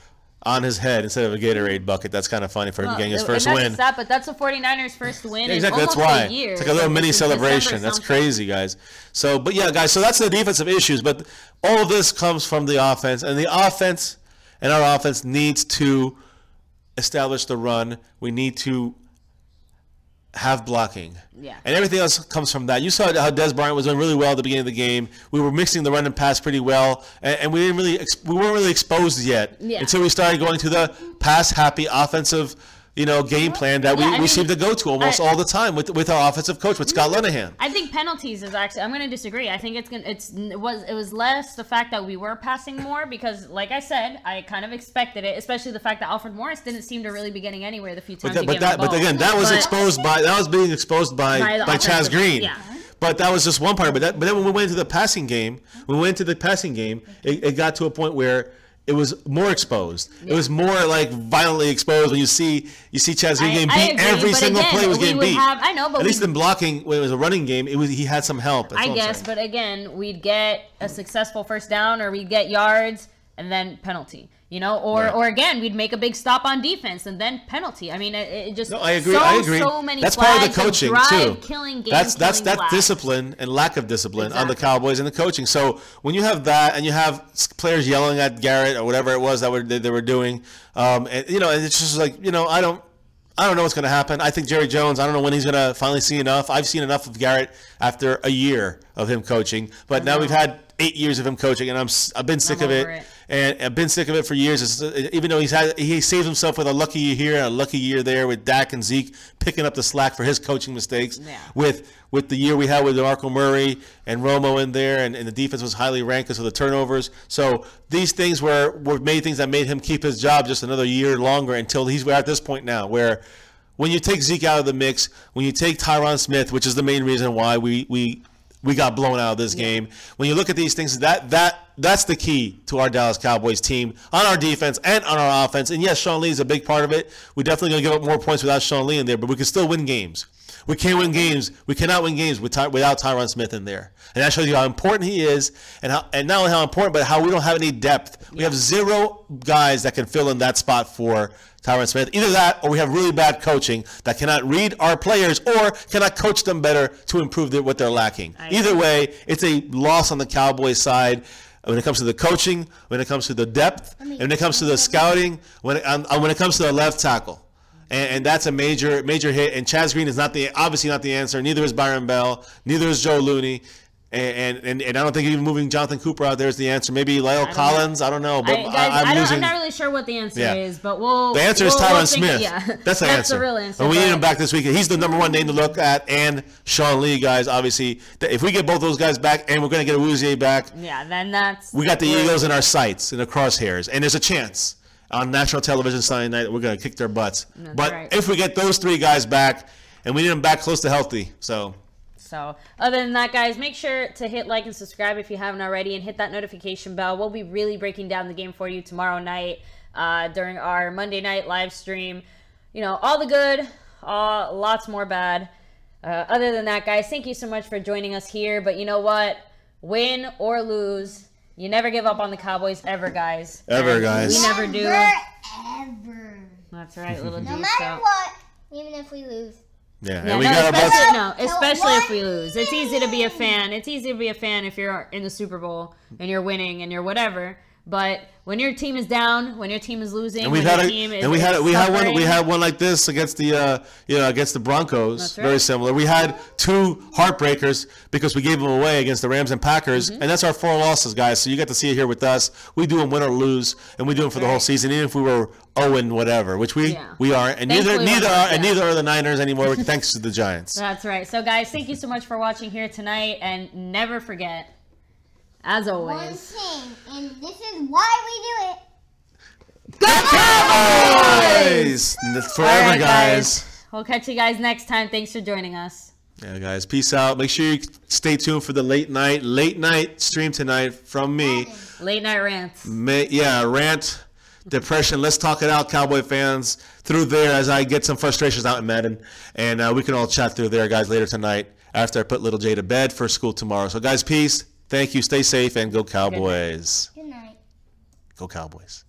on his head instead of a Gatorade bucket. That's kind of funny for him getting his first win. But that's the 49ers' first win. Yeah, exactly. In that's why. A year. It's like a little mini celebration. That's crazy, guys. So, but yeah, guys. So that's the defensive issues. But all of this comes from the offense, and our offense needs to establish the run. We need to have blocking. Yeah. And everything else comes from that. You saw how Des Bryant was doing really well at the beginning of the game. We were mixing the run and pass pretty well, and we weren't really exposed yet until we started going to the pass-happy offensive game plan that we seem to go to almost all the time with our offensive coach, with Scott Linehan. I think penalties is actually, I'm going to disagree. I think it was less the fact that we were passing more because, like I said, I kind of expected it, especially the fact that Alfred Morris didn't seem to really be getting anywhere the few times he gave the ball. But again, that was being exposed by Chaz Green. Yeah. But that was just one part of it. But then when we went into the passing game, it got to a point where it was more exposed. Yeah. It was more violently exposed when you see Chaz Green getting beat. Every single play was getting beat. But at least in blocking, when it was a running game, he had some help. I guess, but again, we'd get a successful first down or we'd get yards and then penalty. Or again, we'd make a big stop on defense and then penalty. I mean, it just I agree. So many that's part of the coaching too. That's flags. Discipline and lack of discipline on the Cowboys and the coaching. So when you have that and you have players yelling at Garrett or whatever it was that they were doing, and it's just I don't know what's going to happen. I think Jerry Jones, I don't know when he's going to finally see enough. I've seen enough of Garrett after a year of him coaching, but now we've had 8 years of him coaching, and I've been sick of it. And I've been sick of it for years. Even though he saved himself with a lucky year here and a lucky year there with Dak and Zeke picking up the slack for his coaching mistakes. Yeah. With the year we had with DeMarco Murray and Romo in there, and the defense was highly ranked because of the turnovers. So these things were made things that made him keep his job just another year longer until we're at this point now where when you take Zeke out of the mix, when you take Tyron Smith, which is the main reason why we got blown out of this game, when you look at these things, that that's the key to our Dallas Cowboys team on our defense and on our offense. And yes, Sean Lee is a big part of it. We're definitely going to give up more points without Sean Lee in there, but we can still win games. We can't win games. We cannot win games without Tyron Smith in there. And that shows you how important he is, and not only how important, but how we don't have any depth. We have 0 guys that can fill in that spot for Tyron Smith. Either that, or we have really bad coaching that cannot read our players or cannot coach them better to improve what they're lacking. Either way, it's a loss on the Cowboys side. When it comes to the coaching, when it comes to the depth, and when it comes to the scouting, when it comes to the left tackle. And that's a major hit. And Chaz Green is obviously not the answer. Neither is Byron Bell. Neither is Joe Looney. And I don't think even moving Jonathan Cooper out there is the answer. Maybe Lyle Collins. I don't know. But I'm not really sure what the answer is. But the answer is Tyron Smith. That's the answer. That's the real answer. And we need him back this weekend. He's the #1 name to look at. And Sean Lee, guys, obviously. If we get both those guys back and we're going to get Awuzie back. Yeah, then that's. We got the Eagles in our sights, in the crosshairs. And there's a chance on national television Sunday night we're going to kick their butts. But if we get those 3 guys back, and we need them back close to healthy. So other than that, guys, make sure to hit like and subscribe if you haven't already, and hit that notification bell. We'll be really breaking down the game for you tomorrow night during our Monday night live stream. You know, all the good, lots more bad. Other than that, guys, thank you so much for joining us here. But you know what? Win or lose, you never give up on the Cowboys ever, guys. Ever, guys. We never do. Ever. That's right, little No matter what, even if we lose. Yeah, and we especially if we lose. It's easy to be a fan. It's easy to be a fan if you're in the Super Bowl and you're winning and you're whatever. But when your team is down, when your team is losing, we had one like this against the Broncos. That's right. Very similar. We had 2 heartbreakers because we gave them away against the Rams and Packers, and that's our 4 losses, guys. So you get to see it here with us. We do them win or lose, and we do them for the whole season, even if we were 0 whatever, which we are, and neither are the Niners anymore, thanks to the Giants. That's right. So guys, thank you so much for watching here tonight, and never forget. As always. One thing, and this is why we do it. Go Cowboys! Forever, right, guys. We'll catch you guys next time. Thanks for joining us. Yeah, guys. Peace out. Make sure you stay tuned for the late night stream tonight from me. Late night rants. Rant, depression. Let's talk it out, Cowboy fans, through there as I get some frustrations out in Madden. And we can all chat through there, guys, later tonight after I put little Jay to bed for school tomorrow. So, guys, peace. Thank you. Stay safe and go Cowboys. Good night. Go Cowboys.